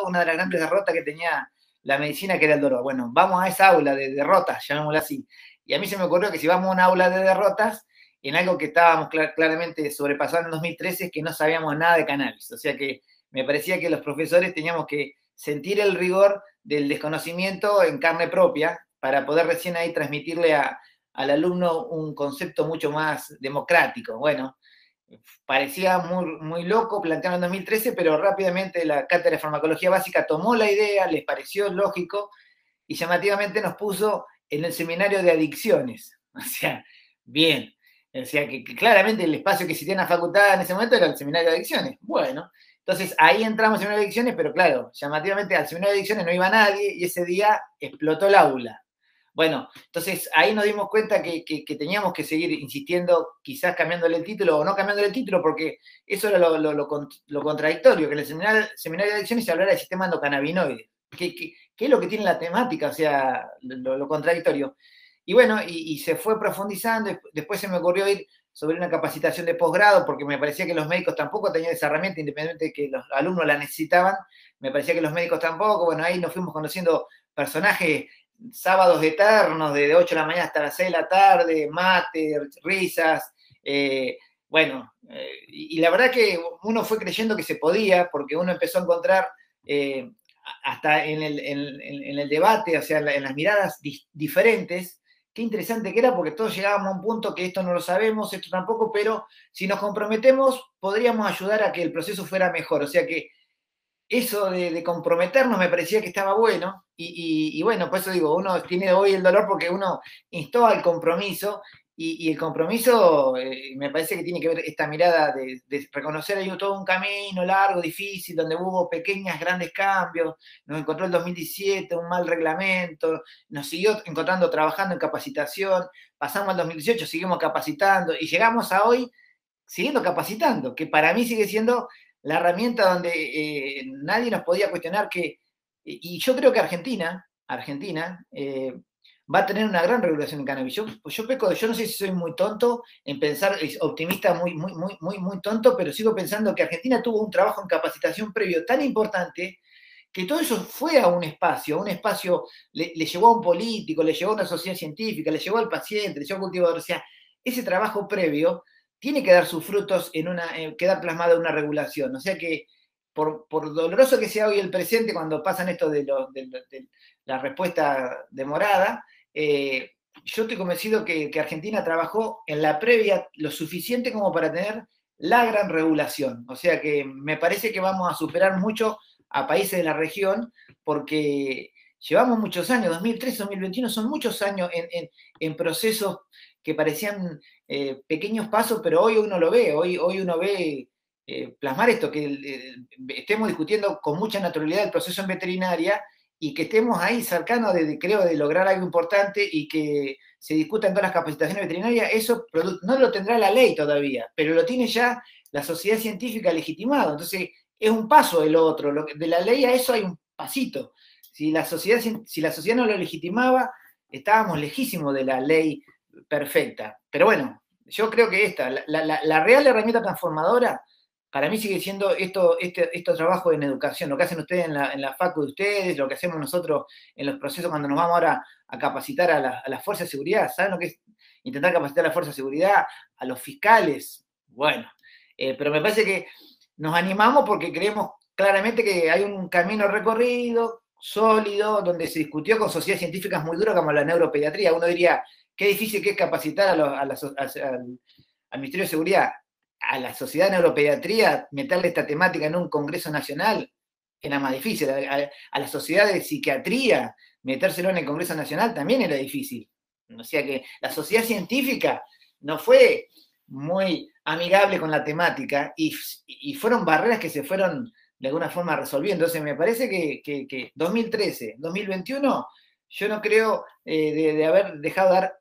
una de las grandes derrotas que tenía la medicina, que era el dolor. Bueno, vamos a esa aula de derrotas, llamémosla así. Y a mí se me ocurrió que si vamos a una aula de derrotas, en algo que estábamos claramente sobrepasando en 2013, es que no sabíamos nada de cannabis. O sea que me parecía que los profesores teníamos que sentir el rigor del desconocimiento en carne propia para poder recién ahí transmitirle al alumno un concepto mucho más democrático. Bueno, parecía muy loco planteado en 2013, pero rápidamente la Cátedra de Farmacología Básica tomó la idea, les pareció lógico y llamativamente nos puso en el seminario de adicciones. O sea, bien. O sea, que claramente el espacio que existía en la facultad en ese momento era el seminario de adicciones. Bueno, entonces ahí entramos en el seminario de adicciones, pero claro, llamativamente al seminario de adicciones no iba nadie y ese día explotó el aula. Bueno, entonces ahí nos dimos cuenta que teníamos que seguir insistiendo, quizás cambiándole el título o no cambiándole el título, porque eso era lo contradictorio, que en el seminario de adicciones se hablara del sistema endocannabinoide. ¿Qué es lo que tiene la temática? O sea, lo contradictorio. Y bueno, y se fue profundizando, después se me ocurrió ir sobre una capacitación de posgrado, porque me parecía que los médicos tampoco tenían esa herramienta, independientemente de que los alumnos la necesitaban, me parecía que los médicos tampoco. Bueno, ahí nos fuimos conociendo personajes, sábados eternos, de 8 de la mañana hasta las 6 de la tarde, mate, risas, y la verdad que uno fue creyendo que se podía, porque uno empezó a encontrar hasta en el debate, o sea, en las miradas diferentes, qué interesante que era, porque todos llegábamos a un punto que esto no lo sabemos, esto tampoco, pero si nos comprometemos, podríamos ayudar a que el proceso fuera mejor. O sea que eso de comprometernos me parecía que estaba bueno, y bueno, por eso digo, uno tiene hoy el dolor porque uno instó al compromiso, y el compromiso me parece que tiene que ver esta mirada de reconocer ahí todo un camino largo, difícil, donde hubo pequeños, grandes cambios. Nos encontró el 2017 un mal reglamento, nos siguió encontrando trabajando en capacitación, pasamos al 2018, seguimos capacitando, y llegamos a hoy siguiendo capacitando, que para mí sigue siendo la herramienta donde nadie nos podía cuestionar y yo creo que Argentina va a tener una gran regulación en cannabis. Yo peco, yo no sé si soy muy tonto en pensar, optimista, muy tonto, pero sigo pensando que Argentina tuvo un trabajo en capacitación previo tan importante, que todo eso fue a un espacio le llegó a un político, le llegó a una sociedad científica, le llegó al paciente, le llegó al cultivador. O sea, ese trabajo previo tiene que dar sus frutos quedar plasmado en una regulación. O sea que, por doloroso que sea hoy el presente, cuando pasan esto de la respuesta demorada, yo estoy convencido que Argentina trabajó en la previa lo suficiente como para tener la gran regulación. O sea que me parece que vamos a superar mucho a países de la región, porque llevamos muchos años, 2013, 2021, son muchos años en procesos que parecían pequeños pasos, pero hoy uno lo ve, hoy uno ve plasmar esto, que estemos discutiendo con mucha naturalidad el proceso en veterinaria, y que estemos ahí cercanos creo, de lograr algo importante, y que se discuta en todas las capacitaciones veterinarias. Eso no lo tendrá la ley todavía, pero lo tiene ya la sociedad científica legitimado. Entonces, es un paso el otro. De la ley a eso hay un pasito. Si la sociedad no lo legitimaba, estábamos lejísimos de la ley perfecta. Pero bueno, yo creo que la real herramienta transformadora, para mí sigue siendo estos trabajos en educación, lo que hacen ustedes en la facu de ustedes, lo que hacemos nosotros en los procesos cuando nos vamos ahora a capacitar a la fuerza de seguridad. ¿Saben lo que es intentar capacitar a la fuerza de seguridad, a los fiscales? Bueno, pero me parece que nos animamos porque creemos claramente que hay un camino recorrido, sólido, donde se discutió con sociedades científicas muy duras como la neuropediatría. Uno diría, qué difícil que es capacitar al Ministerio de Seguridad. A la Sociedad de Neuropediatría, meterle esta temática en un congreso nacional era más difícil. A la Sociedad de Psiquiatría, metérselo en el Congreso Nacional también era difícil. O sea que la sociedad científica no fue muy amigable con la temática, y fueron barreras que se fueron de alguna forma resolviendo. Entonces me parece que 2013, 2021, yo no creo de haber dejado de dar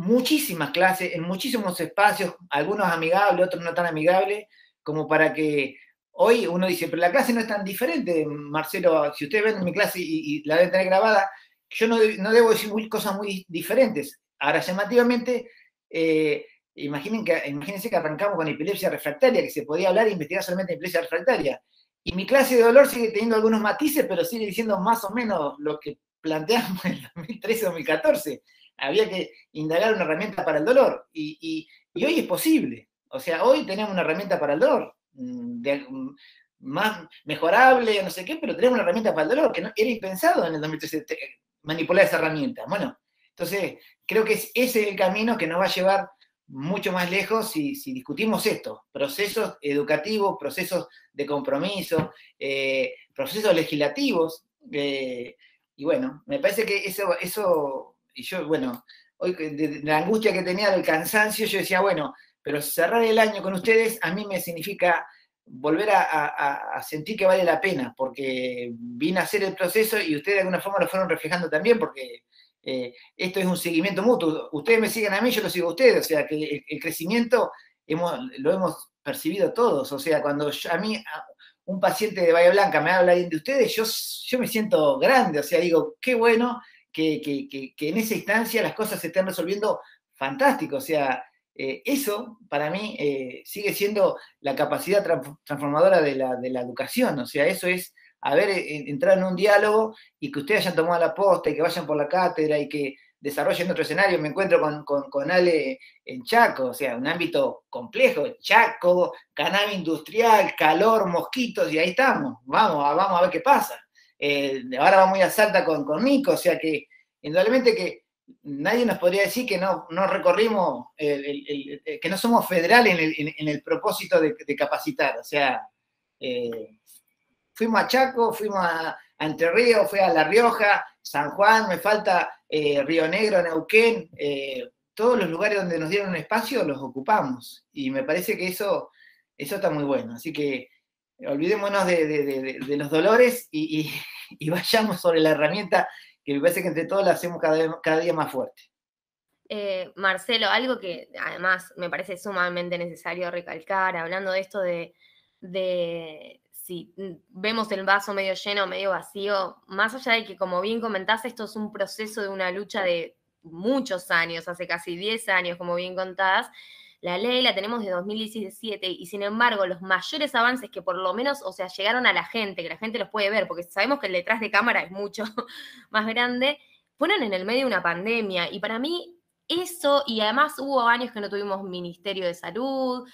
muchísimas clases en muchísimos espacios, algunos amigables, otros no tan amigables, como para que hoy uno dice, pero la clase no es tan diferente, Marcelo. Si ustedes ven mi clase y la deben tener grabada, yo no debo decir cosas muy diferentes. Ahora, llamativamente, imagínense que arrancamos con epilepsia refractaria, que se podía hablar e investigar solamente epilepsia refractaria. Y mi clase de dolor sigue teniendo algunos matices, pero sigue diciendo más o menos lo que planteamos en 2013-2014. Había que indagar una herramienta para el dolor. Y hoy es posible. O sea, hoy tenemos una herramienta para el dolor. Más mejorable, no sé qué, pero tenemos una herramienta para el dolor, que no, era impensado en el 2013 manipular esa herramienta. Bueno, entonces creo que ese es el camino que nos va a llevar mucho más lejos si discutimos esto, procesos educativos, procesos de compromiso, procesos legislativos, y bueno, me parece que eso y yo, bueno, hoy de la angustia que tenía del cansancio, yo decía, bueno, pero cerrar el año con ustedes a mí me significa volver a sentir que vale la pena, porque vine a hacer el proceso y ustedes de alguna forma lo fueron reflejando también, porque esto es un seguimiento mutuo. Ustedes me siguen a mí, yo lo sigo a ustedes, o sea que el crecimiento lo hemos percibido todos, o sea, cuando a mí un paciente de Bahía Blanca me habla bien de ustedes, yo me siento grande, o sea, digo, qué bueno que en esa instancia las cosas se estén resolviendo fantástico, o sea, eso para mí sigue siendo la capacidad transformadora de la educación, o sea, eso es haber entrado en un diálogo y que ustedes hayan tomado la posta y que vayan por la cátedra y que desarrollen otro escenario. Me encuentro con Ale en Chaco, o sea, un ámbito complejo, Chaco, cannabis industrial, calor, mosquitos, y ahí estamos, vamos a ver qué pasa. Ahora vamos a Salta con Nico, o sea que indudablemente que nadie nos podría decir que no recorrimos, que no somos federales en el propósito de capacitar, o sea, fuimos a Chaco, fuimos a Entre Ríos, fui a La Rioja, San Juan, me falta Río Negro, Neuquén, todos los lugares donde nos dieron un espacio los ocupamos y me parece que eso está muy bueno, así que olvidémonos de los dolores y vayamos sobre la herramienta que me parece que entre todos la hacemos cada día más fuerte. Marcelo, algo que además me parece sumamente necesario recalcar, hablando de esto de si vemos el vaso medio lleno o medio vacío, más allá de que, como bien comentás, esto es un proceso de una lucha de muchos años, hace casi 10 años, como bien contás. La ley la tenemos de 2017 y sin embargo los mayores avances que por lo menos, o sea, llegaron a la gente, que la gente los puede ver, porque sabemos que el detrás de cámara es mucho más grande, fueron en el medio de una pandemia. Y para mí eso, y además hubo años que no tuvimos Ministerio de Salud,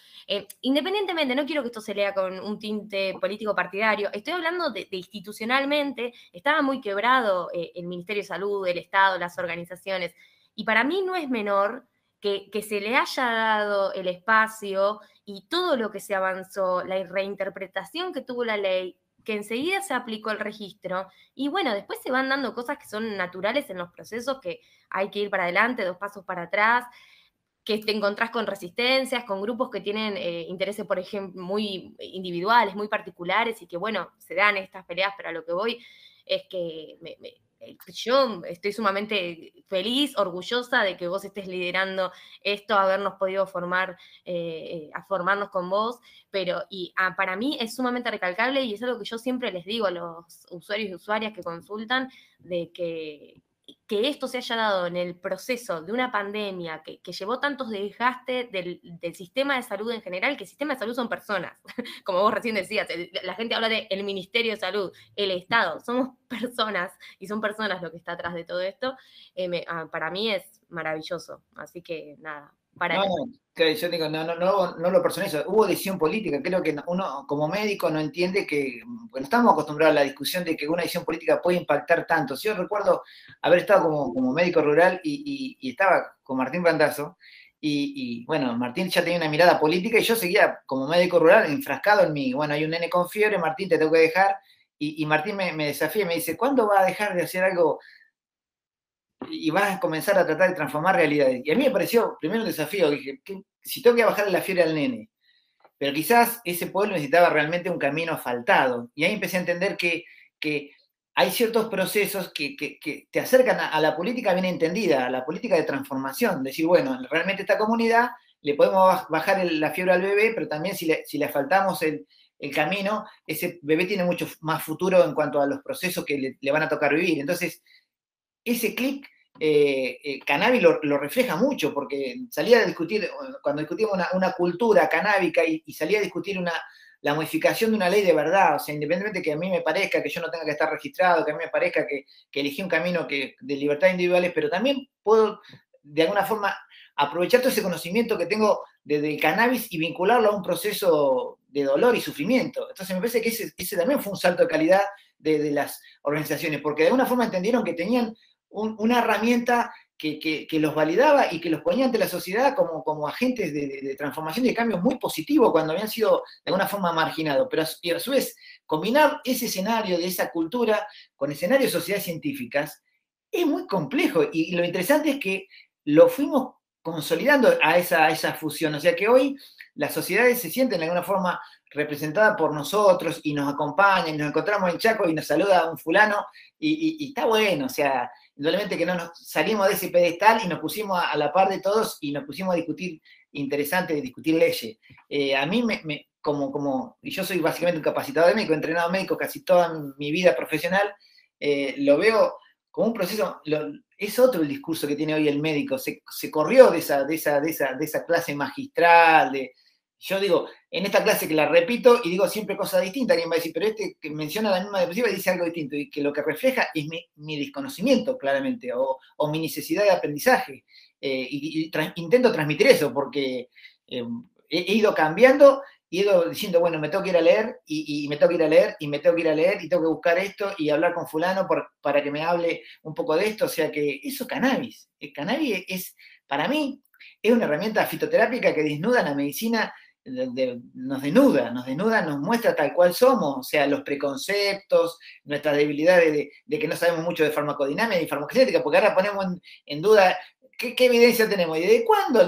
independientemente, no quiero que esto se lea con un tinte político partidario, estoy hablando de institucionalmente, estaba muy quebrado el Ministerio de Salud, el Estado, las organizaciones, y para mí no es menor que se le haya dado el espacio y todo lo que se avanzó, la reinterpretación que tuvo la ley, que enseguida se aplicó el registro, y bueno, después se van dando cosas que son naturales en los procesos, que hay que ir para adelante, 2 pasos para atrás, que te encontrás con resistencias, con grupos que tienen intereses, por ejemplo, muy individuales, muy particulares, y que bueno, se dan estas peleas, pero a lo que voy es que yo estoy sumamente feliz, orgullosa de que vos estés liderando esto, habernos podido formar, a formarnos con vos, pero para mí es sumamente recalcable y es algo que yo siempre les digo a los usuarios y usuarias que consultan, de que esto se haya dado en el proceso de una pandemia que llevó tantos desgastes del sistema de salud en general, que el sistema de salud son personas, como vos recién decías, la gente habla del Ministerio de Salud, el Estado, somos personas y son personas lo que está atrás de todo esto, para mí es maravilloso, así que nada. No, yo digo, no lo personalizo. Hubo decisión política. Creo que uno como médico no entiende que, bueno, estamos acostumbrados a la discusión de que una decisión política puede impactar tanto. Yo recuerdo haber estado como médico rural y estaba con Martín Brandazo bueno, Martín ya tenía una mirada política y yo seguía como médico rural enfrascado en mí. Bueno, hay un nene con fiebre, Martín, te tengo que dejar. Y Martín me desafía y me dice, ¿cuándo va a dejar de hacer algo y vas a comenzar a tratar de transformar realidades? Y a mí me pareció primero un desafío, dije, si tengo que bajarle la fiebre al nene, pero quizás ese pueblo necesitaba realmente un camino asfaltado. Y ahí empecé a entender que hay ciertos procesos que te acercan a la política bien entendida, a la política de transformación. Decir, bueno, realmente esta comunidad le podemos bajar la fiebre al bebé, pero también si le asfaltamos el camino, ese bebé tiene mucho más futuro en cuanto a los procesos que le van a tocar vivir. Entonces, ese clic cannabis lo refleja mucho, porque salía a discutir, cuando discutíamos una cultura canábica y salía a discutir la modificación de una ley de verdad, o sea, independientemente que a mí me parezca que yo no tenga que estar registrado, que a mí me parezca que elegí un camino de libertad individuales, pero también puedo, de alguna forma, aprovechar todo ese conocimiento que tengo del cannabis y vincularlo a un proceso de dolor y sufrimiento. Entonces me parece que ese también fue un salto de calidad de las organizaciones, porque de alguna forma entendieron que tenían una herramienta que los validaba y que los ponía ante la sociedad como agentes de transformación y de cambio muy positivo cuando habían sido de alguna forma marginados. Pero a su vez, combinar ese escenario de esa cultura con escenarios de sociedades científicas es muy complejo. Y lo interesante es que lo fuimos consolidando a esa fusión. O sea que hoy las sociedades se sienten de alguna forma representadas por nosotros y nos acompañan, nos encontramos en Chaco y nos saluda un fulano y está bueno, o sea, indudablemente que no nos salimos de ese pedestal y nos pusimos a la par de todos y nos pusimos a discutir interesante, discutir leyes. A mí y yo soy básicamente un capacitador médico, entrenado médico casi toda mi vida profesional, lo veo como un proceso, es otro el discurso que tiene hoy el médico, se corrió de esa clase magistral, yo digo, en esta clase que la repito y digo siempre cosas distintas, alguien va a decir, pero este que menciona la misma diapositiva dice algo distinto, y que lo que refleja es mi desconocimiento, claramente, o mi necesidad de aprendizaje. Intento transmitir eso, porque he ido cambiando, he ido diciendo, bueno, me tengo que ir a leer, y me tengo que ir a leer, y me tengo que ir a leer, y tengo que buscar esto, y hablar con fulano para que me hable un poco de esto, o sea que eso es cannabis. El cannabis para mí, es una herramienta fitoterápica que desnuda la medicina, nos desnuda, nos muestra tal cual somos, o sea, los preconceptos, nuestras debilidades de que no sabemos mucho de farmacodinámica y farmacocinética, porque ahora ponemos en duda qué evidencia tenemos y de cuándo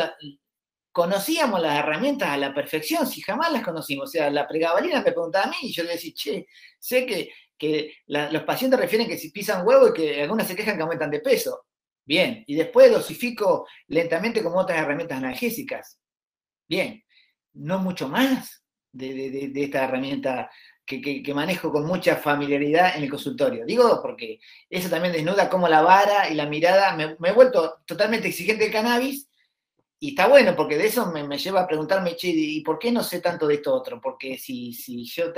conocíamos las herramientas a la perfección, si jamás las conocimos. O sea, la pregabalina me preguntaba a mí y yo le decía, che, sé que los pacientes refieren que si pisan huevo y que algunas se quejan que aumentan de peso. Bien, y después dosifico lentamente como otras herramientas analgésicas. Bien, no mucho más de esta herramienta que manejo con mucha familiaridad en el consultorio. Digo porque eso también desnuda cómo la vara y la mirada, me he vuelto totalmente exigente del cannabis, y está bueno porque de eso me lleva a preguntarme, che, ¿y por qué no sé tanto de esto otro? Porque si yo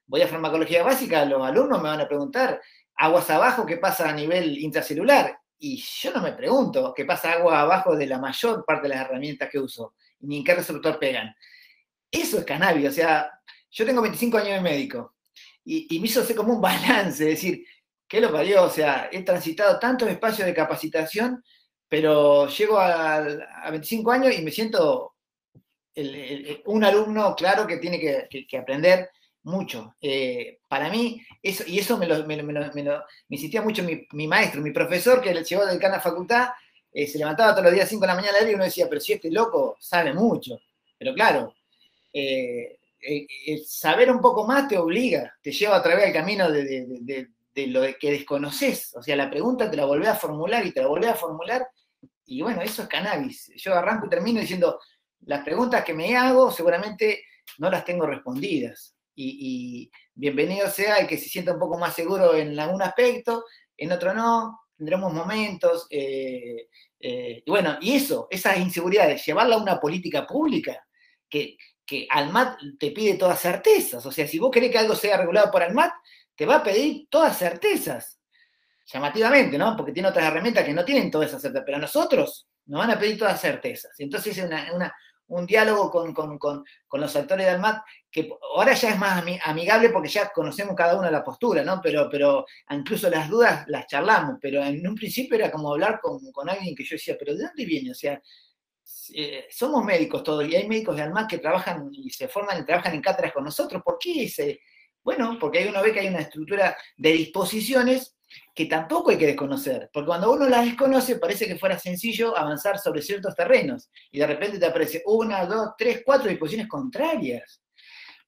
voy a farmacología básica, los alumnos me van a preguntar, aguas abajo, ¿qué pasa a nivel intracelular? Y yo no me pregunto qué pasa agua abajo de la mayor parte de las herramientas que uso, ni en qué receptor pegan. Eso es cannabis, o sea, yo tengo 25 años de médico y me hizo hacer como un balance, decir, ¿qué lo parió? O sea, he transitado tantos espacios de capacitación, pero llego a 25 años y me siento un alumno, claro, que tiene que aprender mucho. Para mí, eso me insistía mucho mi maestro, mi profesor, que llegó del CAN a facultad, se levantaba todos los días 5 de la mañana y uno decía, pero si este loco sabe mucho. Pero claro, el saber un poco más te obliga, te lleva a través del camino de lo que desconoces. O sea, la pregunta te la volvés a formular y te la volvés a formular, y bueno, eso es cannabis. Yo arranco y termino diciendo, las preguntas que me hago seguramente no las tengo respondidas. Y bienvenido sea el que se sienta un poco más seguro en algún aspecto, en otro no, tendremos momentos. Y bueno, y esas inseguridades, llevarla a una política pública que ALMAT te pide todas certezas. O sea, si vos querés que algo sea regulado por ALMAT, te va a pedir todas certezas. Llamativamente, ¿no? Porque tiene otras herramientas que no tienen todas esas certezas, pero a nosotros nos van a pedir todas certezas. Entonces es un diálogo con los actores de ALMAT que ahora ya es más amigable porque ya conocemos cada uno la postura, ¿no? Pero incluso las dudas las charlamos, pero en un principio era como hablar con alguien que yo decía, pero ¿de dónde viene? O sea, somos médicos todos y hay médicos de ALMAT que trabajan y se forman y trabajan en cátedras con nosotros. ¿Por qué Bueno, porque ahí uno ve que hay una estructura de disposiciones que tampoco hay que desconocer, porque cuando uno las desconoce parece que fuera sencillo avanzar sobre ciertos terrenos, y de repente te aparece 1, 2, 3, 4 disposiciones contrarias.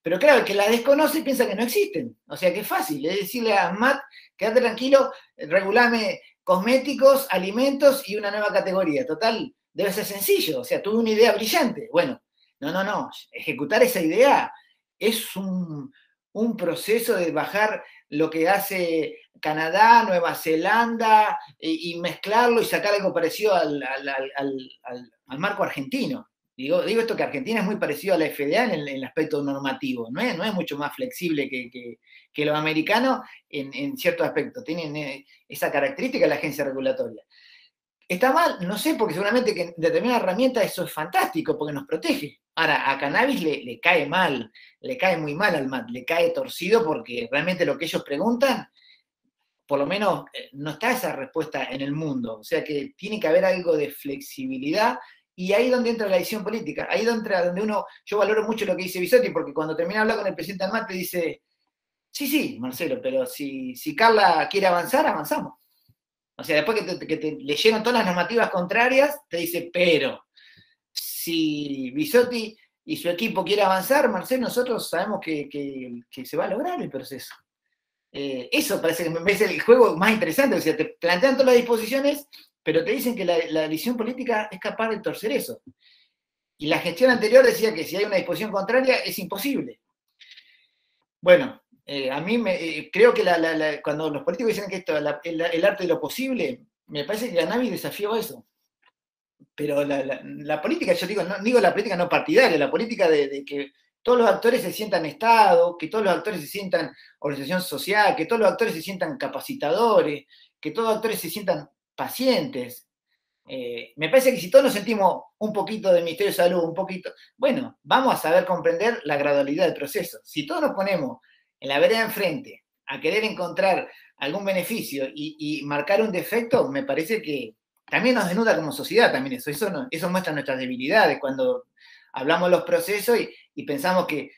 Pero claro, el que las desconoce piensa que no existen, o sea que es fácil, es decirle a Matt, quédate tranquilo, regulame cosméticos, alimentos y una nueva categoría, total, debe ser sencillo, o sea, tuve una idea brillante. Bueno, no, ejecutar esa idea es un proceso de bajar lo que hace Canadá, Nueva Zelanda, y mezclarlo y sacar algo parecido al marco argentino. Digo esto que Argentina es muy parecido a la FDA en el aspecto normativo, no es mucho más flexible que los americanos en cierto aspecto. Tienen esa característica la agencia regulatoria. ¿Está mal? No sé, porque seguramente que en determinada herramienta eso es fantástico, porque nos protege. Ahora, a cannabis le cae mal, le cae muy mal al MAT, le cae torcido porque realmente lo que ellos preguntan, por lo menos no está esa respuesta en el mundo. O sea que tiene que haber algo de flexibilidad y ahí es donde entra la decisión política. Ahí es donde yo valoro mucho lo que dice Bisotti, porque cuando termina de hablar con el presidente del MAT te dice, sí, Marcelo, pero si Carla quiere avanzar, avanzamos. O sea, después que te leyeron todas las normativas contrarias, te dice, pero si Bisotti y su equipo quiere avanzar, Marcelo, nosotros sabemos que se va a lograr el proceso. Eso parece que me parece el juego más interesante, o sea, te plantean todas las disposiciones, pero te dicen que la decisión política es capaz de torcer eso. Y la gestión anterior decía que si hay una disposición contraria es imposible. Bueno, a mí creo que cuando los políticos dicen que esto el arte de lo posible, me parece que Ganavi desafió eso. Pero la política, yo digo, no digo la política no partidaria, la política de que todos los actores se sientan Estado, que todos los actores se sientan organización social, que todos los actores se sientan capacitadores, que todos los actores se sientan pacientes. Me parece que si todos nos sentimos un poquito de Ministerio de Salud, un poquito, bueno, vamos a saber comprender la gradualidad del proceso. Si todos nos ponemos en la vereda enfrente a querer encontrar algún beneficio y marcar un defecto, me parece que también nos desnuda como sociedad también eso muestra nuestras debilidades cuando hablamos de los procesos y pensamos que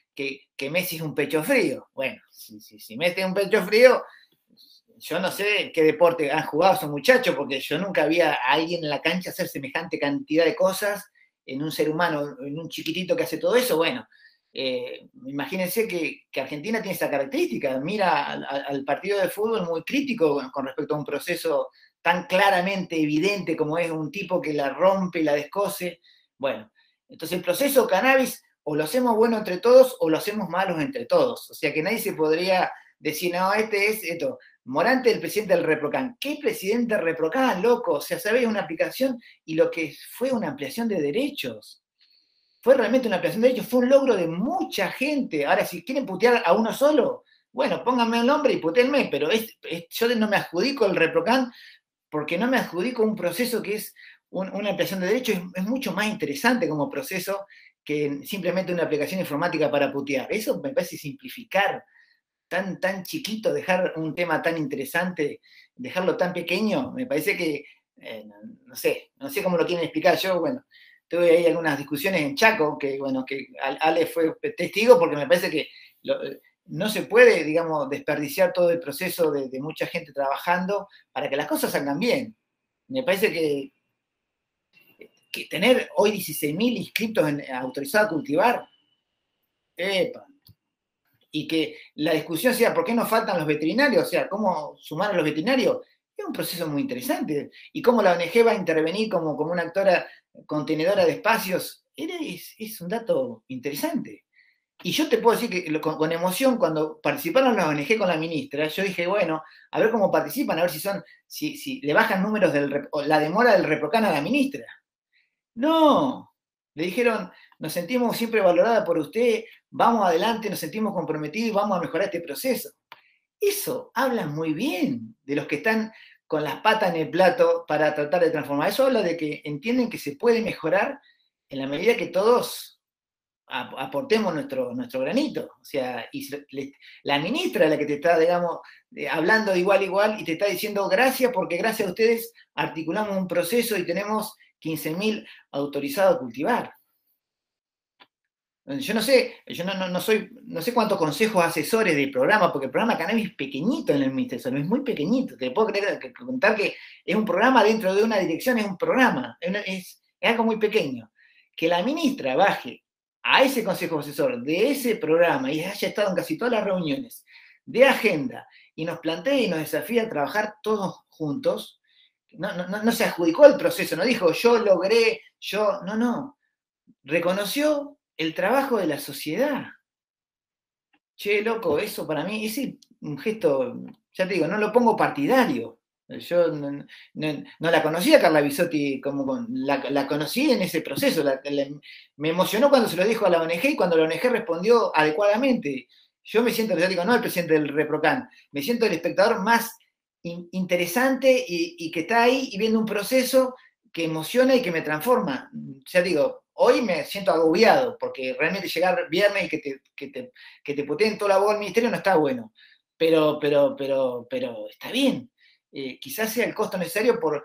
Messi es un pecho frío. Bueno, si Messi es un pecho frío, yo no sé qué deporte han jugado esos muchachos, porque yo nunca vi a alguien en la cancha hacer semejante cantidad de cosas en un ser humano, en un chiquitito que hace todo eso. Bueno, imagínense que Argentina tiene esa característica, mira al partido de fútbol muy crítico con respecto a un proceso tan claramente evidente como es un tipo que la rompe y la descose. Bueno, entonces el proceso cannabis o lo hacemos bueno entre todos o lo hacemos malos entre todos. O sea que nadie se podría decir, no, este es esto. Morante, el presidente del ReproCan. ¿Qué presidente del ReproCan, loco? O sea, sabés, una aplicación y lo que fue una ampliación de derechos. Fue realmente una ampliación de derechos, fue un logro de mucha gente. Ahora, si quieren putear a uno solo, bueno, pónganme el nombre y putéenme, pero yo no me adjudico el ReproCan porque no me adjudico un proceso que es una ampliación de derechos, es mucho más interesante como proceso que simplemente una aplicación informática para putear. Eso me parece simplificar tan chiquito, dejar un tema tan interesante, dejarlo tan pequeño, me parece que, no sé cómo lo quieren explicar. Yo, bueno, tuve ahí algunas discusiones en Chaco, que bueno, que Ale fue testigo, porque me parece que no se puede, digamos, desperdiciar todo el proceso de mucha gente trabajando para que las cosas salgan bien. Me parece que tener hoy 16.000 inscritos autorizados a cultivar, epa, y que la discusión sea por qué nos faltan los veterinarios, o sea, cómo sumar a los veterinarios, es un proceso muy interesante. Y cómo la ONG va a intervenir como una actora contenedora de espacios, es un dato interesante. Y yo te puedo decir que con emoción, cuando participaron las ONG con la ministra, yo dije, bueno, a ver cómo participan, a ver si le bajan números la demora del ReproCan a la ministra. No, le dijeron, nos sentimos siempre valorada por usted, vamos adelante, nos sentimos comprometidos y vamos a mejorar este proceso. Eso habla muy bien de los que están con las patas en el plato para tratar de transformar. Eso habla de que entienden que se puede mejorar en la medida que todos aportemos nuestro granito. O sea, y la ministra es la que te está, digamos, hablando de igual a igual y te está diciendo gracias porque gracias a ustedes articulamos un proceso y tenemos 15.000 autorizados a cultivar. Yo no sé, no sé cuántos consejos asesores del programa, porque el programa Cannabis es pequeñito en el Ministerio de Salud, es muy pequeñito. Te puedo contar que es un programa dentro de una dirección, es un programa, es algo muy pequeño. Que la ministra baje a ese consejo asesor de ese programa y haya estado en casi todas las reuniones de agenda y nos plantee y nos desafía a trabajar todos juntos, no se adjudicó el proceso, no dijo yo logré, no, reconoció el trabajo de la sociedad. Che, loco, eso para mí es un gesto, ya te digo, no lo pongo partidario, Yo no la conocía, Carla Bisotti, la conocí en ese proceso. Me emocionó cuando se lo dijo a la ONG y cuando la ONG respondió adecuadamente. Yo me siento, digo, no el presidente del ReproCan, me siento el espectador más interesante y que está ahí y viendo un proceso que emociona y que me transforma. Ya digo, hoy me siento agobiado porque realmente llegar viernes y que te puteen toda la voz del ministerio no está bueno. Pero está bien. Quizás sea el costo necesario por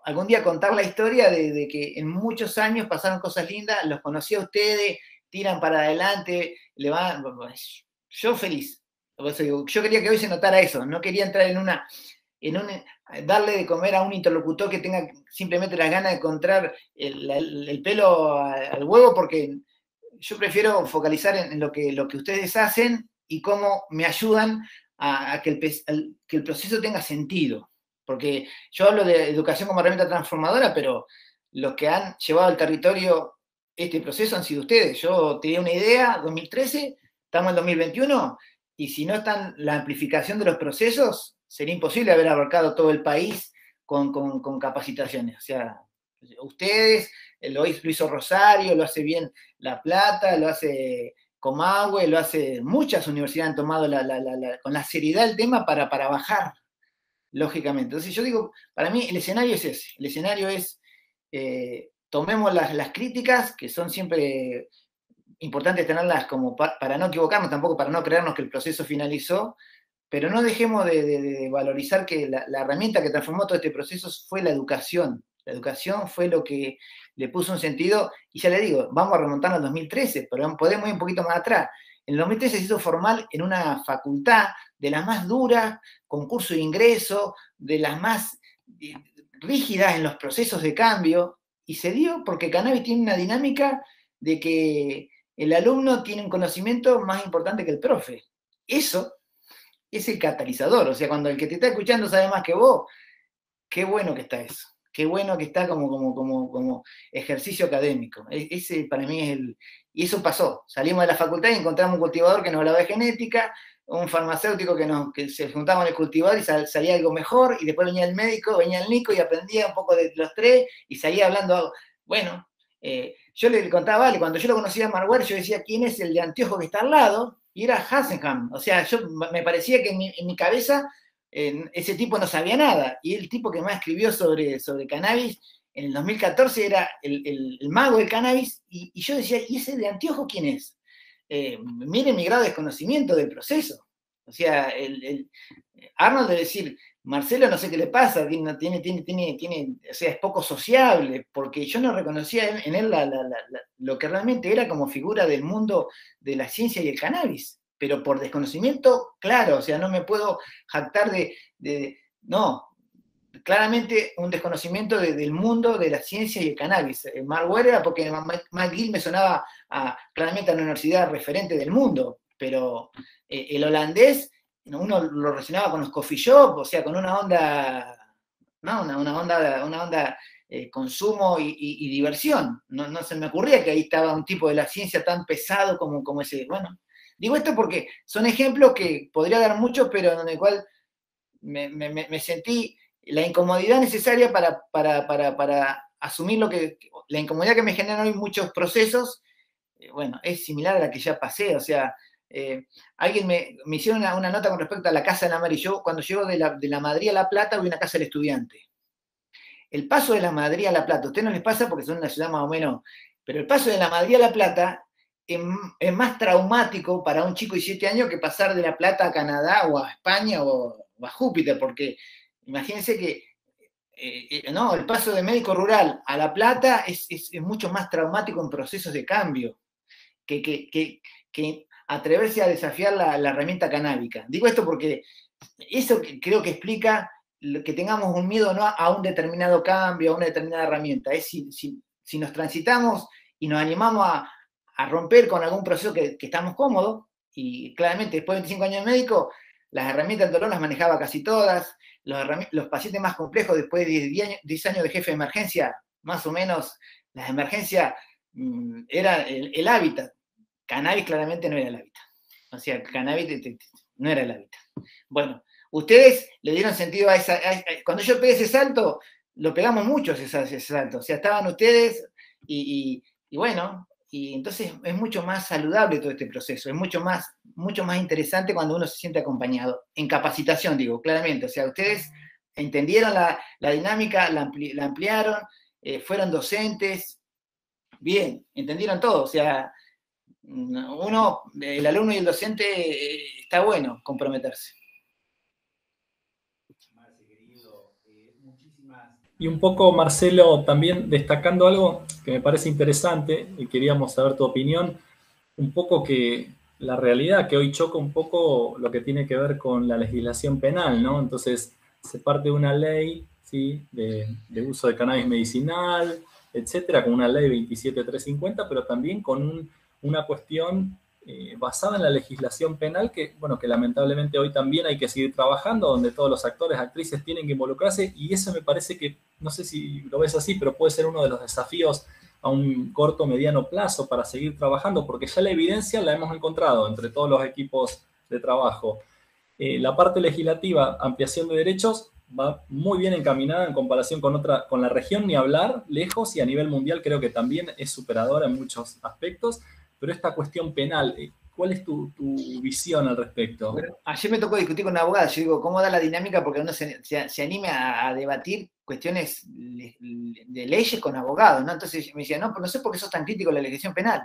algún día contar la historia de que en muchos años pasaron cosas lindas, los conocí a ustedes, tiran para adelante, le van. Yo feliz. Yo quería que hoy se notara eso, no quería entrar darle de comer a un interlocutor que tenga simplemente las ganas de encontrar el pelo al huevo, porque yo prefiero focalizar en lo que ustedes hacen y cómo me ayudan a que el proceso tenga sentido. Porque yo hablo de educación como herramienta transformadora, pero los que han llevado al territorio este proceso han sido ustedes. Yo tenía una idea, 2013, estamos en 2021, y si no está la amplificación de los procesos, sería imposible haber abarcado todo el país con capacitaciones. O sea, ustedes, lo hizo Rosario, lo hace bien La Plata, lo hace Comahue, lo hace, muchas universidades han tomado con la seriedad el tema para bajar, lógicamente. Entonces yo digo, para mí el escenario es ese, el escenario es, tomemos las críticas, que son siempre importantes tenerlas como para no equivocarnos, tampoco para no creernos que el proceso finalizó, pero no dejemos de valorizar que la herramienta que transformó todo este proceso fue la educación. La educación fue lo que le puso un sentido, y ya le digo, vamos a remontarnos al 2013, pero podemos ir un poquito más atrás. En el 2013 se hizo formal en una facultad de las más duras, con curso de ingreso, de las más rígidas en los procesos de cambio, y se dio porque Cannabis tiene una dinámica de que el alumno tiene un conocimiento más importante que el profe. Eso es el catalizador, o sea, cuando el que te está escuchando sabe más que vos, qué bueno que está eso, qué bueno que está como ejercicio académico. Ese para mí es y eso pasó, salimos de la facultad y encontramos un cultivador que nos hablaba de genética, un farmacéutico que se juntaba con el cultivador y salía algo mejor, y después venía el médico, venía el Nico y aprendía un poco de los tres y salía hablando, bueno, yo le contaba, vale, cuando yo lo conocía a Marware, yo decía, ¿quién es el de anteojo que está al lado? Y era Hassenham. O sea, me parecía que en mi cabeza ese tipo no sabía nada. Y el tipo que más escribió sobre cannabis en el 2014 era el mago del cannabis. Y yo decía, ¿y ese de anteojo quién es? Miren mi grado de desconocimiento del proceso. O sea, Arnold de decir, Marcelo no sé qué le pasa, o sea, es poco sociable, porque yo no reconocía en él lo que realmente era como figura del mundo de la ciencia y el cannabis, pero por desconocimiento, claro, o sea, no me puedo jactar no, claramente un desconocimiento del mundo de la ciencia y el cannabis. Mark Ware era porque McGill me sonaba claramente a una universidad referente del mundo, pero el holandés uno lo relacionaba con los coffee shop, o sea, con una onda, ¿no? Una onda consumo y diversión. No se me ocurría que ahí estaba un tipo de la ciencia tan pesado como ese. Bueno, digo esto porque son ejemplos que podría dar muchos, pero en el cual me sentí la incomodidad necesaria para asumir la incomodidad que me generan hoy muchos procesos. Bueno, es similar a la que ya pasé, o sea, alguien me hicieron una nota con respecto a la Casa de la Madre. Yo, cuando llego de la Madrid a La Plata, voy a una casa del estudiante. El paso de la Madrid a La Plata, a ustedes no les pasa porque son una ciudad más o menos, pero el paso de la Madrid a La Plata es más traumático para un chico de 7 años que pasar de La Plata a Canadá o a España o a Júpiter, porque imagínense que no, el paso de médico rural a La Plata es mucho más traumático en procesos de cambio que atreverse a desafiar la herramienta canábica. Digo esto porque eso creo que explica que tengamos un miedo no a un determinado cambio, a una determinada herramienta. Es si nos transitamos y nos animamos a romper con algún proceso que estamos cómodos, y claramente después de 25 años de médico, las herramientas del dolor las manejaba casi todas, los pacientes más complejos después de 10 años de jefe de emergencia, más o menos las emergencias era el hábitat. Cannabis claramente no era el hábitat. O sea, cannabis no era el hábitat. Bueno, Ustedes le dieron sentido a esa... Cuando yo pegué ese salto, lo pegamos mucho ese salto. O sea, estaban ustedes y bueno, y entonces es mucho más saludable todo este proceso, es mucho más interesante cuando uno se siente acompañado. En capacitación, digo, claramente. O sea, ustedes entendieron la dinámica, la ampliaron, fueron docentes, bien, entendieron todo. O sea, el alumno y el docente, está bueno comprometerse. Y un poco, Marcelo, también destacando algo que me parece interesante, y queríamos saber tu opinión, un poco que la realidad que hoy choca un poco lo que tiene que ver con la legislación penal, ¿no? Entonces, se parte de una ley, ¿sí?, de uso de cannabis medicinal, etcétera, con una ley 27350, pero también con una cuestión basada en la legislación penal que, bueno, que lamentablemente hoy también hay que seguir trabajando, donde todos los actores, actrices tienen que involucrarse, y eso me parece que, no sé si lo ves así, pero puede ser uno de los desafíos a un corto o mediano plazo para seguir trabajando, porque ya la evidencia la hemos encontrado entre todos los equipos de trabajo. La parte legislativa, ampliación de derechos, va muy bien encaminada en comparación con la región, ni hablar, lejos, y a nivel mundial creo que también es superadora en muchos aspectos, pero esta cuestión penal, ¿cuál es tu visión al respecto? Bueno, ayer me tocó discutir con una abogada, yo digo, ¿cómo da la dinámica? Porque uno se anime a debatir cuestiones de leyes con abogados, ¿no? Entonces me decía, no, pero no sé por qué sos tan crítico de la legislación penal.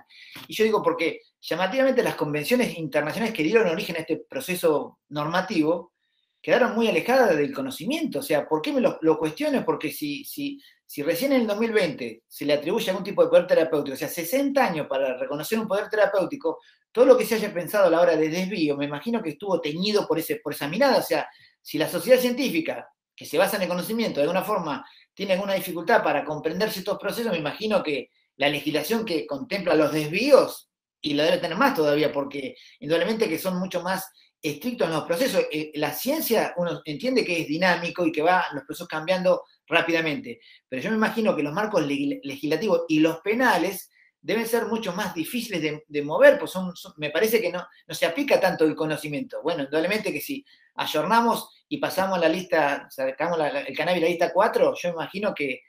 Y yo digo, porque llamativamente las convenciones internacionales que dieron origen a este proceso normativo quedaron muy alejadas del conocimiento. O sea, ¿por qué me lo cuestiono? Porque si recién en el 2020 se le atribuye algún tipo de poder terapéutico, o sea, 60 años para reconocer un poder terapéutico, todo lo que se haya pensado a la hora de desvío, me imagino que estuvo teñido por esa mirada. O sea, si la sociedad científica, que se basa en el conocimiento, de alguna forma tiene alguna dificultad para comprender ciertos procesos, me imagino que la legislación que contempla los desvíos, y la debe tener más todavía, porque indudablemente que son mucho más estrictos en los procesos. La ciencia, uno entiende que es dinámico y que va los procesos cambiando rápidamente, pero yo me imagino que los marcos legislativos y los penales deben ser mucho más difíciles de mover, pues me parece que no se aplica tanto el conocimiento. Bueno, indudablemente que si ayornamos y pasamos la lista, sacamos el cannabis a la lista 4, yo imagino que,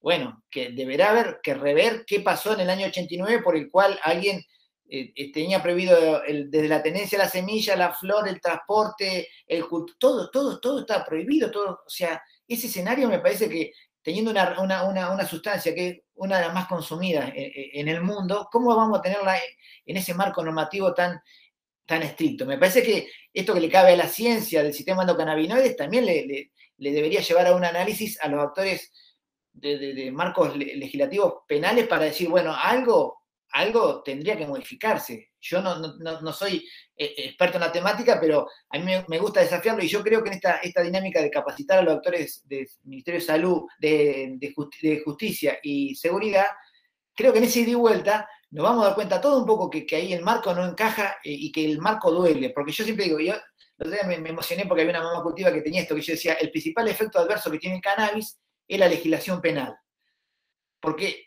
bueno, que deberá haber que rever qué pasó en el año 89 por el cual alguien tenía prohibido desde la tenencia a la semilla, la flor, el transporte, todo está prohibido, todo. O sea, ese escenario me parece que teniendo una sustancia que es una de las más consumidas en el mundo, ¿cómo vamos a tenerla en ese marco normativo tan estricto? Me parece que esto que le cabe a la ciencia del sistema endocannabinoides también le debería llevar a un análisis a los actores de marcos legislativos penales para decir, bueno, algo tendría que modificarse. Yo no soy experto en la temática, pero a mí me gusta desafiarlo, y yo creo que en esta dinámica de capacitar a los actores del Ministerio de Salud, de Justicia y Seguridad, creo que en ese ida y vuelta nos vamos a dar cuenta todo un poco que ahí el marco no encaja y que el marco duele. Porque yo siempre digo, yo el otro día me emocioné porque había una mamá cultiva que tenía esto, que yo decía, el principal efecto adverso que tiene el cannabis es la legislación penal. Porque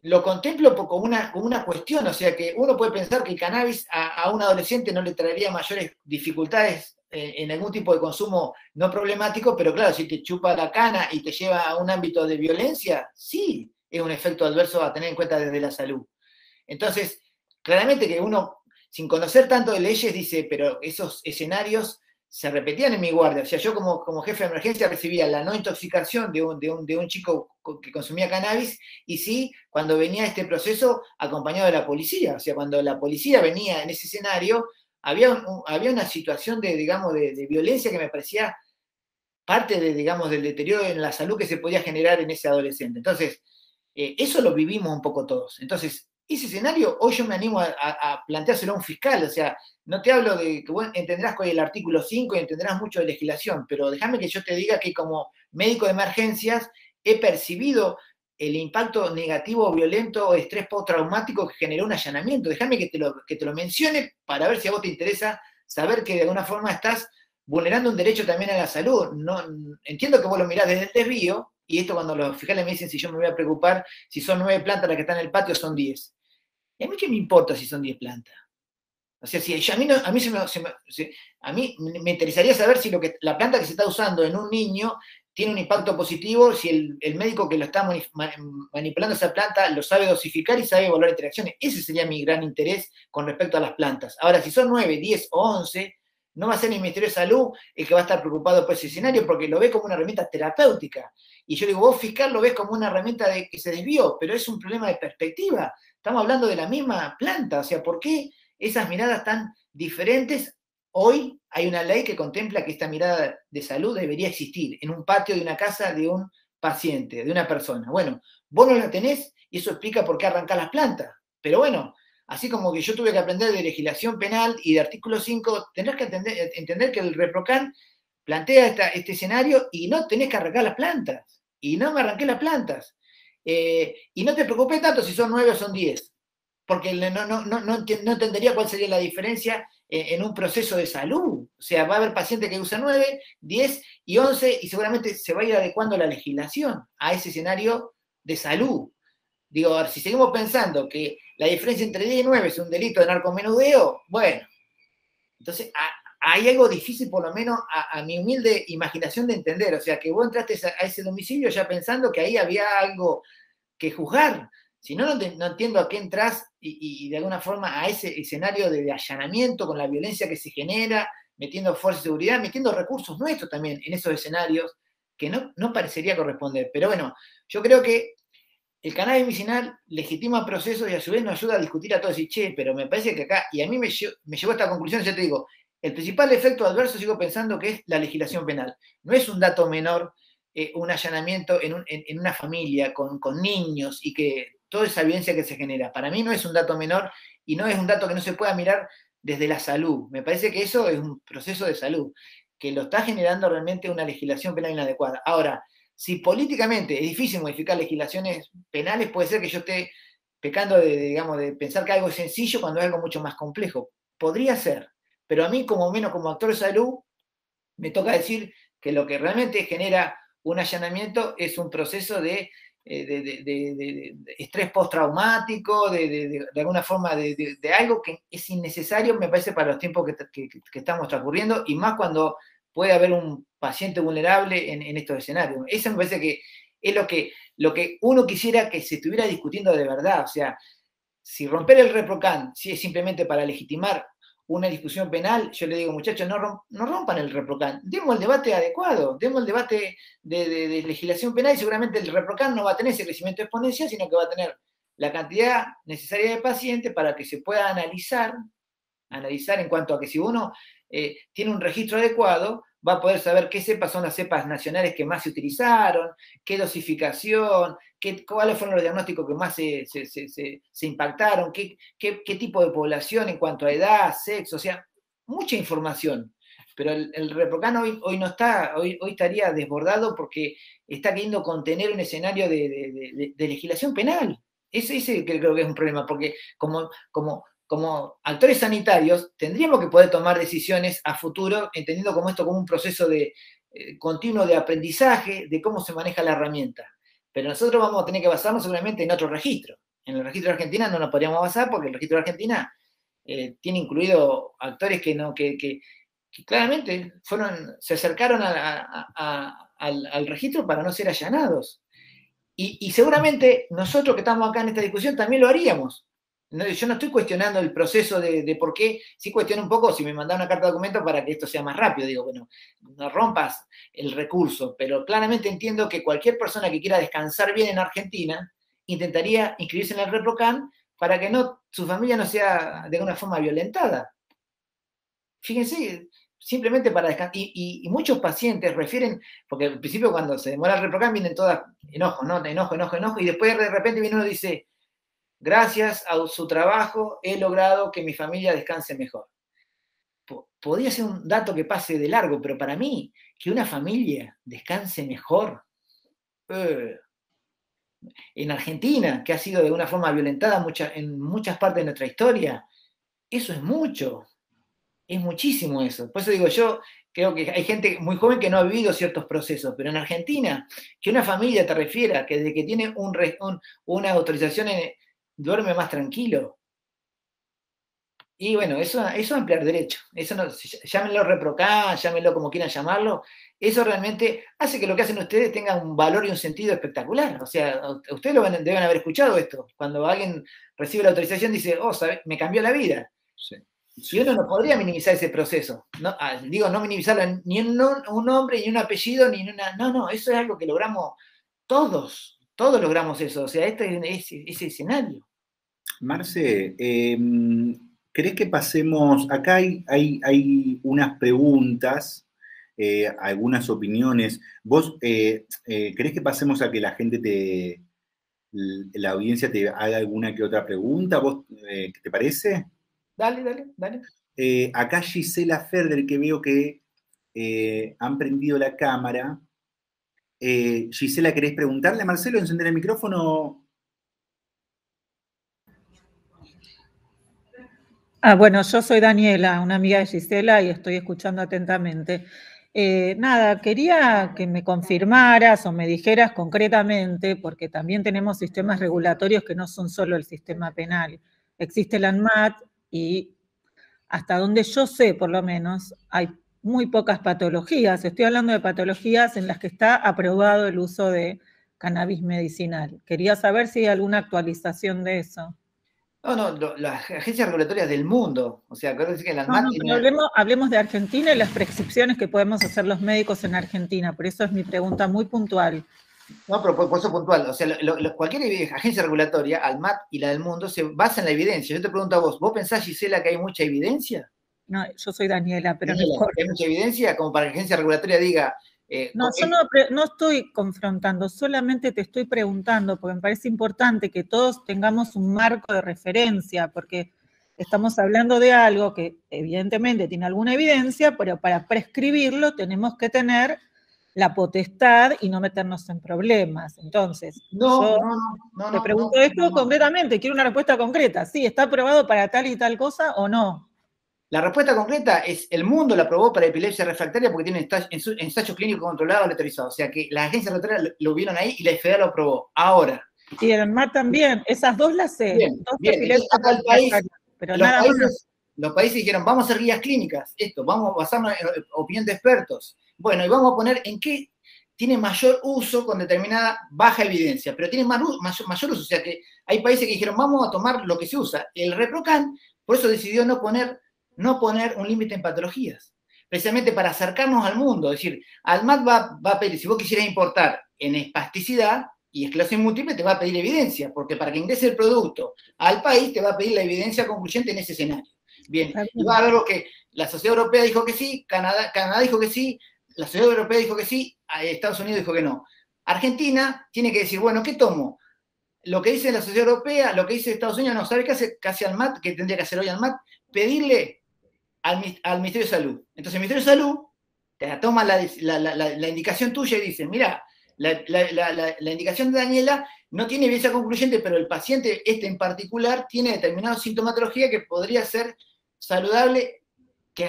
lo contemplo como una cuestión, o sea que uno puede pensar que el cannabis a un adolescente no le traería mayores dificultades en algún tipo de consumo no problemático, pero claro, si te chupa la cana y te lleva a un ámbito de violencia, sí, es un efecto adverso a tener en cuenta desde la salud. Entonces, claramente que uno, sin conocer tanto de leyes, dice, pero esos escenarios se repetían en mi guardia. O sea, yo como jefe de emergencia recibía la no intoxicación de un chico que consumía cannabis, y sí, cuando venía este proceso acompañado de la policía. O sea, cuando la policía venía en ese escenario, había una situación de violencia que me parecía parte del deterioro en la salud que se podía generar en ese adolescente. Entonces, eso lo vivimos un poco todos. Entonces, ese escenario hoy yo me animo a planteárselo a un fiscal. O sea, no te hablo de que entenderás cuál es el artículo 5 y entenderás mucho de legislación, pero déjame que yo te diga que como médico de emergencias he percibido el impacto negativo, violento o estrés postraumático que generó un allanamiento. Déjame que te lo mencione para ver si a vos te interesa saber que de alguna forma estás vulnerando un derecho también a la salud. No, entiendo que vos lo mirás desde el desvío, y esto cuando los fiscales me dicen si yo me voy a preocupar, si son 9 plantas las que están en el patio, son 10. ¿Y a mí qué me importa si son 10 plantas? O sea, si a mí me interesaría saber si la planta que se está usando en un niño tiene un impacto positivo, si el médico que lo está manipulando esa planta lo sabe dosificar y sabe evaluar interacciones. Ese sería mi gran interés con respecto a las plantas. Ahora, si son 9, 10 o 11, no va a ser ni el Ministerio de Salud el que va a estar preocupado por ese escenario porque lo ve como una herramienta terapéutica. Y yo digo, vos fiscal lo ves como una herramienta que se desvió, pero es un problema de perspectiva. Estamos hablando de la misma planta. O sea, ¿por qué esas miradas tan diferentes? Hoy hay una ley que contempla que esta mirada de salud debería existir en un patio de una casa de un paciente, de una persona. Bueno, vos no la tenés y eso explica por qué arrancar las plantas. Pero bueno, así como que yo tuve que aprender de legislación penal y de artículo 5, tendrás que entender que el ReproCan plantea este escenario y no tenés que arrancar las plantas. Y no me arranqué las plantas. Y no te preocupes tanto si son 9 o son 10, porque no entendería cuál sería la diferencia en un proceso de salud. O sea, va a haber pacientes que usan 9, 10 y 11 y seguramente se va a ir adecuando la legislación a ese escenario de salud. Digo, si seguimos pensando que la diferencia entre 10 y 9 es un delito de narcomenudeo, bueno, entonces hay algo difícil, por lo menos a mi humilde imaginación, de entender. O sea, que vos entraste a ese domicilio ya pensando que ahí había algo que juzgar. Si no, no entiendo a qué entras y de alguna forma a ese escenario de allanamiento con la violencia que se genera, metiendo fuerza de seguridad, metiendo recursos nuestros también en esos escenarios, que no parecería corresponder. Pero bueno, yo creo que el cannabis medicinal legitima procesos y a su vez nos ayuda a discutir a todos y che, pero me parece que acá, y a mí me llevó a esta conclusión, ya te digo, el principal efecto adverso sigo pensando que es la legislación penal. No es un dato menor un allanamiento en una familia con niños y que toda esa violencia que se genera. Para mí no es un dato menor y no es un dato que no se pueda mirar desde la salud. Me parece que eso es un proceso de salud, que lo está generando realmente una legislación penal inadecuada. Ahora, si políticamente es difícil modificar legislaciones penales, puede ser que yo esté pecando de pensar que algo es sencillo cuando es algo mucho más complejo. Podría ser, pero a mí, como actor de salud, me toca decir que lo que realmente genera un allanamiento es un proceso de estrés postraumático, de alguna forma de algo que es innecesario, me parece, para los tiempos que estamos transcurriendo, y más cuando puede haber un paciente vulnerable en estos escenarios. Eso me parece que es lo que uno quisiera que se estuviera discutiendo de verdad. O sea, si romper el ReproCan, si es simplemente para legitimar una discusión penal, yo le digo, muchachos, no rompan el ReproCan, demos el debate adecuado, demos el debate de legislación penal y seguramente el ReproCan no va a tener ese crecimiento exponencial, sino que va a tener la cantidad necesaria de pacientes para que se pueda analizar en cuanto a que si uno tiene un registro adecuado, va a poder saber qué cepas son las cepas nacionales que más se utilizaron, qué dosificación, cuáles fueron los diagnósticos que más se impactaron, qué tipo de población en cuanto a edad, sexo, o sea, mucha información. Pero el ReproCan hoy no está, hoy estaría desbordado porque está queriendo contener un escenario de legislación penal. Ese creo que es un problema, porque como actores sanitarios, tendríamos que poder tomar decisiones a futuro, entendiendo como esto como un proceso continuo de aprendizaje de cómo se maneja la herramienta. Pero nosotros vamos a tener que basarnos seguramente en otro registro. En el registro de Argentina no nos podríamos basar porque el registro de Argentina tiene incluido actores que claramente se acercaron al registro para no ser allanados. Y seguramente nosotros que estamos acá en esta discusión también lo haríamos. Yo no estoy cuestionando el proceso de por qué, sí cuestiono un poco si me mandan una carta de documento para que esto sea más rápido. Digo, bueno, no rompas el recurso, pero claramente entiendo que cualquier persona que quiera descansar bien en Argentina intentaría inscribirse en el ReproCan para que su familia no sea de alguna forma violentada. Fíjense, simplemente para descansar. Y muchos pacientes refieren, porque al principio cuando se demora el ReproCan vienen todas enojos, ¿no? Enojo, y después de repente viene uno y dice, gracias a su trabajo he logrado que mi familia descanse mejor. Podría ser un dato que pase de largo, pero para mí, que una familia descanse mejor, en Argentina, que ha sido de alguna forma violentada en muchas partes de nuestra historia, eso es mucho, es muchísimo eso. Por eso digo, yo creo que hay gente muy joven que no ha vivido ciertos procesos, pero en Argentina, que una familia te refiera que desde que tiene una autorización duerme más tranquilo. Y bueno, eso es ampliar derecho. Eso no, llámenlo ReproCan, llámenlo como quieran llamarlo. Eso realmente hace que lo que hacen ustedes tenga un valor y un sentido espectacular. O sea, ustedes deben haber escuchado esto. Cuando alguien recibe la autorización dice, oh, ¿sabe? Me cambió la vida. Sí. Y uno no podría minimizar ese proceso. No, digo, no minimizarlo ni en un nombre, ni en un apellido, ni en una... No, eso es algo que logramos todos. Todos logramos eso. O sea, este es ese escenario. Marce, ¿crees que pasemos? Acá hay unas preguntas, algunas opiniones. ¿Vos crees que pasemos a que la gente la audiencia te haga alguna que otra pregunta? ¿Vos qué te parece? Dale. Acá Gisela Ferder, que veo que han prendido la cámara. Gisela, ¿querés preguntarle a Marcelo? ¿Encender el micrófono? Bueno, yo soy Daniela, una amiga de Gisela, y estoy escuchando atentamente. Nada, quería que me confirmaras o me dijeras concretamente, porque también tenemos sistemas regulatorios que no son solo el sistema penal. Existe el ANMAT y hasta donde yo sé, por lo menos, hay muy pocas patologías. Estoy hablando de patologías en las que está aprobado el uso de cannabis medicinal. Quería saber si hay alguna actualización de eso. No, las agencias regulatorias del mundo, o sea, acuérdense que la ANMAT... pero hablemos de Argentina y las prescripciones que podemos hacer los médicos en Argentina, por eso es mi pregunta muy puntual. No, pero por eso puntual, o sea, cualquier agencia regulatoria, ANMAT y la del mundo, se basa en la evidencia. Yo te pregunto a ¿vos pensás, Gisela, que hay mucha evidencia? No, yo soy Daniela, pero Daniela, no ¿hay mucha evidencia como para que la agencia regulatoria diga... No, yo no estoy confrontando, solamente te estoy preguntando, porque me parece importante que todos tengamos un marco de referencia, porque estamos hablando de algo que evidentemente tiene alguna evidencia, pero para prescribirlo tenemos que tener la potestad y no meternos en problemas. Entonces, yo te pregunto esto concretamente, quiero una respuesta concreta. ¿Sí, está aprobado para tal y tal cosa o no? La respuesta concreta es, el mundo la aprobó para epilepsia refractaria porque tiene ensayos clínicos controlados, autorizados. O sea que la agencia regulatoria lo vieron ahí y la FDA lo aprobó. Ahora. Y el ANMAT también, esas dos las sé. Bien. Entonces, acá el país, pero los países dijeron, vamos a hacer guías clínicas, vamos a basarnos en opinión de expertos. Bueno, y vamos a poner en qué tiene mayor uso con determinada baja evidencia, pero tiene mayor uso. O sea que hay países que dijeron, vamos a tomar lo que se usa. El ReproCan, por eso decidió no poner un límite en patologías, precisamente para acercarnos al mundo. Es decir, ANMAT va a pedir, si vos quisieras importar en espasticidad y esclerosis múltiple, te va a pedir evidencia, porque para que ingrese el producto al país te va a pedir la evidencia concluyente en ese escenario. Bien, y va a ver lo que la Sociedad Europea dijo que sí, Canadá dijo que sí, la Sociedad Europea dijo que sí, Estados Unidos dijo que no. Argentina tiene que decir, bueno, ¿qué tomo? Lo que dice la Sociedad Europea, lo que dice Estados Unidos, no, ¿sabe qué hace ANMAT? ¿Qué tendría que hacer hoy ANMAT? Pedirle al Ministerio de Salud. Entonces el Ministerio de Salud te toma la indicación tuya y dice, mira, la indicación de Daniela no tiene evidencia concluyente, pero el paciente en particular tiene determinada sintomatología que podría ser saludable.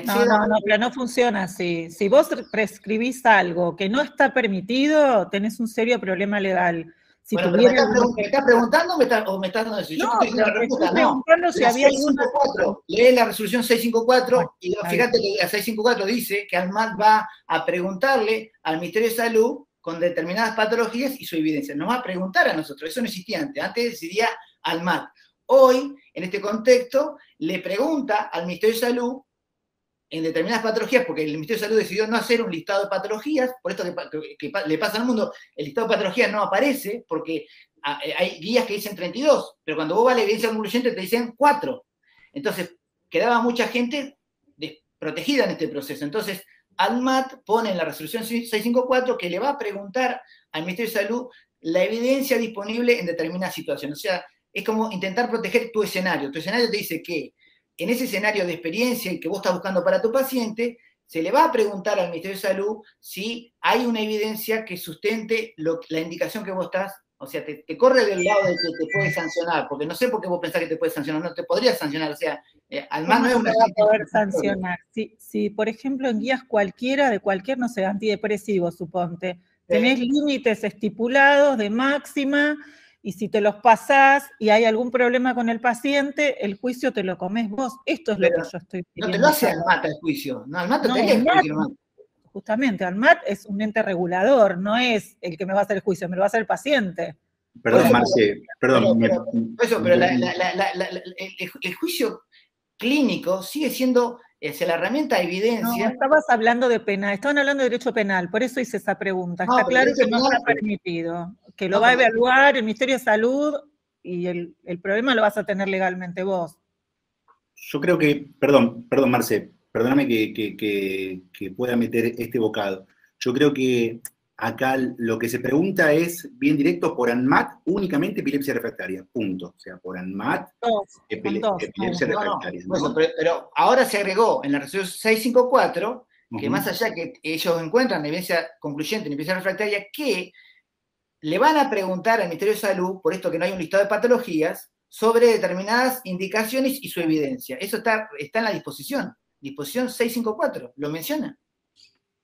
No, pero no funciona así. Si vos prescribís algo que no está permitido, tenés un serio problema legal. Si bueno, ¿me estás preguntando o me estás dando eso? Yo te estoy diciendo la respuesta, preguntando si había alguna... Lee la resolución 654 y fíjate que la 654 dice que ANMAT va a preguntarle al Ministerio de Salud con determinadas patologías y su evidencia. Nos va a preguntar a nosotros, eso no existía antes. Antes decidía ANMAT. Hoy, en este contexto, le pregunta al Ministerio de Salud en determinadas patologías, porque el Ministerio de Salud decidió no hacer un listado de patologías, por esto que le pasa al mundo, el listado de patologías no aparece, porque hay guías que dicen 32, pero cuando vos vas a la evidencia concluyente te dicen 4. Entonces, quedaba mucha gente desprotegida en este proceso. Entonces, ANMAT pone en la resolución 654 que le va a preguntar al Ministerio de Salud la evidencia disponible en determinadas situaciones. O sea, es como intentar proteger tu escenario. Tu escenario te dice que en ese escenario de experiencia y que vos estás buscando para tu paciente, se le va a preguntar al Ministerio de Salud si hay una evidencia que sustente la indicación que vos estás, o sea, te corre del lado de que te puede sancionar, porque no sé por qué vos pensás que te puede sancionar, no te podría sancionar, o sea, ANMAT no es una... No poder sancionar. Si, por ejemplo, en guías cualquiera, de cualquier, no sé, antidepresivo, suponte, tenés límites estipulados de máxima, y si te los pasás y hay algún problema con el paciente, el juicio te lo comés vos. Esto es lo que yo estoy pidiendo. No te lo hace ANMAT el juicio. No, ANMAT no, tenía el juicio. Justamente, ANMAT es un ente regulador, no es el que me va a hacer el juicio, me lo va a hacer el paciente. Perdón, Marce, perdón. Pero el juicio clínico sigue siendo la herramienta de evidencia. No, estabas hablando de penal, estaban hablando de derecho penal, por eso hice esa pregunta. Está claro que no está permitido, que lo va a evaluar el Ministerio de Salud y el problema lo vas a tener legalmente vos. Yo creo que, perdón, Marce, perdóname que pueda meter este bocado. Yo creo que acá lo que se pregunta es, bien directo, por ANMAT, únicamente epilepsia refractaria, punto. O sea, por ANMAT, epilepsia refractaria. ¿no? Pero ahora se agregó en la resolución 654, que más allá que ellos encuentran evidencia concluyente en epilepsia refractaria, que le van a preguntar al Ministerio de Salud, por esto que no hay un listado de patologías, sobre determinadas indicaciones y su evidencia. Eso está en la disposición 654, lo menciona.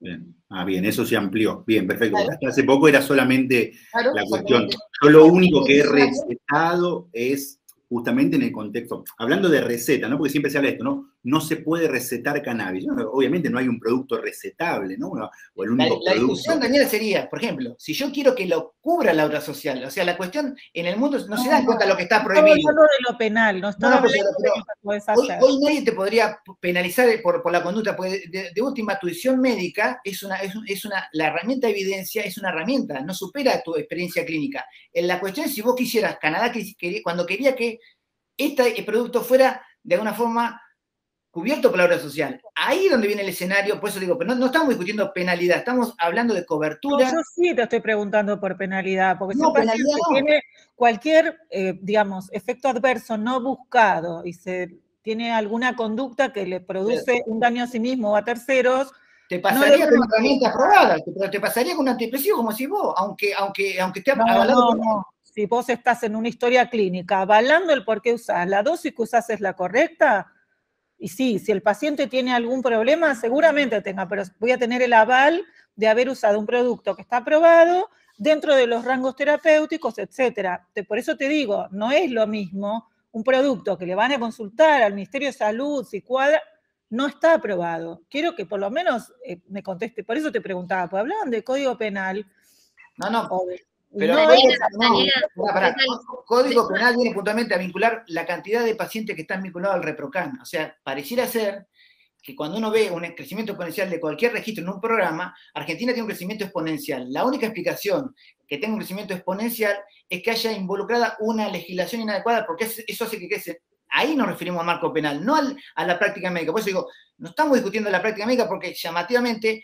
Bien. Bien, eso se amplió. Bien, perfecto. Claro. Hasta hace poco era solamente la cuestión. Yo lo único que he recetado es justamente en el contexto, hablando de receta, ¿no? Porque siempre se habla de esto, ¿no? No se puede recetar cannabis. ¿No? Obviamente no hay un producto recetable, ¿no? O el único la discusión, Daniela, sería, por ejemplo, si yo quiero que lo cubra la obra social, o sea, la cuestión en el mundo no se dan cuenta de lo que está prohibido. No hablando de lo penal, no estaba hablando de lo que puedes hacer. Hoy nadie te podría penalizar por la conducta, porque de última tu decisión médica la herramienta de evidencia es una herramienta, no supera tu experiencia clínica. La cuestión es si vos quisieras, Canadá cuando quería que este producto fuera de alguna forma cubierto por la obra social. Ahí es donde viene el escenario, por eso digo, pero no estamos discutiendo penalidad, estamos hablando de cobertura. No, yo sí te estoy preguntando por penalidad, porque si un paciente tiene cualquier, digamos, efecto adverso no buscado y tiene alguna conducta que le produce un daño a sí mismo o a terceros, te pasaría con una herramienta aprobada, pero te pasaría con un antidepresivo como si vos, aunque esté avalado. No. Si vos estás en una historia clínica avalando el por qué usás, la dosis que usás es la correcta, y sí, si el paciente tiene algún problema, seguramente tenga, pero voy a tener el aval de haber usado un producto que está aprobado dentro de los rangos terapéuticos, etcétera. Por eso te digo, no es lo mismo un producto que le van a consultar al Ministerio de Salud, si cuadra, no está aprobado. Quiero que por lo menos me conteste, por eso te preguntaba, pues hablaban de Código Penal. Pero Código Penal viene puntualmente a vincular la cantidad de pacientes que están vinculados al ReproCan. O sea, pareciera ser que cuando uno ve un crecimiento exponencial de cualquier registro en un programa, Argentina tiene un crecimiento exponencial. La única explicación que tenga un crecimiento exponencial es que haya involucrada una legislación inadecuada, porque eso hace que crece. Ahí nos referimos al marco penal, no a la práctica médica. Por eso digo, no estamos discutiendo la práctica médica porque llamativamente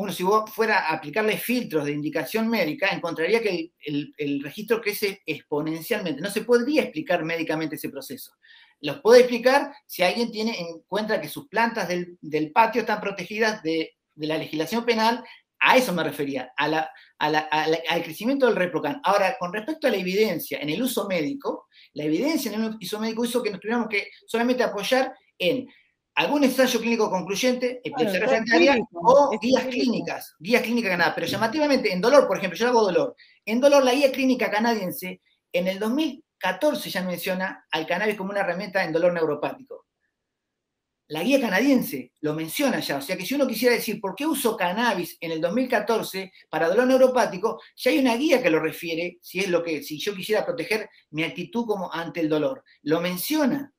si vos fuera a aplicarle filtros de indicación médica, encontraría que el registro crece exponencialmente. No se podría explicar médicamente ese proceso. Los puede explicar si alguien encuentra que sus plantas del patio están protegidas de la legislación penal. A eso me refería, al crecimiento del ReproCan. Ahora, con respecto a la evidencia en el uso médico, la evidencia en el uso médico hizo que nos tuviéramos que solamente apoyar en algún ensayo clínico concluyente, epilepsia refractaria o guías clínicas ganadas. Pero llamativamente, en dolor, por ejemplo, yo hago dolor. En dolor, la guía clínica canadiense, en el 2014 ya menciona al cannabis como una herramienta en dolor neuropático. La guía canadiense lo menciona ya. O sea que si uno quisiera decir por qué uso cannabis en el 2014 para dolor neuropático, ya hay una guía que lo refiere, si yo quisiera proteger mi actitud como ante el dolor. Lo menciona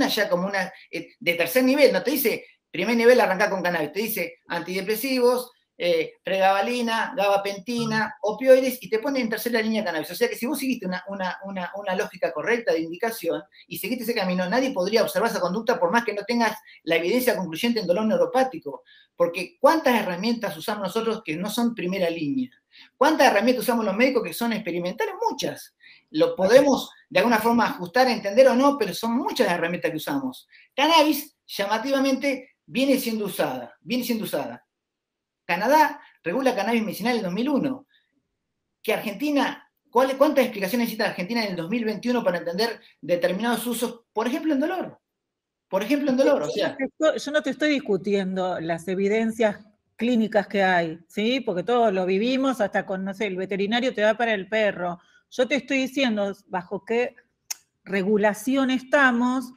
ya como una de tercer nivel, no te dice primer nivel arrancar con cannabis, te dice antidepresivos, pregabalina, gabapentina, opioides, y te pone en tercera línea cannabis. O sea que si vos seguiste una lógica correcta de indicación y seguiste ese camino, nadie podría observar esa conducta por más que no tengas la evidencia concluyente en dolor neuropático. Porque ¿cuántas herramientas usamos nosotros que no son primera línea? ¿Cuántas herramientas usamos los médicos que son experimentales? Muchas. Lo podemos de alguna forma ajustar, entender o no, pero son muchas las herramientas que usamos. Cannabis, llamativamente, viene siendo usada. Canadá regula cannabis medicinal en el 2001. Que Argentina, ¿cuántas explicaciones necesita Argentina en el 2021 para entender determinados usos, por ejemplo, en dolor? O sea. Yo no te estoy discutiendo las evidencias clínicas que hay, ¿sí? Porque todos lo vivimos, hasta con, no sé, el veterinario te da para el perro. Yo te estoy diciendo bajo qué regulación estamos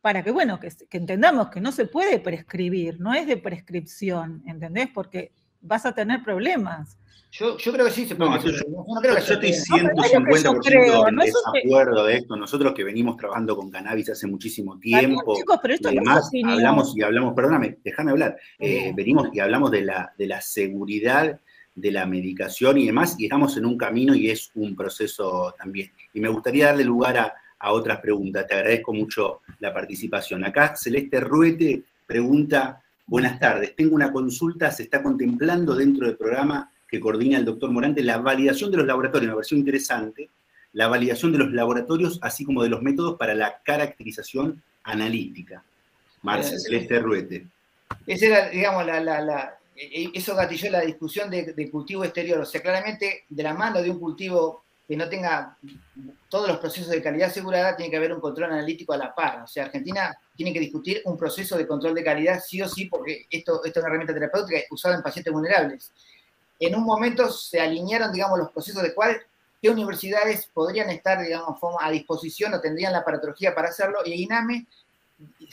para que, bueno, que entendamos que no se puede prescribir, no es de prescripción, ¿entendés? Porque vas a tener problemas. Yo creo que sí se puede. No, yo estoy 150% en desacuerdo de esto. Nosotros que venimos trabajando con cannabis hace muchísimo tiempo, también, chicos, pero esto y además no es hablamos, perdóname, déjame hablar, venimos y hablamos de la seguridad de la medicación y demás, y estamos en un camino y es un proceso también. Y me gustaría darle lugar a otras preguntas. Te agradezco mucho la participación. Acá Celeste Ruete pregunta: buenas tardes, tengo una consulta, se está contemplando dentro del programa que coordina el doctor Morante la validación de los laboratorios, me pareció interesante, la validación de los laboratorios, así como de los métodos para la caracterización analítica. Celeste Ruete. Esa era, digamos, eso gatilló la discusión de cultivo exterior. O sea, claramente, de la mano de un cultivo que no tenga todos los procesos de calidad asegurada, tiene que haber un control analítico a la par. O sea, Argentina tiene que discutir un proceso de control de calidad sí o sí, porque esto es una herramienta terapéutica usada en pacientes vulnerables. En un momento se alinearon, digamos, los procesos de qué universidades podrían estar, digamos, a disposición o tendrían la aparatología para hacerlo, y INAME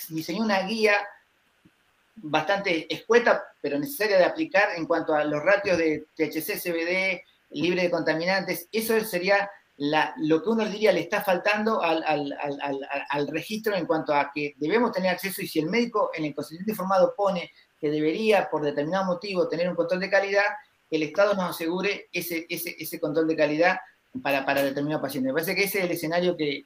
diseñó una guía bastante escueta, pero necesaria de aplicar en cuanto a los ratios de THC, CBD, libre de contaminantes. Eso sería lo que uno diría le está faltando al registro en cuanto a que debemos tener acceso, y si el médico en el consentimiento informado pone que debería, por determinado motivo, tener un control de calidad, el Estado nos asegure ese control de calidad para determinado paciente. Me parece que ese es el escenario que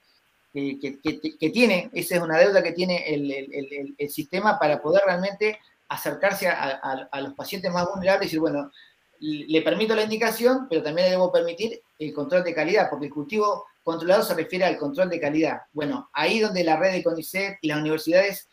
tiene, esa es una deuda que tiene el sistema para poder realmente acercarse a los pacientes más vulnerables y decir, bueno, le permito la indicación, pero también le debo permitir el control de calidad, porque el cultivo controlado se refiere al control de calidad. Bueno, ahí donde la red de CONICET y las universidades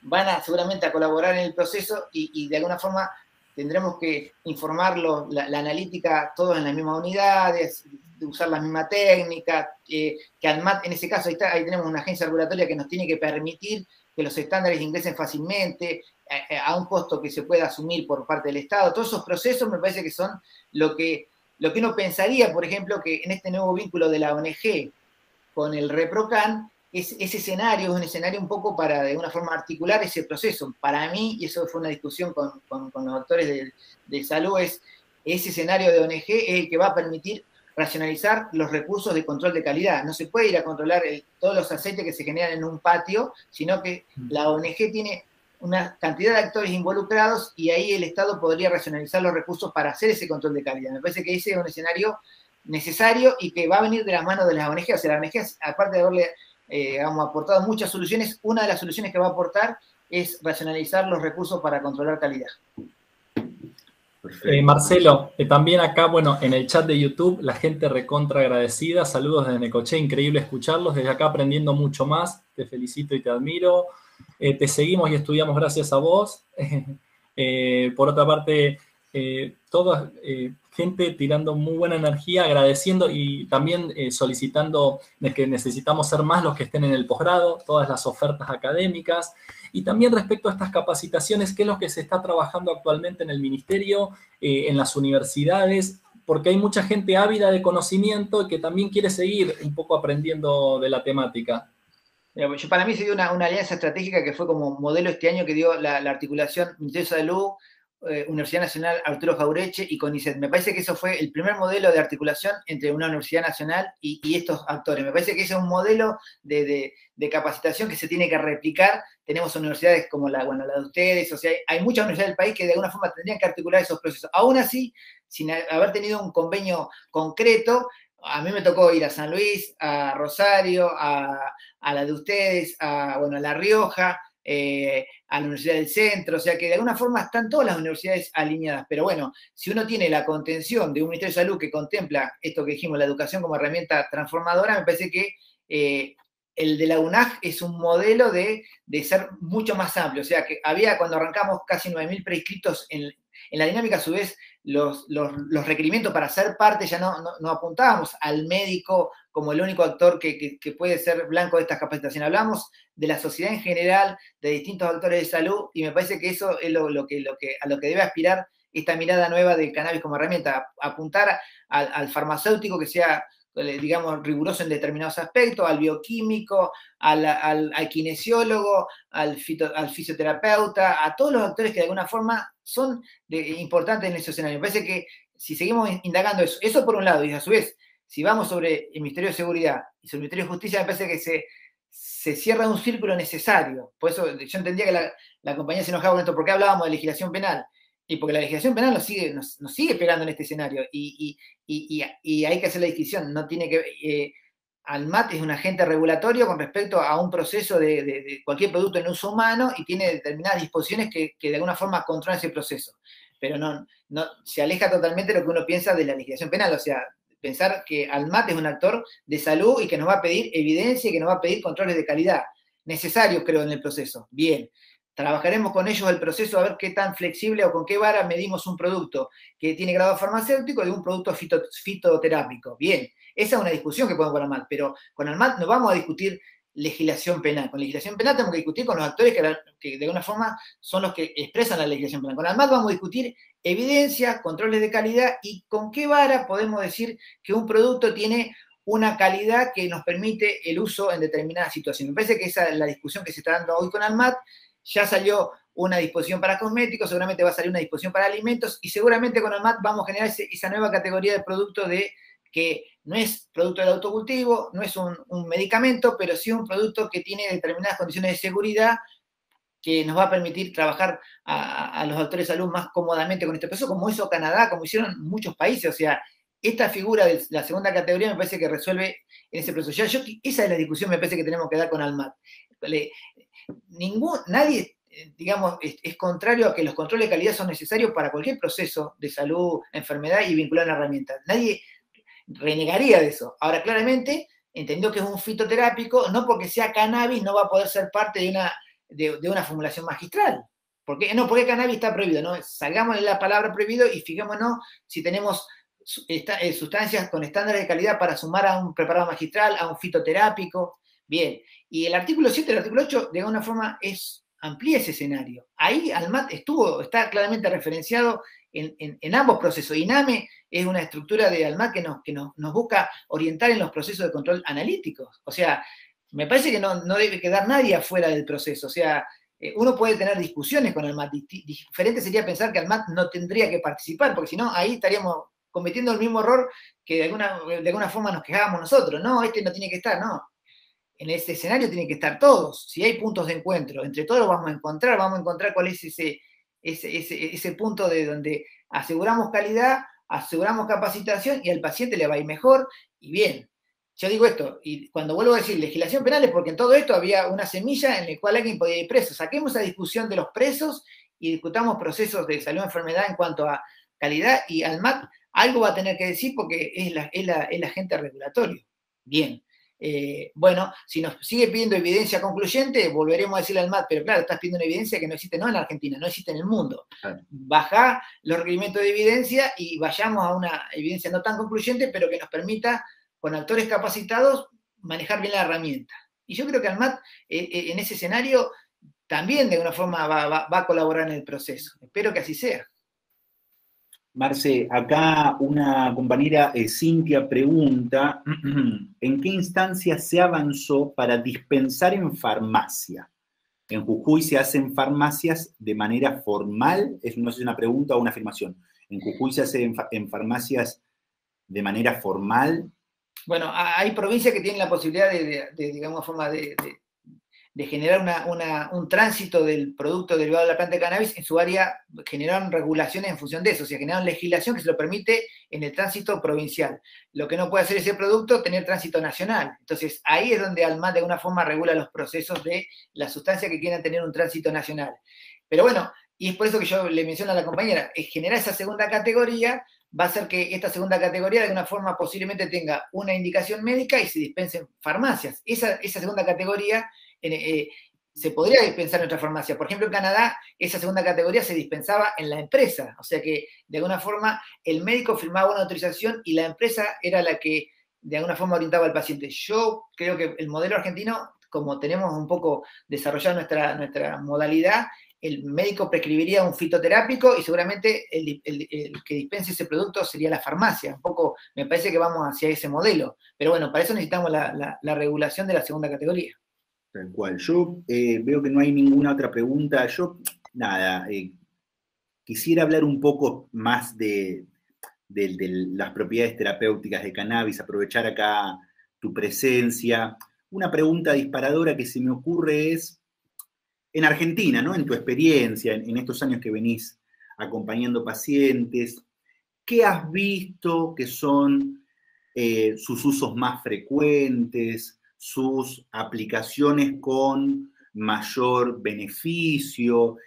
van seguramente a colaborar en el proceso y de alguna forma tendremos que informarlo, la analítica, todos en las mismas unidades, de usar la misma técnica, que ANMAT, en ese caso, ahí tenemos una agencia regulatoria que nos tiene que permitir que los estándares ingresen fácilmente, a un costo que se pueda asumir por parte del Estado. Todos esos procesos me parece que son lo que uno pensaría, por ejemplo, que en este nuevo vínculo de la ONG con el ReproCan, ese escenario es un escenario un poco para, de alguna forma, articular ese proceso. Para mí, y eso fue una discusión con los doctores de salud, ese escenario de ONG es el que va a permitir racionalizar los recursos de control de calidad. No se puede ir a controlar todos los aceites que se generan en un patio, sino que la ONG tiene una cantidad de actores involucrados y ahí el Estado podría racionalizar los recursos para hacer ese control de calidad. Me parece que ese es un escenario necesario y que va a venir de las manos de las ONG. O sea, la ONG, aparte de haberle aportado muchas soluciones, una de las soluciones que va a aportar es racionalizar los recursos para controlar calidad. Marcelo, también acá, bueno, en el chat de YouTube, la gente recontra agradecida. Saludos desde Necochea, increíble escucharlos. Desde acá aprendiendo mucho más. Te felicito y te admiro. Te seguimos y estudiamos gracias a vos. Por otra parte, toda gente tirando muy buena energía, agradeciendo y también solicitando de que necesitamos ser más los que estén en el posgrado, todas las ofertas académicas. Y también respecto a estas capacitaciones, ¿qué es lo que se está trabajando actualmente en el ministerio, en las universidades? Porque hay mucha gente ávida de conocimiento que también quiere seguir un poco aprendiendo de la temática. Para mí se dio una alianza estratégica que fue como modelo este año que dio la articulación Ministerio de Salud, Universidad Nacional Arturo Jaureche y CONICET. Me parece que eso fue el primer modelo de articulación entre una universidad nacional y estos actores. Me parece que ese es un modelo de capacitación que se tiene que replicar. Tenemos universidades como la de ustedes, o sea, hay muchas universidades del país que de alguna forma tendrían que articular esos procesos. Aún así, sin haber tenido un convenio concreto, a mí me tocó ir a San Luis, a Rosario, a la de ustedes, a La Rioja, a la Universidad del Centro, o sea que de alguna forma están todas las universidades alineadas, pero bueno, si uno tiene la contención de un Ministerio de Salud que contempla esto que dijimos, la educación como herramienta transformadora, me parece que el de la UNAG es un modelo de ser mucho más amplio, o sea que había cuando arrancamos casi 9.000 prescriptos en la dinámica, a su vez, los requerimientos para ser parte ya no apuntábamos al médico como el único actor que puede ser blanco de estas capacitaciones. Hablamos de la sociedad en general, de distintos actores de salud, y me parece que eso es a lo que debe aspirar esta mirada nueva del cannabis como herramienta, apuntar al farmacéutico que sea digamos, riguroso en determinados aspectos, al bioquímico, al kinesiólogo, al fisioterapeuta, a todos los actores que de alguna forma son importantes en ese escenario. Me parece que si seguimos indagando eso por un lado, y a su vez, si vamos sobre el Ministerio de Seguridad y sobre el Ministerio de Justicia, me parece que se cierra un círculo necesario. Por eso yo entendía que la compañía se enojaba con esto, porque hablábamos de legislación penal. Y porque la legislación penal nos sigue pegando en este escenario. Y hay que hacer la distinción. No tiene que. ANMAT es un agente regulatorio con respecto a un proceso de cualquier producto en uso humano y tiene determinadas disposiciones que de alguna forma controlan ese proceso. Pero no se aleja totalmente de lo que uno piensa de la legislación penal. O sea, pensar que ANMAT es un actor de salud y que nos va a pedir evidencia y que nos va a pedir controles de calidad necesarios, creo, en el proceso. Bien. Trabajaremos con ellos el proceso a ver qué tan flexible o con qué vara medimos un producto que tiene grado farmacéutico de un producto fitoterápico. Bien, esa es una discusión que podemos con ANMAT, pero con ANMAT no vamos a discutir legislación penal. Con legislación penal tenemos que discutir con los actores que de alguna forma son los que expresan la legislación penal. Con ANMAT vamos a discutir evidencia, controles de calidad y con qué vara podemos decir que un producto tiene una calidad que nos permite el uso en determinadas situaciones. Me parece que esa es la discusión que se está dando hoy con ANMAT. Ya salió una disposición para cosméticos, seguramente va a salir una disposición para alimentos y seguramente con ANMAT vamos a generar esa nueva categoría de producto que no es producto del autocultivo, no es un medicamento, pero sí un producto que tiene determinadas condiciones de seguridad que nos va a permitir trabajar a los actores de salud más cómodamente con este proceso, como hizo Canadá, como hicieron muchos países. O sea, esta figura de la segunda categoría me parece que resuelve en ese proceso. Esa es la discusión me parece que tenemos que dar con ANMAT. Nadie, digamos, es contrario a que los controles de calidad son necesarios para cualquier proceso de salud, enfermedad y vincular una herramienta. Nadie renegaría de eso. Ahora, claramente, entendiendo que es un fitoterápico, no porque sea cannabis no va a poder ser parte de una formulación magistral. Porque cannabis está prohibido, ¿no? Salgamos de la palabra prohibido y fijémonos si tenemos sustancias con estándares de calidad para sumar a un preparado magistral, a un fitoterápico. Bien, y el artículo 7 y el artículo 8 de alguna forma amplía ese escenario. Ahí ANMAT está claramente referenciado en ambos procesos. INAME es una estructura de ANMAT que nos busca orientar en los procesos de control analíticos. O sea, me parece que no debe quedar nadie afuera del proceso. O sea, uno puede tener discusiones con ANMAT. Diferente sería pensar que ANMAT no tendría que participar, porque si no, ahí estaríamos cometiendo el mismo error que de alguna forma nos quejábamos nosotros. No, no tiene que estar, no. En ese escenario tienen que estar todos. Si hay puntos de encuentro, entre todos vamos a encontrar cuál es ese punto de donde aseguramos calidad, aseguramos capacitación y al paciente le va a ir mejor y bien. Yo digo esto, y cuando vuelvo a decir legislación penal es porque en todo esto había una semilla en la cual alguien podía ir preso. Saquemos esa discusión de los presos y discutamos procesos de salud y enfermedad en cuanto a calidad y ANMAT algo va a tener que decir porque es el agente regulatorio. Bien. Bueno, si nos sigue pidiendo evidencia concluyente, volveremos a decirle al MAT, pero claro, estás pidiendo una evidencia que no existe no en la Argentina, no existe en el mundo. Claro. Bajá los requerimientos de evidencia y vayamos a una evidencia no tan concluyente, pero que nos permita, con actores capacitados, manejar bien la herramienta. Y yo creo que al MAT, en ese escenario, también de alguna forma va a colaborar en el proceso. Espero que así sea. Marce, acá una compañera, Cintia, pregunta, ¿en qué instancia se avanzó para dispensar en farmacia? En Jujuy se hacen farmacias de manera formal, no sé si es una pregunta o una afirmación. ¿En Jujuy se hace en farmacias de manera formal? Bueno, hay provincias que tienen la posibilidad digamos, forma de generar un tránsito del producto derivado de la planta de cannabis en su área, generaron regulaciones en función de eso, o sea, generaron legislación que se lo permite en el tránsito provincial. Lo que no puede hacer ese producto, tener tránsito nacional. Entonces, ahí es donde ANMAT de alguna forma regula los procesos de la sustancia que quieran tener un tránsito nacional. Pero bueno, y es por eso que yo le menciono a la compañera, es generar esa segunda categoría, va a hacer que esta segunda categoría de alguna forma posiblemente tenga una indicación médica y se dispense en farmacias. Esa segunda categoría se podría dispensar en otra farmacia. Por ejemplo, en Canadá, esa segunda categoría se dispensaba en la empresa. O sea que, de alguna forma, el médico firmaba una autorización y la empresa era la que, de alguna forma, orientaba al paciente. Yo creo que el modelo argentino, como tenemos un poco desarrollado nuestra modalidad, el médico prescribiría un fitoterápico y seguramente el que dispense ese producto sería la farmacia. Un poco me parece que vamos hacia ese modelo. Pero bueno, para eso necesitamos la regulación de la segunda categoría. Tal cual. Yo veo que no hay ninguna otra pregunta. Yo, nada, quisiera hablar un poco más de las propiedades terapéuticas de cannabis, aprovechar acá tu presencia. Una pregunta disparadora que se me ocurre es, en Argentina, ¿no? En tu experiencia, en estos años que venís acompañando pacientes, ¿qué has visto que son sus usos más frecuentes, sus aplicaciones con mayor beneficio?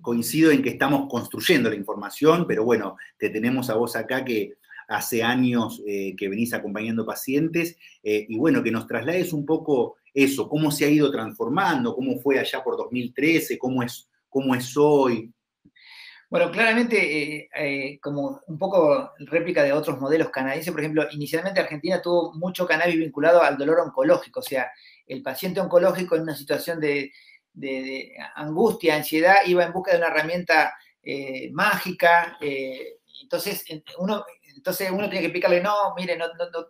Coincido en que estamos construyendo la información, pero bueno, te tenemos a vos acá que hace años que venís acompañando pacientes, y bueno, que nos traslades un poco eso, cómo se ha ido transformando, cómo fue allá por 2013, cómo es hoy. Bueno, claramente, como un poco réplica de otros modelos canadienses, por ejemplo, inicialmente Argentina tuvo mucho cannabis vinculado al dolor oncológico, o sea, el paciente oncológico en una situación de angustia, ansiedad, iba en busca de una herramienta mágica, entonces uno tiene que explicarle, no, mire,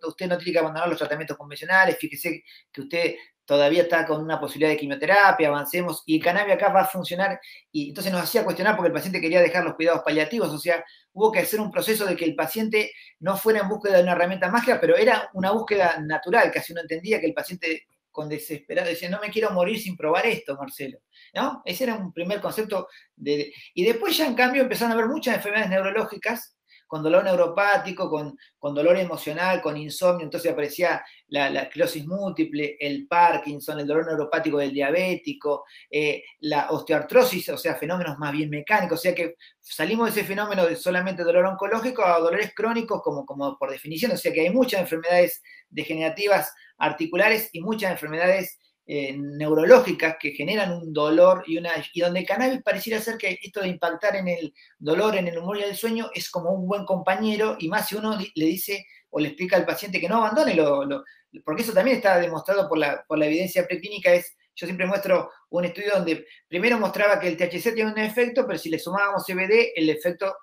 usted no tiene que abandonar los tratamientos convencionales, fíjese que usted todavía está con una posibilidad de quimioterapia, avancemos, y el cannabis acá va a funcionar, y entonces nos hacía cuestionar porque el paciente quería dejar los cuidados paliativos, o sea, hubo que hacer un proceso de que el paciente no fuera en búsqueda de una herramienta mágica, pero era una búsqueda natural, casi uno entendía que el paciente con desesperado decía, no me quiero morir sin probar esto, Marcelo, ¿no? Ese era un primer concepto, y después ya en cambio empezaron a haber muchas enfermedades neurológicas, con dolor neuropático, con dolor emocional, con insomnio, entonces aparecía la esclerosis múltiple, el Parkinson, el dolor neuropático del diabético, la osteoartrosis, o sea, fenómenos más bien mecánicos, o sea que salimos de ese fenómeno de solamente dolor oncológico a dolores crónicos como por definición, o sea que hay muchas enfermedades degenerativas articulares y muchas enfermedades neurológicas que generan un dolor y donde el cannabis pareciera ser que esto de impactar en el dolor, en el humor y en el sueño es como un buen compañero, y más si uno le dice o le explica al paciente que no abandone porque eso también está demostrado por la evidencia preclínica. Yo siempre muestro un estudio donde primero mostraba que el THC tiene un efecto, pero si le sumábamos CBD, el efecto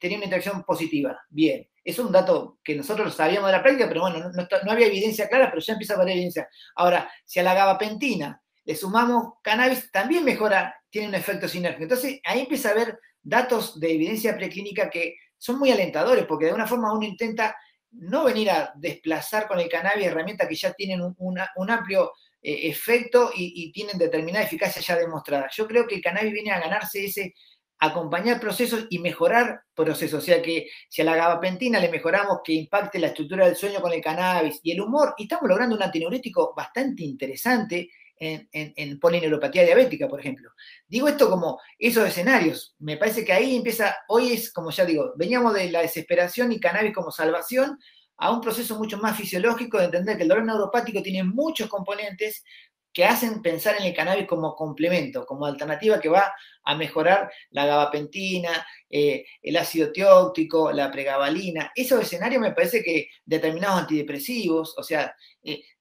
tenía una interacción positiva. Bien, es un dato que nosotros lo sabíamos de la práctica, pero bueno, no había evidencia clara, pero ya empieza a haber evidencia. Ahora, si a la gabapentina le sumamos cannabis, también mejora, tiene un efecto sinérgico. Entonces, ahí empieza a haber datos de evidencia preclínica que son muy alentadores, porque de alguna forma uno intenta no venir a desplazar con el cannabis herramientas que ya tienen un amplio efecto y tienen determinada eficacia ya demostrada. Yo creo que el cannabis viene a ganarse ese acompañar procesos y mejorar procesos, o sea que si a la gabapentina le mejoramos que impacte la estructura del sueño con el cannabis y el humor, y estamos logrando un antineurético bastante interesante en polineuropatía diabética, por ejemplo. Digo esto como esos escenarios, me parece que ahí empieza, hoy es como ya digo, veníamos de la desesperación y cannabis como salvación a un proceso mucho más fisiológico de entender que el dolor neuropático tiene muchos componentes que hacen pensar en el cannabis como complemento, como alternativa que va a mejorar la gabapentina, el ácido tióctico, la pregabalina. Esos escenarios me parece que determinados antidepresivos, o sea,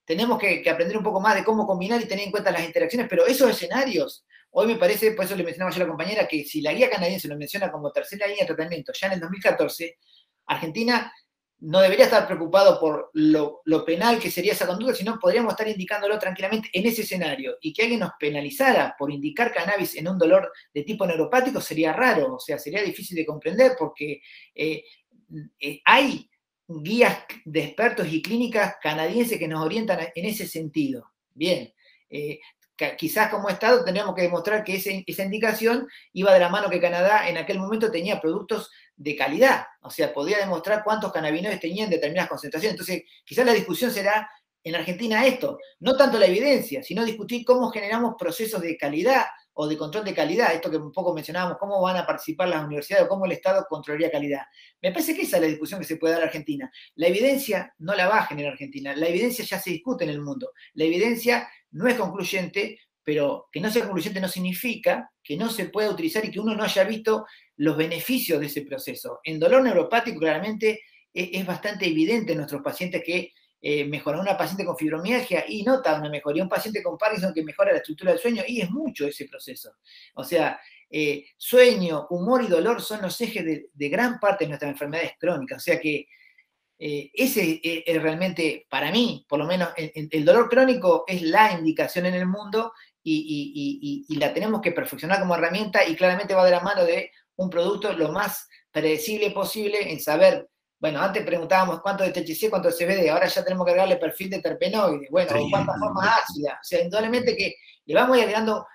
tenemos que aprender un poco más de cómo combinar y tener en cuenta las interacciones, pero esos escenarios, hoy me parece, por eso le mencionaba yo a la compañera, que si la guía canadiense lo menciona como tercera línea de tratamiento ya en el 2014, Argentina no debería estar preocupado por lo penal que sería esa conducta, sino podríamos estar indicándolo tranquilamente en ese escenario. Y que alguien nos penalizara por indicar cannabis en un dolor de tipo neuropático sería raro, o sea, sería difícil de comprender porque hay guías de expertos y clínicas canadienses que nos orientan en ese sentido. Bien, quizás como Estado tendríamos que demostrar que esa indicación iba de la mano que Canadá en aquel momento tenía productos de calidad, o sea, podía demostrar cuántos cannabinoides tenían determinadas concentraciones. Entonces, quizás la discusión será en Argentina esto, no tanto la evidencia, sino discutir cómo generamos procesos de calidad o de control de calidad, esto que un poco mencionábamos, cómo van a participar las universidades o cómo el Estado controlaría calidad. Me parece que esa es la discusión que se puede dar en Argentina. La evidencia no la va a generar Argentina, la evidencia ya se discute en el mundo. La evidencia no es concluyente, pero que no sea concluyente no significa que no se pueda utilizar y que uno no haya visto los beneficios de ese proceso. En dolor neuropático claramente es bastante evidente en nuestros pacientes que mejorar una paciente con fibromialgia y nota una mejoría, un paciente con Parkinson que mejora la estructura del sueño, y es mucho ese proceso. O sea, sueño, humor y dolor son los ejes de gran parte de nuestras enfermedades crónicas. O sea que ese es realmente, para mí, por lo menos, el dolor crónico es la indicación en el mundo y la tenemos que perfeccionar como herramienta, y claramente va de la mano de un producto lo más predecible posible en saber. Bueno, antes preguntábamos cuánto de THC, cuánto de CBD, ahora ya tenemos que agregarle perfil de terpenoides, bueno, o cuántas formas ácidas. O sea, indudablemente que le vamos a ir agregando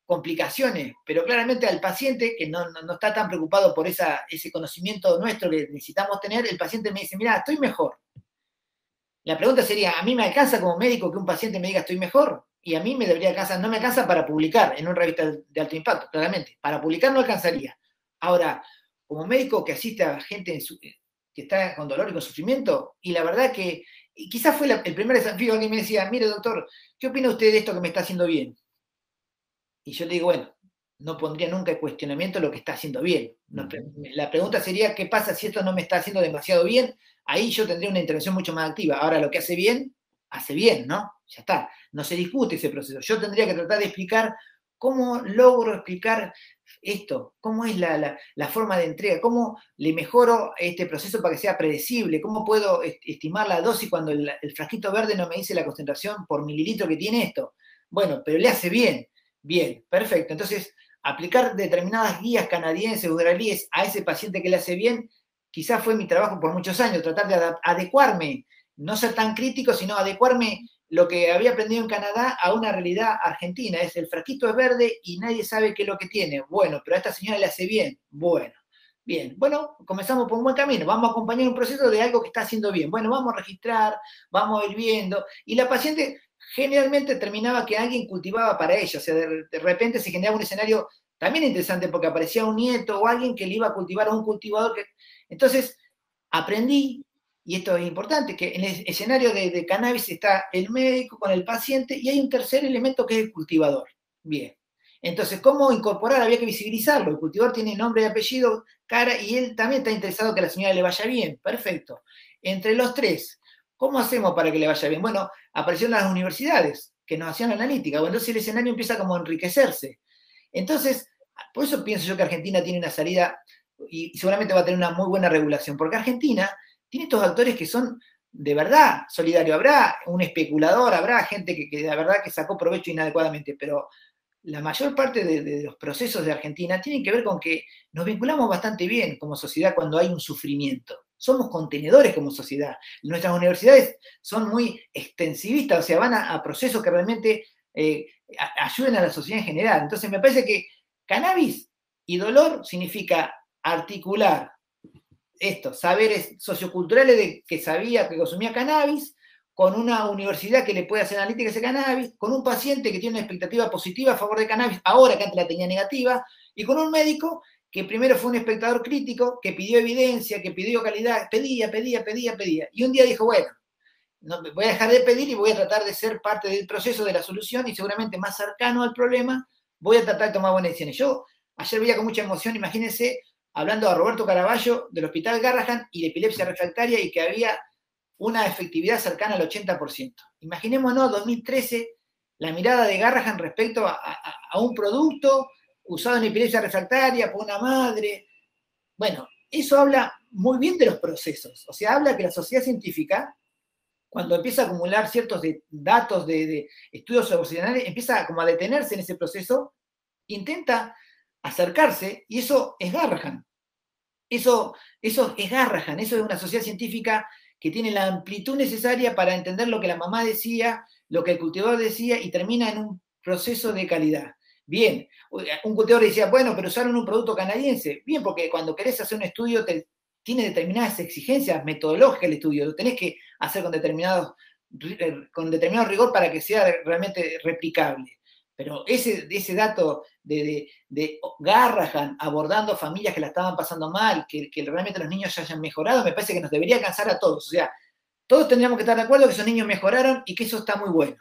complicaciones, pero claramente al paciente que no está tan preocupado por ese conocimiento nuestro que necesitamos tener, el paciente me dice, mira, estoy mejor. La pregunta sería, ¿a mí me alcanza como médico que un paciente me diga estoy mejor? Y a mí me debería alcanzar, no me alcanza para publicar en una revista de alto impacto, claramente. Para publicar no alcanzaría. Ahora, como médico que asiste a gente que está con dolor y con sufrimiento, y la verdad que y quizás fue el primer desafío, alguien me decía, mire doctor, ¿qué opina usted de esto que me está haciendo bien? Y yo le digo, bueno, no pondría nunca en cuestionamiento lo que está haciendo bien. La pregunta sería, ¿qué pasa si esto no me está haciendo demasiado bien? Ahí yo tendría una intervención mucho más activa. Ahora, lo que hace bien, ¿no? Ya está, no se discute ese proceso. Yo tendría que tratar de explicar cómo logro explicar esto, cómo es la forma de entrega, cómo le mejoro este proceso para que sea predecible, cómo puedo estimar la dosis cuando el frasquito verde no me dice la concentración por mililitro que tiene esto. Bueno, pero le hace bien. Bien, perfecto. Entonces, aplicar determinadas guías canadienses o israelíes a ese paciente que le hace bien, quizás fue mi trabajo por muchos años, tratar de adecuarme, no ser tan crítico, sino adecuarme lo que había aprendido en Canadá a una realidad argentina. Es el frasquito es verde y nadie sabe qué es lo que tiene. Bueno, pero a esta señora le hace bien. Bueno, bien. Bueno, comenzamos por un buen camino. Vamos a acompañar un proceso de algo que está haciendo bien. Bueno, vamos a registrar, vamos a ir viendo. Y la paciente generalmente terminaba que alguien cultivaba para ella. O sea, de repente se generaba un escenario también interesante porque aparecía un nieto o alguien que le iba a cultivar a un cultivador. Entonces, aprendí, y esto es importante, que en el escenario de cannabis está el médico con el paciente y hay un tercer elemento que es el cultivador. Bien. Entonces, ¿cómo incorporar? Había que visibilizarlo. El cultivador tiene nombre y apellido, cara, y él también está interesado que a la señora le vaya bien. Perfecto. Entre los tres, ¿cómo hacemos para que le vaya bien? Bueno, aparecieron las universidades que nos hacían la analítica. Bueno, entonces el escenario empieza como a enriquecerse. Entonces, por eso pienso yo que Argentina tiene una salida y seguramente va a tener una muy buena regulación, porque Argentina tiene estos actores que son de verdad solidarios. Habrá un especulador, habrá gente que de verdad que sacó provecho inadecuadamente, pero la mayor parte de los procesos de Argentina tienen que ver con que nos vinculamos bastante bien como sociedad cuando hay un sufrimiento. Somos contenedores como sociedad. Nuestras universidades son muy extensivistas, o sea, van a procesos que realmente ayuden a la sociedad en general. Entonces, me parece que cannabis y dolor significa articular estos saberes socioculturales de que sabía que consumía cannabis, con una universidad que le puede hacer analítica a ese cannabis, con un paciente que tiene una expectativa positiva a favor de cannabis, ahora que antes la tenía negativa, y con un médico que primero fue un espectador crítico, que pidió evidencia, que pidió calidad, pedía. Y un día dijo, bueno, no, voy a dejar de pedir y voy a tratar de ser parte del proceso de la solución y seguramente más cercano al problema, voy a tratar de tomar buenas decisiones. Yo ayer veía con mucha emoción, imagínense, hablando a Roberto Caraballo del Hospital Garrahan y de epilepsia refractaria y que había una efectividad cercana al 80%. Imaginémonos 2013, la mirada de Garrahan respecto a un producto usado en epilepsia refractaria por una madre. Bueno, eso habla muy bien de los procesos. O sea, habla que la sociedad científica, cuando empieza a acumular ciertos datos de estudios observacionales, empieza como a detenerse en ese proceso, intenta acercarse, y eso es Garrahan. Eso es Garrahan, eso es una sociedad científica que tiene la amplitud necesaria para entender lo que la mamá decía, lo que el cultivador decía, y termina en un proceso de calidad. Bien, un cultivador decía, bueno, pero usaron un producto canadiense. Bien, porque cuando querés hacer un estudio tiene determinadas exigencias metodológicas el estudio, lo tenés que hacer con determinado rigor para que sea realmente replicable. Pero ese dato de Garrahan abordando familias que la estaban pasando mal, que realmente los niños ya hayan mejorado, me parece que nos debería alcanzar a todos. O sea, todos tendríamos que estar de acuerdo que esos niños mejoraron y que eso está muy bueno.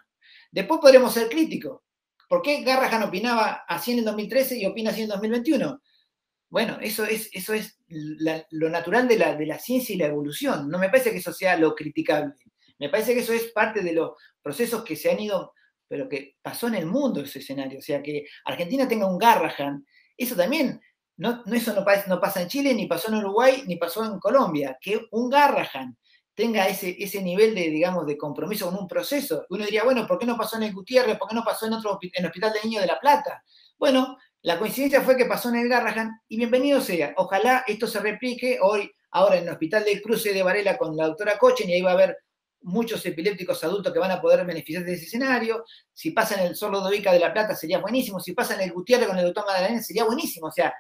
Después podremos ser críticos. ¿Por qué Garrahan opinaba así en el 2013 y opina así en el 2021? Bueno, eso es lo natural de la ciencia y la evolución. No me parece que eso sea lo criticable. Me parece que eso es parte de los procesos que se han ido, pero que pasó en el mundo ese escenario. O sea, que Argentina tenga un Garrahan, eso también, eso no pasa en Chile, ni pasó en Uruguay, ni pasó en Colombia. Que un Garrahan tenga ese nivel de, digamos, de compromiso con un proceso. Uno diría, bueno, ¿por qué no pasó en el Gutiérrez? ¿Por qué no pasó en el Hospital de Niños de La Plata? Bueno, la coincidencia fue que pasó en el Garrahan y bienvenido sea. Ojalá esto se replique ahora en el Hospital del Cruce de Varela con la doctora Cochen, y ahí va a haber muchos epilépticos adultos que van a poder beneficiarse de ese escenario. Si pasa en el Sor Lodovica de La Plata sería buenísimo. Si pasa en el Gutiérrez con el doctor Magdalena sería buenísimo. O sea,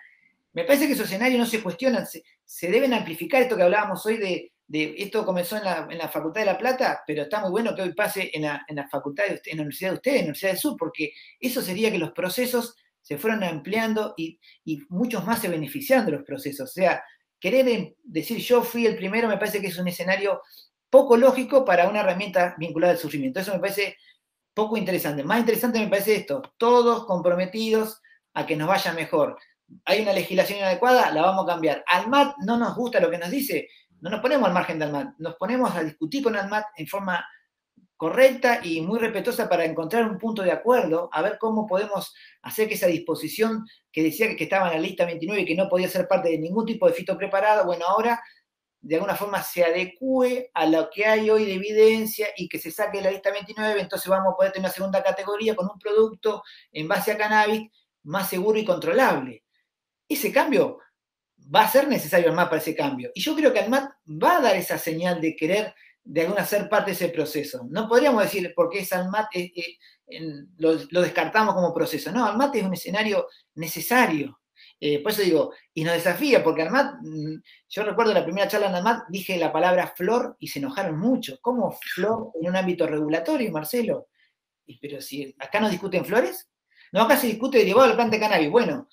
me parece que esos escenarios no se cuestionan, se deben amplificar. Esto que hablábamos hoy de esto comenzó en la Facultad de La Plata, pero está muy bueno que hoy pase en la facultad de usted, en la universidad de ustedes, en la Universidad del Sur, porque eso sería que los procesos se fueron ampliando y muchos más se beneficiaron de los procesos. O sea, querer decir yo fui el primero me parece que es un escenario poco lógico para una herramienta vinculada al sufrimiento. Eso me parece poco interesante. Más interesante me parece esto, todos comprometidos a que nos vaya mejor. Hay una legislación inadecuada, la vamos a cambiar. ALMAT no nos gusta lo que nos dice, no nos ponemos al margen de ALMAT, nos ponemos a discutir con ALMAT en forma correcta y muy respetuosa para encontrar un punto de acuerdo, a ver cómo podemos hacer que esa disposición que decía que estaba en la lista 29 y que no podía ser parte de ningún tipo de fito preparado, bueno, ahora de alguna forma se adecue a lo que hay hoy de evidencia y que se saque de la lista 29, entonces vamos a poder tener una segunda categoría con un producto en base a cannabis más seguro y controlable. Ese cambio va a ser necesario ALMAT para ese cambio. Y yo creo que ALMAT va a dar esa señal de querer de alguna ser parte de ese proceso. No podríamos decir porque es ALMAT, lo descartamos como proceso. No, ALMAT es un escenario necesario. Por eso digo, y nos desafía, porque ALMAT, yo recuerdo la primera charla en ALMAT, dije la palabra flor y se enojaron mucho. ¿Cómo flor en un ámbito regulatorio, Marcelo? Pero si acá no discuten flores, no, acá se discute derivado del planta de cannabis. Bueno,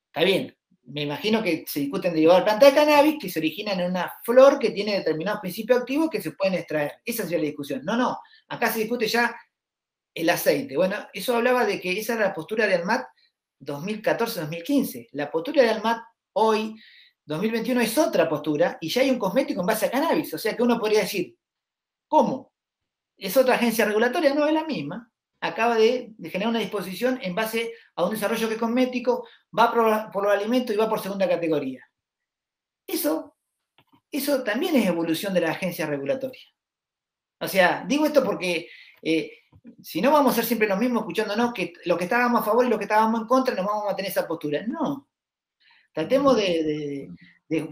está bien, me imagino que se discuten derivado del planta de cannabis que se originan en una flor que tiene determinados principios activos que se pueden extraer. Esa sería la discusión. No, acá se discute ya el aceite. Bueno, eso hablaba de que esa era la postura de ALMAT 2014-2015. La postura de ALMAT hoy, 2021, es otra postura y ya hay un cosmético en base a cannabis. O sea que uno podría decir, ¿cómo? ¿Es otra agencia regulatoria? No, es la misma. Acaba de generar una disposición en base a un desarrollo que es cosmético, va por los alimentos y va por segunda categoría. Eso también es evolución de la agencia regulatoria. O sea, digo esto porque si no vamos a ser siempre los mismos escuchándonos que los que estábamos a favor y los que estábamos en contra nos vamos a mantener esa postura. No. Tratemos de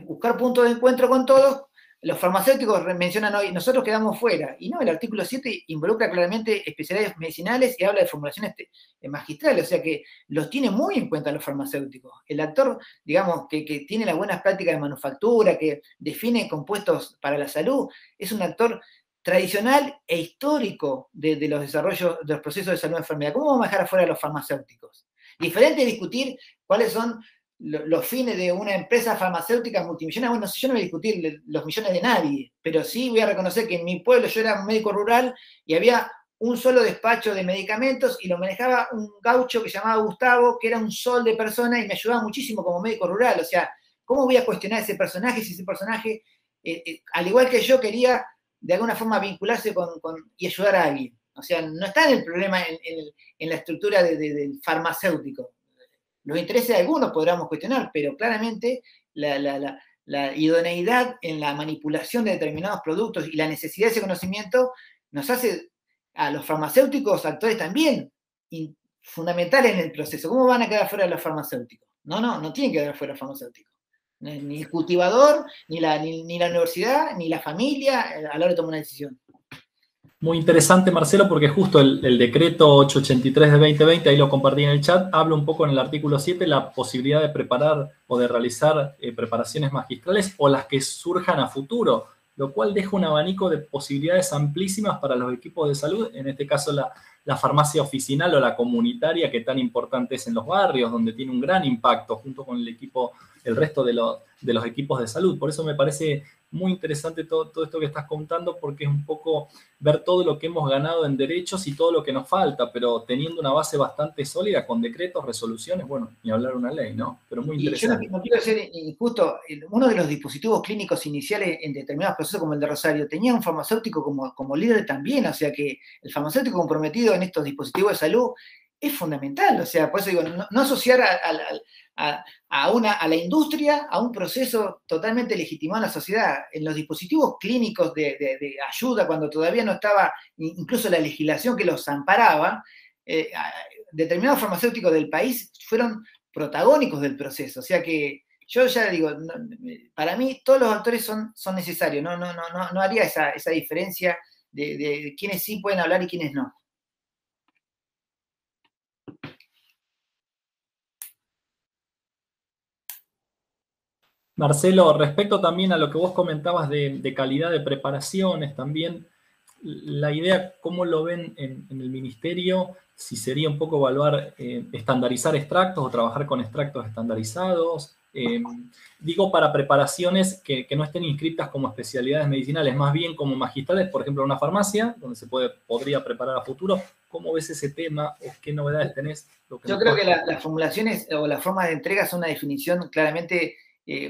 buscar puntos de encuentro con todos. Los farmacéuticos mencionan hoy, nosotros quedamos fuera. Y no, el artículo 7 involucra claramente especialidades medicinales y habla de formulaciones magistrales, o sea que los tiene muy en cuenta los farmacéuticos. El actor, digamos, que tiene las buenas prácticas de manufactura, que define compuestos para la salud, es un actor tradicional e histórico de los desarrollos, de los procesos de salud y enfermedad. ¿Cómo vamos a dejar afuera a los farmacéuticos? Diferente de discutir cuáles son los fines de una empresa farmacéutica multimillonaria. Bueno, yo no voy a discutir los millones de nadie, pero sí voy a reconocer que en mi pueblo yo era un médico rural y había un solo despacho de medicamentos y lo manejaba un gaucho que se llamaba Gustavo, que era un sol de persona y me ayudaba muchísimo como médico rural. O sea, ¿cómo voy a cuestionar ese personaje si ese personaje, al igual que yo, quería de alguna forma vincularse y ayudar a alguien? O sea, no está en el problema en la estructura del farmacéutico. Los intereses de algunos podríamos cuestionar, pero claramente la idoneidad en la manipulación de determinados productos y la necesidad de ese conocimiento nos hace a los farmacéuticos actores también fundamentales en el proceso. ¿Cómo van a quedar fuera los farmacéuticos? No tienen que quedar fuera los farmacéuticos. Ni el cultivador, ni la universidad, ni la familia a la hora de tomar una decisión. Muy interesante, Marcelo, porque justo el decreto 883 de 2020, ahí lo compartí en el chat, habla un poco en el artículo 7 la posibilidad de preparar o de realizar preparaciones magistrales o las que surjan a futuro, lo cual deja un abanico de posibilidades amplísimas para los equipos de salud, en este caso la farmacia oficinal o la comunitaria, que tan importante es en los barrios, donde tiene un gran impacto junto con el resto de los equipos de salud. Por eso me parece muy interesante todo esto que estás contando, porque es un poco ver todo lo que hemos ganado en derechos y todo lo que nos falta, pero teniendo una base bastante sólida con decretos, resoluciones, bueno, ni hablar una ley, ¿no? Pero muy Y yo no, interesante. no quiero ser injusto, uno de los dispositivos clínicos iniciales en determinados procesos como el de Rosario tenía un farmacéutico como líder también, o sea que el farmacéutico comprometido en estos dispositivos de salud es fundamental, o sea, por eso digo, no asociar a la industria a un proceso totalmente legitimado en la sociedad. En los dispositivos clínicos de ayuda, cuando todavía no estaba incluso la legislación que los amparaba, determinados farmacéuticos del país fueron protagónicos del proceso. O sea que yo ya digo, para mí todos los actores son necesarios, no haría esa diferencia de quiénes sí pueden hablar y quiénes no. Marcelo, respecto también a lo que vos comentabas de calidad de preparaciones, también la idea, ¿cómo lo ven en el ministerio? Si sería un poco evaluar, estandarizar extractos o trabajar con extractos estandarizados. Digo, para preparaciones que no estén inscritas como especialidades medicinales, más bien como magistrales, por ejemplo, en una farmacia, donde podría preparar a futuro. ¿Cómo ves ese tema o qué novedades tenés? Yo creo que las formulaciones o las formas de entrega son una definición claramente,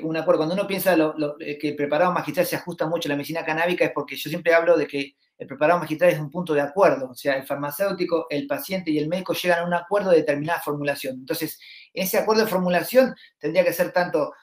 un acuerdo. Cuando uno piensa que el preparado magistral se ajusta mucho a la medicina canábica, es porque yo siempre hablo de que el preparado magistral es un punto de acuerdo. O sea, el farmacéutico, el paciente y el médico llegan a un acuerdo de determinada formulación. Entonces, en ese acuerdo de formulación tendría que ser tanto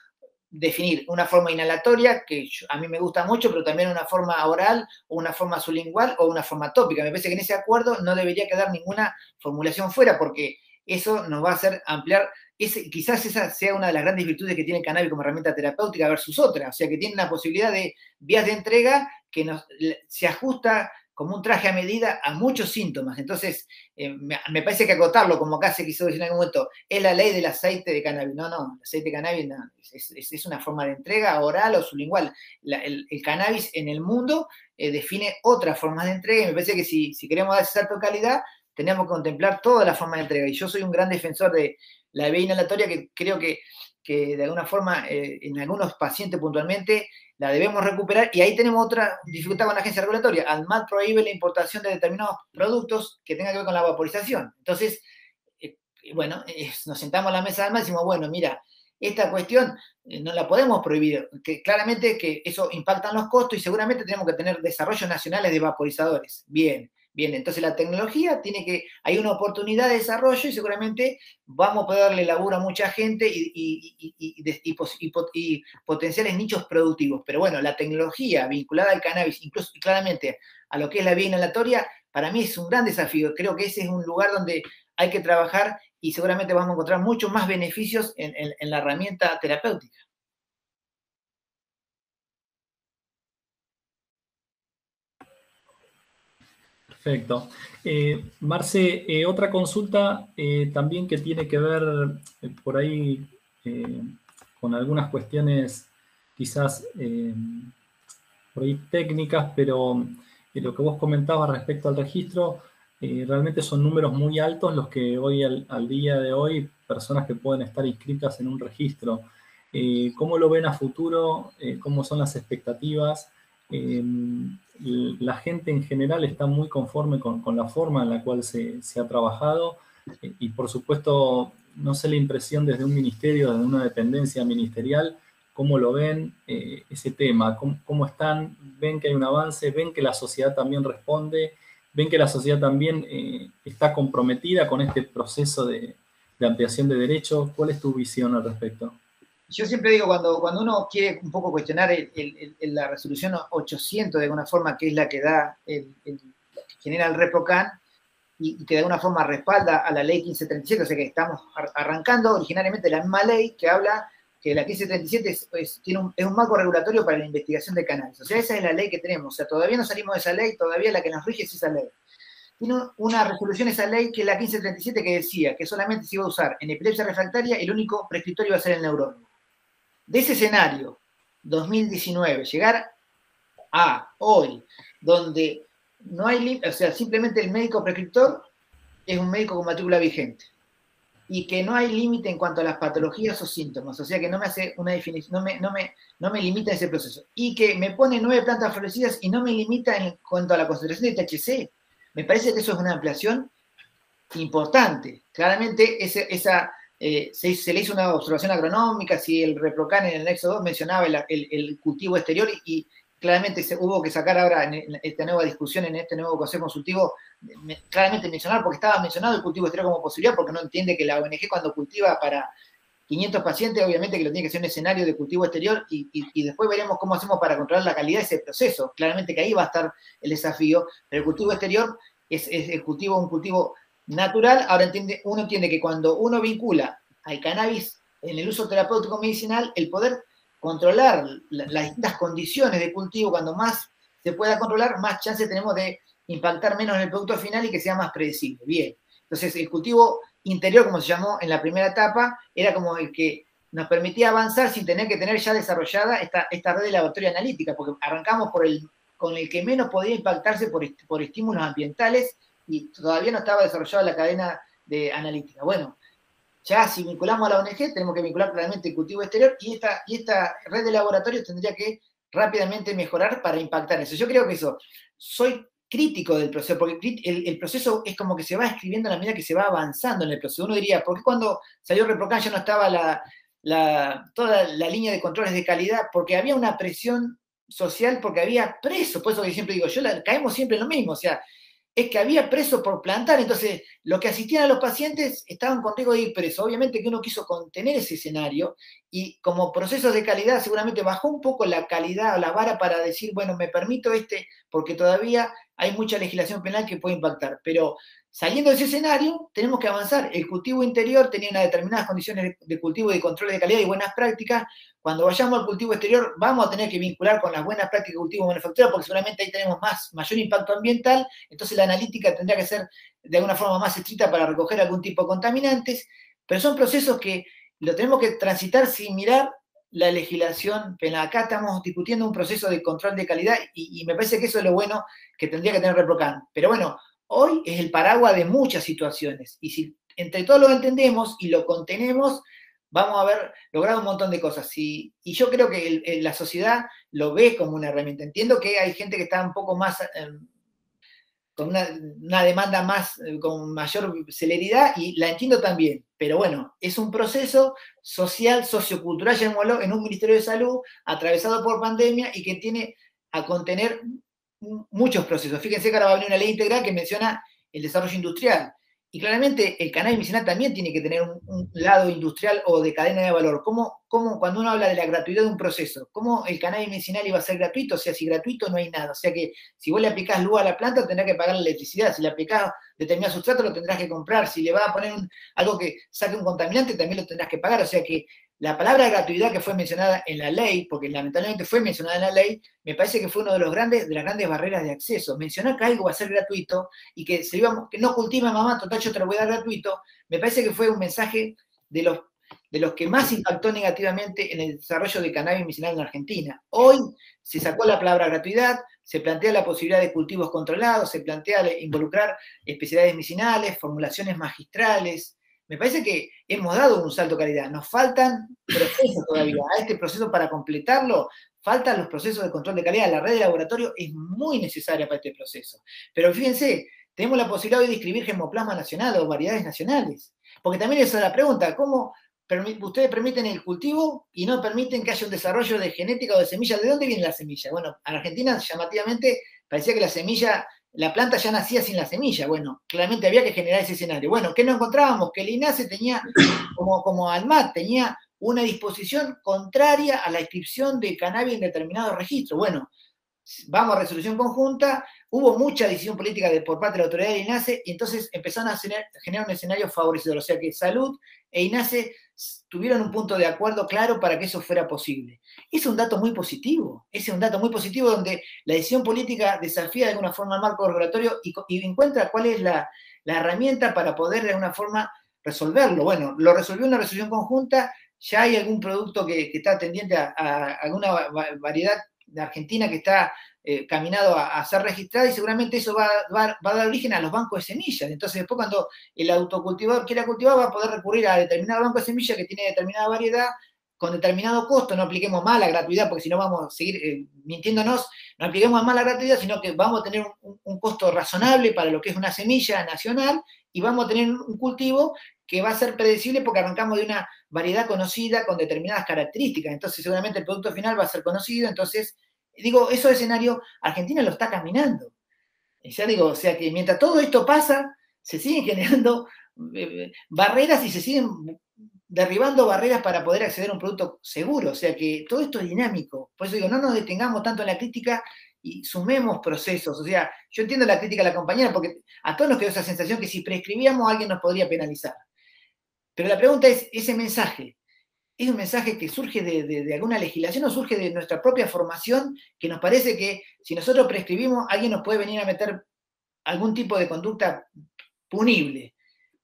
definir una forma inhalatoria, que a mí me gusta mucho, pero también una forma oral, o una forma sublingual, o una forma tópica. Me parece que en ese acuerdo no debería quedar ninguna formulación fuera, porque eso nos va a hacer ampliar, quizás esa sea una de las grandes virtudes que tiene el cannabis como herramienta terapéutica versus otra, o sea que tiene una posibilidad de vías de entrega que se ajusta como un traje a medida a muchos síntomas. Entonces, me parece que acotarlo, como acá se quiso decir en algún momento, es la ley del aceite de cannabis. No, el aceite de cannabis no, es una forma de entrega oral o sublingual. El cannabis en el mundo define otras formas de entrega, y me parece que si queremos dar ese salto de calidad, tenemos que contemplar todas las formas de entrega. Y yo soy un gran defensor de la vía inhalatoria, que creo que de alguna forma, en algunos pacientes puntualmente, la debemos recuperar, y ahí tenemos otra dificultad con la agencia regulatoria. ANMAT prohíbe la importación de determinados productos que tengan que ver con la vaporización. Entonces, bueno, nos sentamos a la mesa de ANMAT y decimos, bueno, mira, esta cuestión no la podemos prohibir, que claramente que eso impacta en los costos y seguramente tenemos que tener desarrollos nacionales de vaporizadores. Bien, entonces la tecnología hay una oportunidad de desarrollo y seguramente vamos a poder darle laburo a mucha gente y potenciales nichos productivos. Pero bueno, la tecnología vinculada al cannabis, incluso claramente a lo que es la vía inhalatoria, para mí es un gran desafío. Creo que ese es un lugar donde hay que trabajar y seguramente vamos a encontrar muchos más beneficios en la herramienta terapéutica. Perfecto. Marce, otra consulta también que tiene que ver por ahí con algunas cuestiones quizás por ahí técnicas, pero lo que vos comentabas respecto al registro, realmente son números muy altos los que hoy al día de hoy, personas que pueden estar inscritas en un registro. ¿Cómo lo ven a futuro? ¿Cómo son las expectativas? La gente en general está muy conforme con la forma en la cual se ha trabajado y por supuesto no sé la impresión desde un ministerio, desde una dependencia ministerial, cómo lo ven ese tema, cómo están, ven que hay un avance, ven que la sociedad también responde, ven que la sociedad también está comprometida con este proceso de ampliación de derechos. ¿Cuál es tu visión al respecto? Yo siempre digo, cuando uno quiere un poco cuestionar la resolución 800 de alguna forma, que es la que genera el REPROCAN, y que de alguna forma respalda a la ley 1537, o sea que estamos arrancando originariamente la misma ley que habla que la 1537 es un marco regulatorio para la investigación de cannabis. O sea, esa es la ley que tenemos. O sea, todavía no salimos de esa ley, todavía la que nos rige es esa ley. Tiene una resolución esa ley que es la 1537, que decía que solamente se iba a usar en epilepsia refractaria, el único prescriptorio iba a ser el neurólogo. De ese escenario, 2019, llegar a hoy, donde no hay, o sea, simplemente el médico prescriptor es un médico con matrícula vigente. y que no hay límite en cuanto a las patologías o síntomas, o sea que no me hace una definición, no me limita ese proceso, y que me pone 9 plantas florecidas y no me limita en cuanto a la concentración de THC. Me parece que eso es una ampliación importante. Claramente se le hizo una observación agronómica, si el Reprocan en el anexo 2 mencionaba el cultivo exterior y claramente hubo que sacar ahora en esta nueva discusión, en este nuevo consejo consultivo, claramente mencionar, porque estaba mencionado el cultivo exterior como posibilidad, porque no entiende que la ONG cuando cultiva para 500 pacientes, obviamente que lo tiene que ser un escenario de cultivo exterior y después veremos cómo hacemos para controlar la calidad de ese proceso. Claramente que ahí va a estar el desafío, pero el cultivo exterior es un cultivo natural. Ahora uno entiende que cuando uno vincula al cannabis en el uso terapéutico medicinal, el poder controlar las distintas condiciones de cultivo, cuando más se pueda controlar, más chance tenemos de impactar menos en el producto final y que sea más predecible. Bien, entonces el cultivo interior, como se llamó en la primera etapa, era como el que nos permitía avanzar sin tener que tener ya desarrollada esta red de laboratorio analítica, porque arrancamos con el que menos podía impactarse por estímulos ambientales y todavía no estaba desarrollada la cadena de analítica. Bueno, ya si vinculamos a la ONG, tenemos que vincular claramente el cultivo exterior y esta red de laboratorios tendría que rápidamente mejorar para impactar eso. Yo creo que eso, soy crítico del proceso, porque el proceso es como que se va escribiendo a la medida que se va avanzando en el proceso. Uno diría, ¿por qué cuando salió Reprocan ya no estaba toda la línea de controles de calidad? Porque había una presión social, porque había presos, por eso que siempre digo, caemos siempre en lo mismo, o sea, es que había presos por plantar, entonces los que asistían a los pacientes estaban con riesgo de ir presos. Obviamente que uno quiso contener ese escenario y como procesos de calidad seguramente bajó un poco la calidad o la vara para decir, bueno, me permito porque todavía hay mucha legislación penal que puede impactar. Pero saliendo de ese escenario, tenemos que avanzar. El cultivo interior tenía unas determinadas condiciones de cultivo y de control de calidad y buenas prácticas. Cuando vayamos al cultivo exterior, vamos a tener que vincular con las buenas prácticas de cultivo manufacturero, porque seguramente ahí tenemos mayor impacto ambiental, entonces la analítica tendrá que ser de alguna forma más estricta para recoger algún tipo de contaminantes, pero son procesos que lo tenemos que transitar sin mirar la legislación penal. Acá estamos discutiendo un proceso de control de calidad y me parece que eso es lo bueno que tendría que tener Reprocan. Pero bueno, hoy es el paraguas de muchas situaciones y si entre todos lo entendemos y lo contenemos, vamos a haber logrado un montón de cosas. Y yo creo que la sociedad lo ve como una herramienta. Entiendo que hay gente que está un poco más, con una demanda más, con mayor celeridad, y la entiendo también. Pero bueno, es un proceso social, sociocultural, llamémoslo, en un Ministerio de Salud atravesado por pandemia y que tiene a contener muchos procesos. Fíjense que ahora va a venir una ley integral que menciona el desarrollo industrial. Y claramente el cannabis medicinal también tiene que tener un lado industrial o de cadena de valor. ¿Cómo cuando uno habla de la gratuidad de un proceso, cómo el cannabis medicinal iba a ser gratuito? O sea, si gratuito no hay nada. O sea que si vos le aplicás luz a la planta, tendrás que pagar la electricidad. Si le aplicás determinado sustrato, lo tendrás que comprar. Si le vas a poner algo que saque un contaminante, también lo tendrás que pagar. O sea que la palabra gratuidad que fue mencionada en la ley, porque lamentablemente fue mencionada en la ley, me parece que fue uno de las grandes barreras de acceso. Mencionar que algo va a ser gratuito y que no cultiva mamá, total yo te lo voy a dar gratuito, me parece que fue un mensaje de los que más impactó negativamente en el desarrollo de cannabis medicinal en Argentina. Hoy se sacó la palabra gratuidad, se plantea la posibilidad de cultivos controlados, se plantea involucrar especialidades medicinales, formulaciones magistrales. Me parece que hemos dado un salto de calidad. Nos faltan procesos todavía. A este proceso, para completarlo, faltan los procesos de control de calidad. La red de laboratorio es muy necesaria para este proceso. Pero fíjense, tenemos la posibilidad hoy de inscribir germoplasma nacional o variedades nacionales. Porque también esa es la pregunta, ¿cómo ustedes permiten el cultivo y no permiten que haya un desarrollo de genética o de semilla? ¿De dónde viene la semilla? Bueno, en Argentina, llamativamente, parecía que la planta ya nacía sin la semilla. Bueno, claramente había que generar ese escenario. Bueno, ¿qué no encontrábamos? Que el INASE tenía, como ANMAT, tenía una disposición contraria a la inscripción de cannabis en determinados registros. Bueno, vamos a resolución conjunta, hubo mucha decisión política por parte de la autoridad del INASE y entonces empezaron a generar un escenario favorecedor. O sea que Salud e INASE tuvieron un punto de acuerdo claro para que eso fuera posible. Es un dato muy positivo, donde la decisión política desafía de alguna forma el marco regulatorio y encuentra cuál es la herramienta para poder de alguna forma resolverlo. Bueno, lo resolvió en la resolución conjunta, ya hay algún producto que está tendiente a alguna variedad de Argentina que está caminado a ser registrada, y seguramente eso va a dar origen a los bancos de semillas. Entonces después cuando el autocultivador quiera cultivar va a poder recurrir a determinado banco de semillas que tiene determinada variedad, con determinado costo. No apliquemos mal la gratuidad, porque si no vamos a seguir mintiéndonos. No apliquemos mal la gratuidad, sino que vamos a tener un costo razonable para lo que es una semilla nacional, y vamos a tener un cultivo que va a ser predecible porque arrancamos de una variedad conocida con determinadas características. Entonces seguramente el producto final va a ser conocido. Entonces, digo, esos escenarios Argentina lo está caminando. Ya digo, o sea que mientras todo esto pasa, se siguen generando barreras y se siguen derribando barreras para poder acceder a un producto seguro. O sea que todo esto es dinámico. Por eso digo, no nos detengamos tanto en la crítica y sumemos procesos. O sea, yo entiendo la crítica de la compañera, porque a todos nos quedó esa sensación que si prescribíamos alguien nos podría penalizar. Pero la pregunta es, ¿ese mensaje es un mensaje que surge de alguna legislación o surge de nuestra propia formación, que nos parece que si nosotros prescribimos, alguien nos puede venir a meter algún tipo de conducta punible?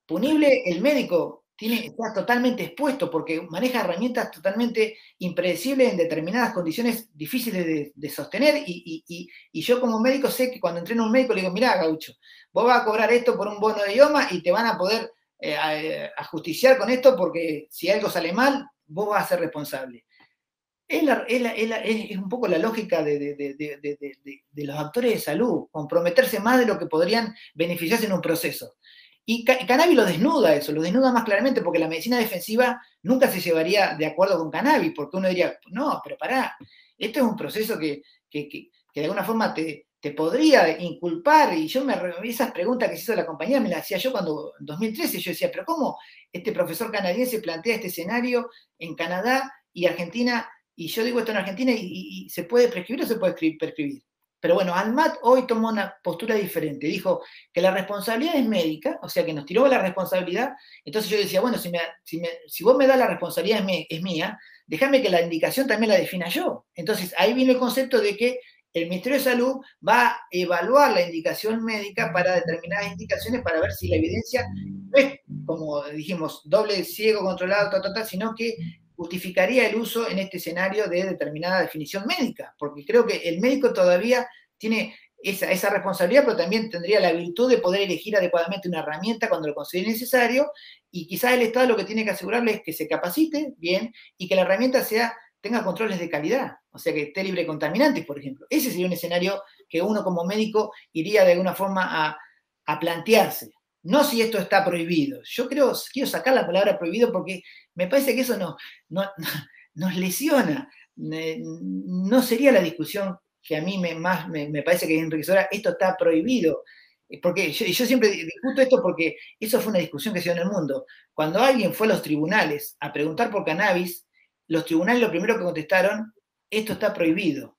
Punible, el médico está totalmente expuesto porque maneja herramientas totalmente impredecibles en determinadas condiciones difíciles de sostener, y yo como médico sé que cuando entreno a un médico le digo, mirá, gaucho, vos vas a cobrar esto por un bono de idioma y te van a poder ajusticiar con esto, porque si algo sale mal, vos vas a ser responsable. Es un poco la lógica de los actores de salud, comprometerse más de lo que podrían beneficiarse en un proceso. Y cannabis lo desnuda más claramente, porque la medicina defensiva nunca se llevaría de acuerdo con cannabis, porque uno diría, no, pero pará, esto es un proceso que de alguna forma te podría inculpar. Y esas preguntas que se hizo la compañía me las hacía yo cuando en 2013 yo decía, pero ¿cómo este profesor canadiense plantea este escenario en Canadá y Argentina? Y yo digo esto en Argentina, y ¿se puede prescribir o se puede prescribir? Pero bueno, ANMAT hoy tomó una postura diferente. Dijo que la responsabilidad es médica, o sea que nos tiró la responsabilidad. Entonces yo decía, bueno, si vos me das la responsabilidad es mía, déjame que la indicación también la defina yo. Entonces ahí viene el concepto de que el Ministerio de Salud va a evaluar la indicación médica para determinadas indicaciones, para ver si la evidencia no es, como dijimos, doble ciego controlado, sino que justificaría el uso en este escenario de determinada definición médica, porque creo que el médico todavía tiene esa responsabilidad, pero también tendría la virtud de poder elegir adecuadamente una herramienta cuando lo considere necesario, y quizás el Estado lo que tiene que asegurarle es que se capacite bien y que la herramienta tenga controles de calidad, o sea que esté libre de contaminantes, por ejemplo. Ese sería un escenario que uno como médico iría de alguna forma a plantearse. No si esto está prohibido. Yo quiero sacar la palabra prohibido porque me parece que eso nos lesiona. No sería la discusión que a mí me parece que es enriquecedora. Esto está prohibido. Porque yo siempre discuto esto porque eso fue una discusión que se dio en el mundo. Cuando alguien fue a los tribunales a preguntar por cannabis, los tribunales lo primero que contestaron, esto está prohibido.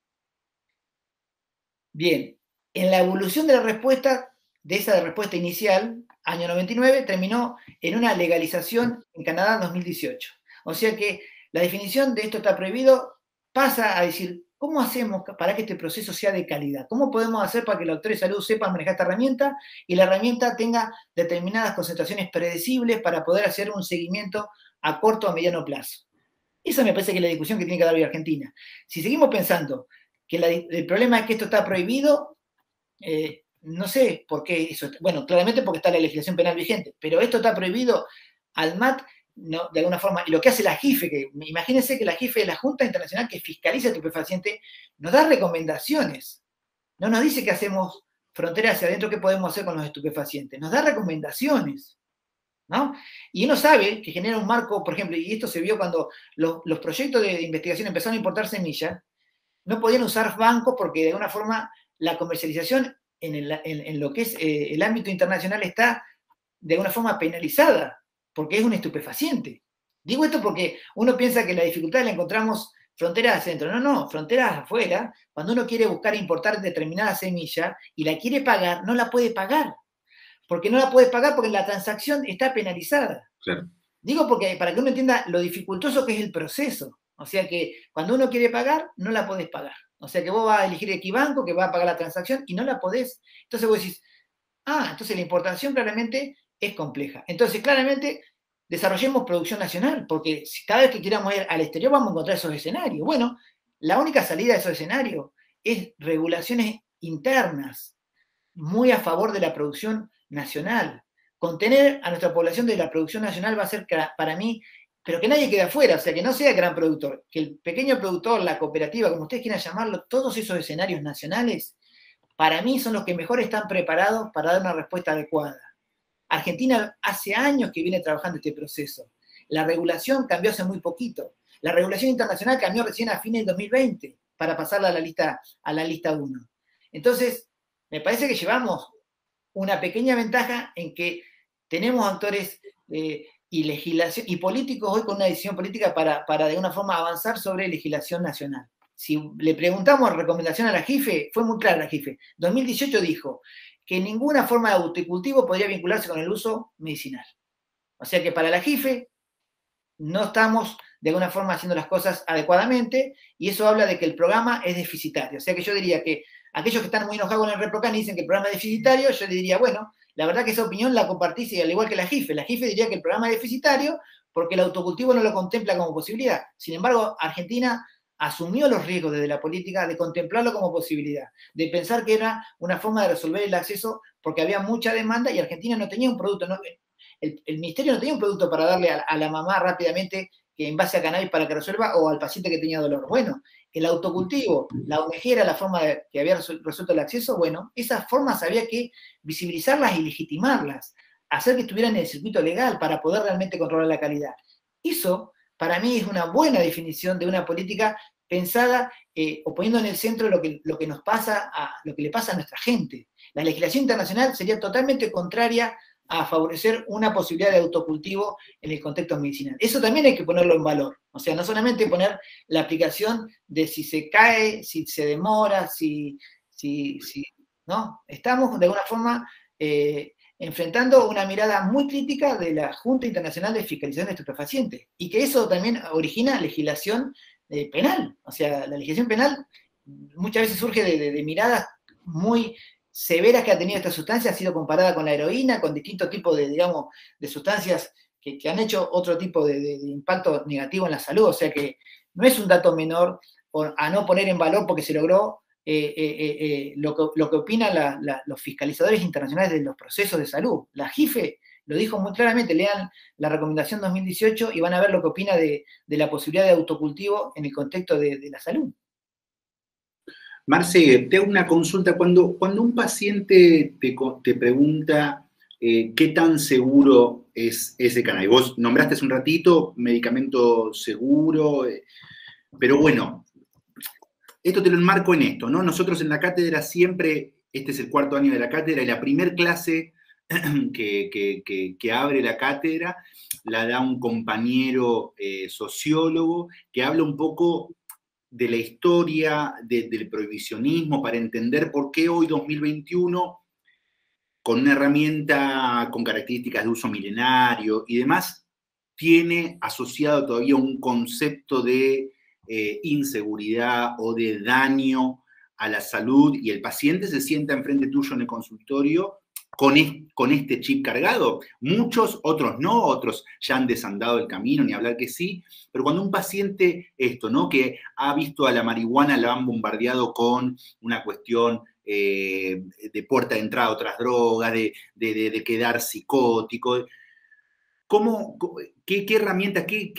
Bien, en la evolución de la respuesta, de esa respuesta inicial, año 99, terminó en una legalización en Canadá en 2018. O sea que la definición de esto está prohibido pasa a decir, ¿cómo hacemos para que este proceso sea de calidad? ¿Cómo podemos hacer para que los actores de salud sepan manejar esta herramienta y la herramienta tenga determinadas concentraciones predecibles para poder hacer un seguimiento a corto o a mediano plazo? Esa me parece que es la discusión que tiene que dar hoy Argentina. Si seguimos pensando que el problema es que esto está prohibido, no sé por qué eso. Bueno, claramente porque está la legislación penal vigente, pero esto está prohibido. Al MAT, no, de alguna forma, y lo que hace la JIFE, que imagínense que la JIFE es la Junta Internacional que fiscaliza estupefacientes, nos da recomendaciones. No nos dice qué hacemos fronteras hacia adentro, qué podemos hacer con los estupefacientes. Nos da recomendaciones, ¿no? Y uno sabe que genera un marco, por ejemplo, y esto se vio cuando los proyectos de investigación empezaron a importar semillas, no podían usar bancos porque de alguna forma la comercialización en lo que es el ámbito internacional está de alguna forma penalizada, porque es un estupefaciente. Digo esto porque uno piensa que la dificultad la encontramos fronteras adentro. No, fronteras afuera. Cuando uno quiere buscar importar determinada semilla y la quiere pagar, no la puede pagar. Porque no la puedes pagar porque la transacción está penalizada. Claro. Digo porque para que uno entienda lo dificultoso que es el proceso. O sea que cuando uno quiere pagar, no la podés pagar. O sea que vos vas a elegir Equibanco que va a pagar la transacción y no la podés. Entonces vos decís, entonces la importación claramente es compleja. Entonces claramente desarrollemos producción nacional, porque si cada vez que queramos ir al exterior vamos a encontrar esos escenarios. Bueno, la única salida de esos escenarios es regulaciones internas, muy a favor de la producción nacional. Contener a nuestra población de la producción nacional va a ser para mí, pero que nadie quede afuera, o sea, que no sea el gran productor, que el pequeño productor, la cooperativa, como ustedes quieran llamarlo, todos esos escenarios nacionales, para mí son los que mejor están preparados para dar una respuesta adecuada. Argentina hace años que viene trabajando este proceso. La regulación cambió hace muy poquito. La regulación internacional cambió recién a fines de 2020 para pasarla a la lista 1. Entonces, me parece que llevamos una pequeña ventaja en que tenemos actores y legislación y políticos hoy con una decisión política para de alguna forma avanzar sobre legislación nacional. Si le preguntamos recomendación a la JIFE, fue muy clara la JIFE. 2018 dijo que ninguna forma de autocultivo podría vincularse con el uso medicinal. O sea que para la JIFE no estamos de alguna forma haciendo las cosas adecuadamente y eso habla de que el programa es deficitario. O sea que yo diría que aquellos que están muy enojados con el ReproCan y dicen que el programa es deficitario, yo le diría, bueno, la verdad que esa opinión la compartís al igual que la JIFE. La JIFE diría que el programa es deficitario porque el autocultivo no lo contempla como posibilidad. Sin embargo, Argentina asumió los riesgos desde la política de contemplarlo como posibilidad, de pensar que era una forma de resolver el acceso porque había mucha demanda y Argentina no tenía un producto, no, el ministerio no tenía un producto para darle a la mamá rápidamente que en base a cannabis para que resuelva o al paciente que tenía dolor. Bueno, el autocultivo, la ONG era la forma que había resuelto el acceso, bueno, esas formas había que visibilizarlas y legitimarlas, hacer que estuvieran en el circuito legal para poder realmente controlar la calidad. Eso, para mí, es una buena definición de una política pensada o poniendo en el centro lo que nos pasa, lo que le pasa a nuestra gente. La legislación internacional sería totalmente contraria a favorecer una posibilidad de autocultivo en el contexto medicinal. Eso también hay que ponerlo en valor. O sea, no solamente poner la aplicación de si se cae, si se demora, ¿no? Estamos de alguna forma enfrentando una mirada muy crítica de la Junta Internacional de Fiscalización de Estupefacientes y que eso también origina legislación penal. O sea, la legislación penal muchas veces surge de miradas muy severas que ha tenido esta sustancia, ha sido comparada con la heroína, con distintos tipos de, digamos, de sustancias que han hecho otro tipo de impacto negativo en la salud. O sea que no es un dato menor a no poner en valor porque se logró lo que opinan los fiscalizadores internacionales de los procesos de salud. La JIFE lo dijo muy claramente, lean la recomendación 2018 y van a ver lo que opina de la posibilidad de autocultivo en el contexto de la salud. Marce, te hago una consulta. Cuando un paciente te pregunta qué tan seguro es ese cannabis, vos nombraste hace un ratito medicamento seguro, pero bueno, esto te lo enmarco en esto, ¿no? Nosotros en la cátedra siempre, este es el 4º año de la cátedra, y la primer clase que abre la cátedra la da un compañero sociólogo que habla un poco de la historia del prohibicionismo para entender por qué hoy 2021, con una herramienta con características de uso milenario y demás, tiene asociado todavía un concepto de inseguridad o de daño a la salud y el paciente se sienta enfrente tuyo en el consultorio con este chip cargado. Muchos, otros no, otros ya han desandado el camino, ni hablar que sí, pero cuando un paciente ¿no? Que ha visto a la marihuana, la han bombardeado con una cuestión de puerta de entrada a otras drogas, de quedar psicótico. ¿Qué herramienta, qué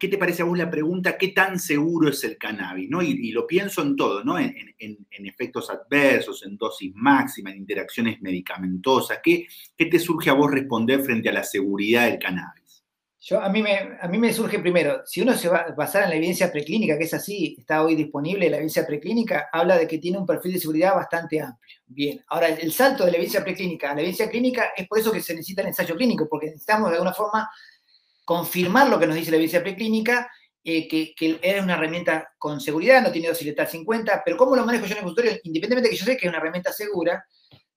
te parece a vos la pregunta, qué tan seguro es el cannabis? ¿No? Y lo pienso en todo, ¿no? En efectos adversos, en dosis máxima, en interacciones medicamentosas. ¿Qué te surge a vos responder frente a la seguridad del cannabis? A mí me surge primero, si uno se va a basar en la evidencia preclínica, que es así, está hoy disponible, la evidencia preclínica habla de que tiene un perfil de seguridad bastante amplio. Bien, ahora el salto de la evidencia preclínica a la evidencia clínica es por eso que se necesita el ensayo clínico, porque necesitamos de alguna forma confirmar lo que nos dice la evidencia preclínica, que es una herramienta con seguridad, no tiene dosis letal 50, pero ¿cómo lo manejo yo en el consultorio? Independientemente de que yo sé que es una herramienta segura,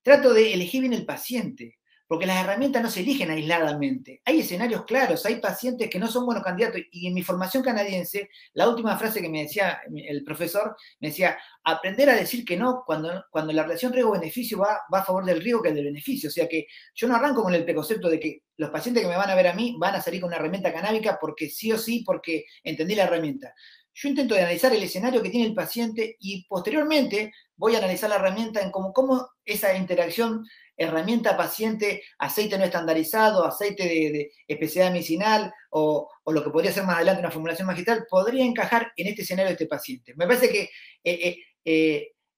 trato de elegir bien el paciente. Porque las herramientas no se eligen aisladamente. Hay escenarios claros, hay pacientes que no son buenos candidatos. Y en mi formación canadiense, la última frase que me decía el profesor, me decía, aprender a decir que no cuando la relación riesgo-beneficio va a favor del riesgo que del beneficio. O sea que yo no arranco con el preconcepto de que los pacientes que me van a ver a mí van a salir con una herramienta canábica porque sí o sí, porque entendí la herramienta. yo intento de analizar el escenario que tiene el paciente y posteriormente voy a analizar la herramienta en cómo esa interacción herramienta-paciente, aceite no estandarizado, aceite de especialidad medicinal o lo que podría ser más adelante una formulación magistral, podría encajar en este escenario de este paciente. Me parece que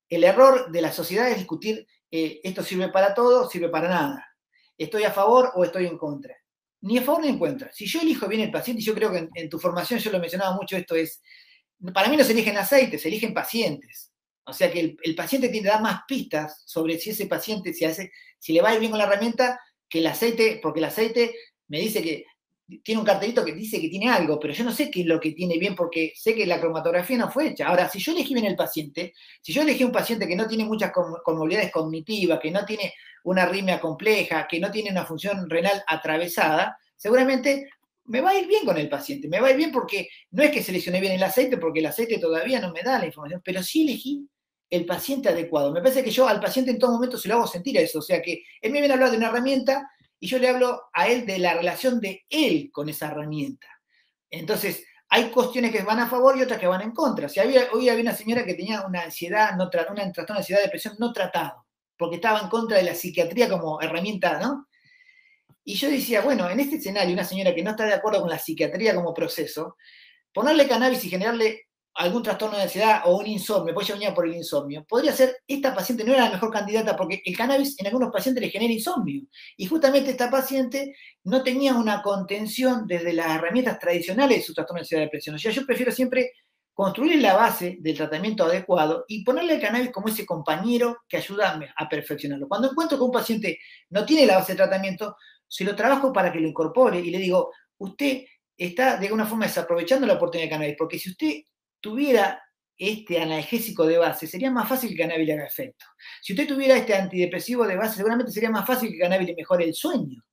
el error de la sociedad es discutir esto sirve para todo, sirve para nada. ¿Estoy a favor o estoy en contra? Ni a favor ni en contra. Si yo elijo bien el paciente, y yo creo que en tu formación yo lo mencionaba mucho, esto es, para mí no se eligen aceites, se eligen pacientes. O sea que el paciente tiene que dar más pistas sobre si ese paciente, si le va a ir bien con la herramienta, que el aceite, porque el aceite me dice que tiene un cartelito que dice que tiene algo, pero yo no sé qué es lo que tiene bien porque sé que la cromatografía no fue hecha. Ahora, si yo elegí bien el paciente, si yo elegí un paciente que no tiene muchas comorbilidades cognitivas, que no tiene una arritmia compleja, que no tiene una función renal atravesada, seguramente me va a ir bien con el paciente, me va a ir bien porque no es que seleccioné bien el aceite, porque el aceite todavía no me da la información, pero sí elegí el paciente adecuado. Me parece que yo al paciente en todo momento se lo hago sentir a eso, o sea que él me viene a hablar de una herramienta y yo le hablo a él de la relación de él con esa herramienta. Entonces, hay cuestiones que van a favor y otras que van en contra. Si hoy había una señora que tenía una ansiedad, un trastorno de ansiedad, depresión no tratado, porque estaba en contra de la psiquiatría como herramienta, ¿no? Y yo decía, bueno, en este escenario, una señora que no está de acuerdo con la psiquiatría como proceso, ponerle cannabis y generarle algún trastorno de ansiedad o un insomnio, pues ella venía por el insomnio, podría ser, esta paciente no era la mejor candidata porque el cannabis en algunos pacientes le genera insomnio. Y justamente esta paciente no tenía una contención desde las herramientas tradicionales de su trastorno de ansiedad y depresión. O sea, yo prefiero siempre construir la base del tratamiento adecuado y ponerle el cannabis como ese compañero que ayuda a perfeccionarlo. Cuando encuentro que un paciente no tiene la base de tratamiento, se lo trabajo para que lo incorpore y le digo, usted está de alguna forma desaprovechando la oportunidad de cannabis, porque si usted tuviera este analgésico de base, sería más fácil que el cannabis le haga efecto. Si usted tuviera este antidepresivo de base, seguramente sería más fácil que el cannabis le mejore el sueño.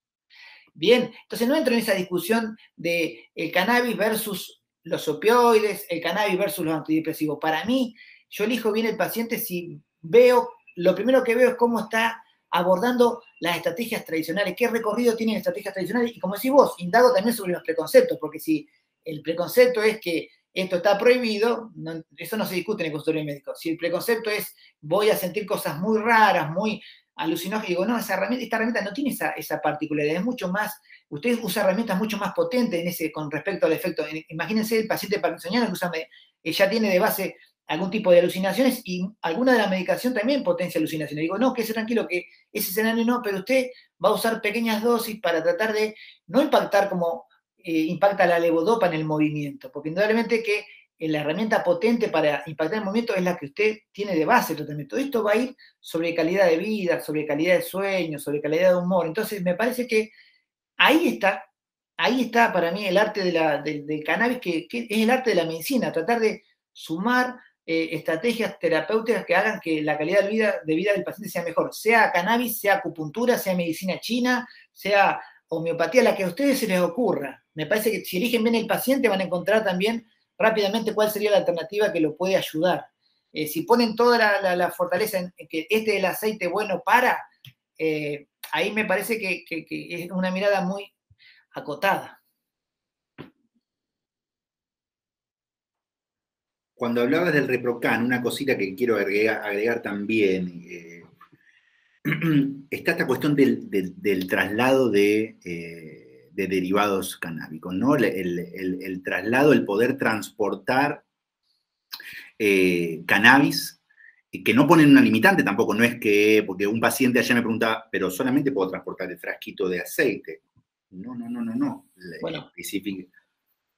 Bien, entonces no entro en esa discusión de el cannabis versus los opioides, el cannabis versus los antidepresivos. Para mí, yo elijo bien el paciente si veo, lo primero que veo es cómo está abordando las estrategias tradicionales, qué recorrido tienen estrategias tradicionales, y como decís vos, indago también sobre los preconceptos, porque si el preconcepto es que esto está prohibido, eso no se discute en el consultorio médico. Si el preconcepto es voy a sentir cosas muy raras, muy alucinógenas, digo, no, esta herramienta no tiene esa particularidad, es mucho más, usted usa herramientas mucho más potentes con respecto al efecto. Imagínense el paciente parkinsoniano que ya tiene de base algún tipo de alucinaciones y alguna de la medicación también potencia alucinaciones. Digo, no, quédese tranquilo que ese escenario no, pero usted va a usar pequeñas dosis para tratar de no impactar como impacta la levodopa en el movimiento, porque indudablemente que la herramienta potente para impactar el movimiento es la que usted tiene de base el tratamiento. Esto va a ir sobre calidad de vida, sobre calidad de sueño, sobre calidad de humor. Entonces, me parece que ahí está para mí el arte del cannabis, que es el arte de la medicina, tratar de sumar estrategias terapéuticas que hagan que la calidad de vida del paciente sea mejor, sea cannabis, sea acupuntura, sea medicina china, sea homeopatía, la que a ustedes se les ocurra. Me parece que si eligen bien el paciente van a encontrar también rápidamente cuál sería la alternativa que lo puede ayudar. Si ponen toda la fortaleza en que este es el aceite bueno para, ahí me parece que es una mirada muy acotada. Cuando hablabas del Reprocan, una cosita que quiero agregar también, está esta cuestión del traslado de derivados canábicos, ¿no? El traslado, el poder transportar cannabis, que no ponen una limitante tampoco, no es que, porque un paciente ayer me preguntaba, pero solamente puedo transportar el frasquito de aceite. No. Bueno,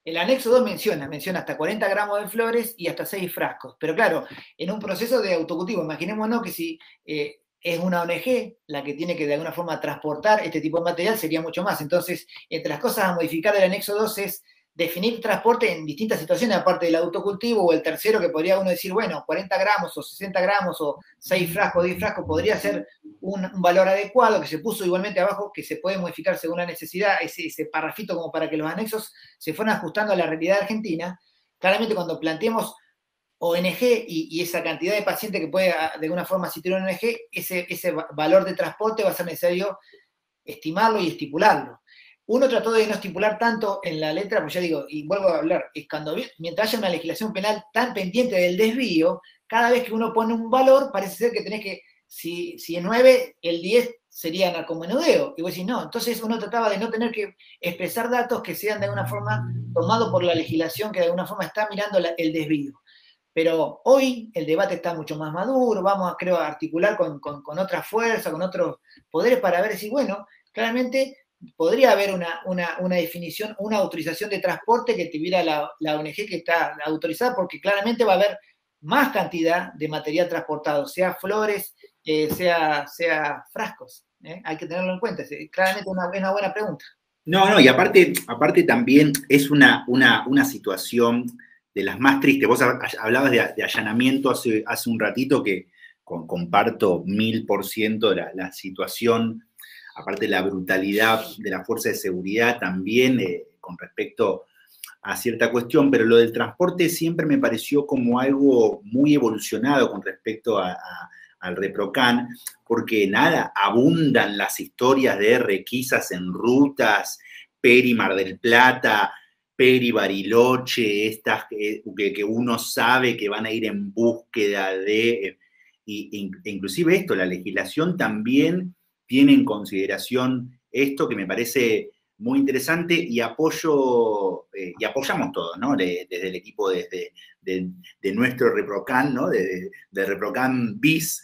el anexo 2 menciona hasta 40 gramos de flores y hasta 6 frascos, pero claro, en un proceso de autocultivo, imaginémonos que si es una ONG la que tiene que de alguna forma transportar este tipo de material, sería mucho más. Entonces, entre las cosas a modificar del anexo 2 es definir transporte en distintas situaciones, aparte del autocultivo o el tercero, que podría uno decir, bueno, 40 gramos o 60 gramos o 6 frascos, 10 frascos, podría ser un valor adecuado que se puso igualmente abajo, que se puede modificar según la necesidad, ese parrafito como para que los anexos se fueran ajustando a la realidad argentina. Claramente cuando planteemos ONG y esa cantidad de pacientes que puede de alguna forma asistir a una ONG, ese valor de transporte va a ser necesario estimarlo y estipularlo. uno trató de no estipular tanto en la letra, pues ya digo, y vuelvo a hablar, es mientras haya una legislación penal tan pendiente del desvío, cada vez que uno pone un valor, parece ser que tenés que, si es 9, el 10 sería narcomenudeo. Y vos decís, no, entonces uno trataba de no tener que expresar datos que sean de alguna forma tomados por la legislación que de alguna forma está mirando el desvío. Pero hoy el debate está mucho más maduro, vamos, creo, a articular con otra fuerza, con otros poderes para ver si, bueno, claramente podría haber una definición, una autorización de transporte que tuviera la ONG que está autorizada, porque claramente va a haber más cantidad de material transportado, sea flores, sea frascos. Hay que tenerlo en cuenta. Claramente es una buena pregunta. No, y aparte también es una situación de las más tristes. Vos hablabas de allanamiento hace un ratito, que comparto 1000% la situación, aparte de la brutalidad de la fuerza de seguridad también con respecto a cierta cuestión, pero lo del transporte siempre me pareció como algo muy evolucionado con respecto al ReproCan, porque nada, abundan las historias de requisas en rutas, Peri Mar del Plata, Peri Bariloche, estas que uno sabe que van a ir en búsqueda de, inclusive esto, la legislación también tiene en consideración esto que me parece muy interesante y apoyamos todos, ¿no? Desde el equipo de nuestro ReproCan, ¿no? De ReproCan BIS,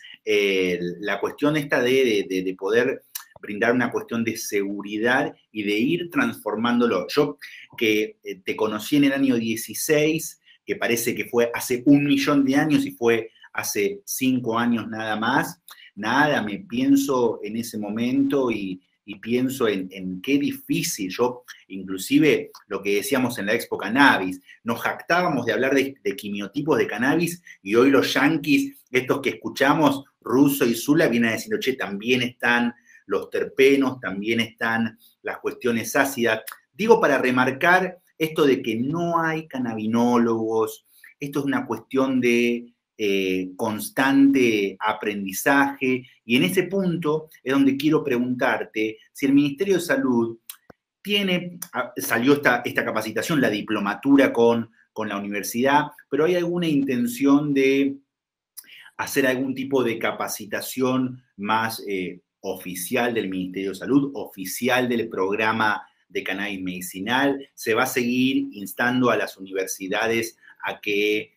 la cuestión esta de poder brindar una cuestión de seguridad y de ir transformándolo. Yo que te conocí en el año 16, que parece que fue hace 1 millón de años y fue hace 5 años nada más, nada, me pienso en ese momento y pienso en qué difícil. Yo, inclusive, lo que decíamos en la Expo Cannabis, nos jactábamos de hablar de quimiotipos de cannabis y hoy los yanquis, estos que escuchamos, Russo y Zula, vienen a decir, che, también están los terpenos, también están las cuestiones ácidas. Digo, para remarcar esto de que no hay cannabinólogos, esto es una cuestión de constante aprendizaje, y en ese punto es donde quiero preguntarte si el Ministerio de Salud salió esta capacitación, la diplomatura con la universidad, pero hay alguna intención de hacer algún tipo de capacitación más oficial del Ministerio de Salud, oficial del programa de cannabis medicinal. Se va a seguir instando a las universidades a que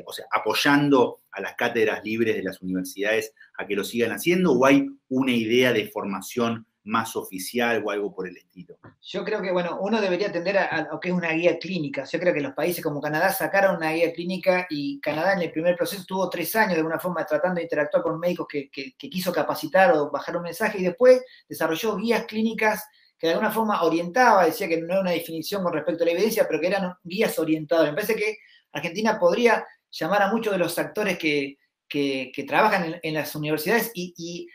o sea, apoyando a las cátedras libres de las universidades a que lo sigan haciendo, o hay una idea de formación más oficial o algo por el estilo? Yo creo que, bueno, uno debería atender a lo que es una guía clínica. Yo creo que los países como Canadá sacaron una guía clínica, y Canadá en el primer proceso tuvo 3 años de alguna forma tratando de interactuar con médicos que quiso capacitar o bajar un mensaje, y después desarrolló guías clínicas que de alguna forma orientaba, decía que no era una definición con respecto a la evidencia, pero que eran guías orientadas. Me parece que Argentina podría llamar a muchos de los actores que trabajan en las universidades y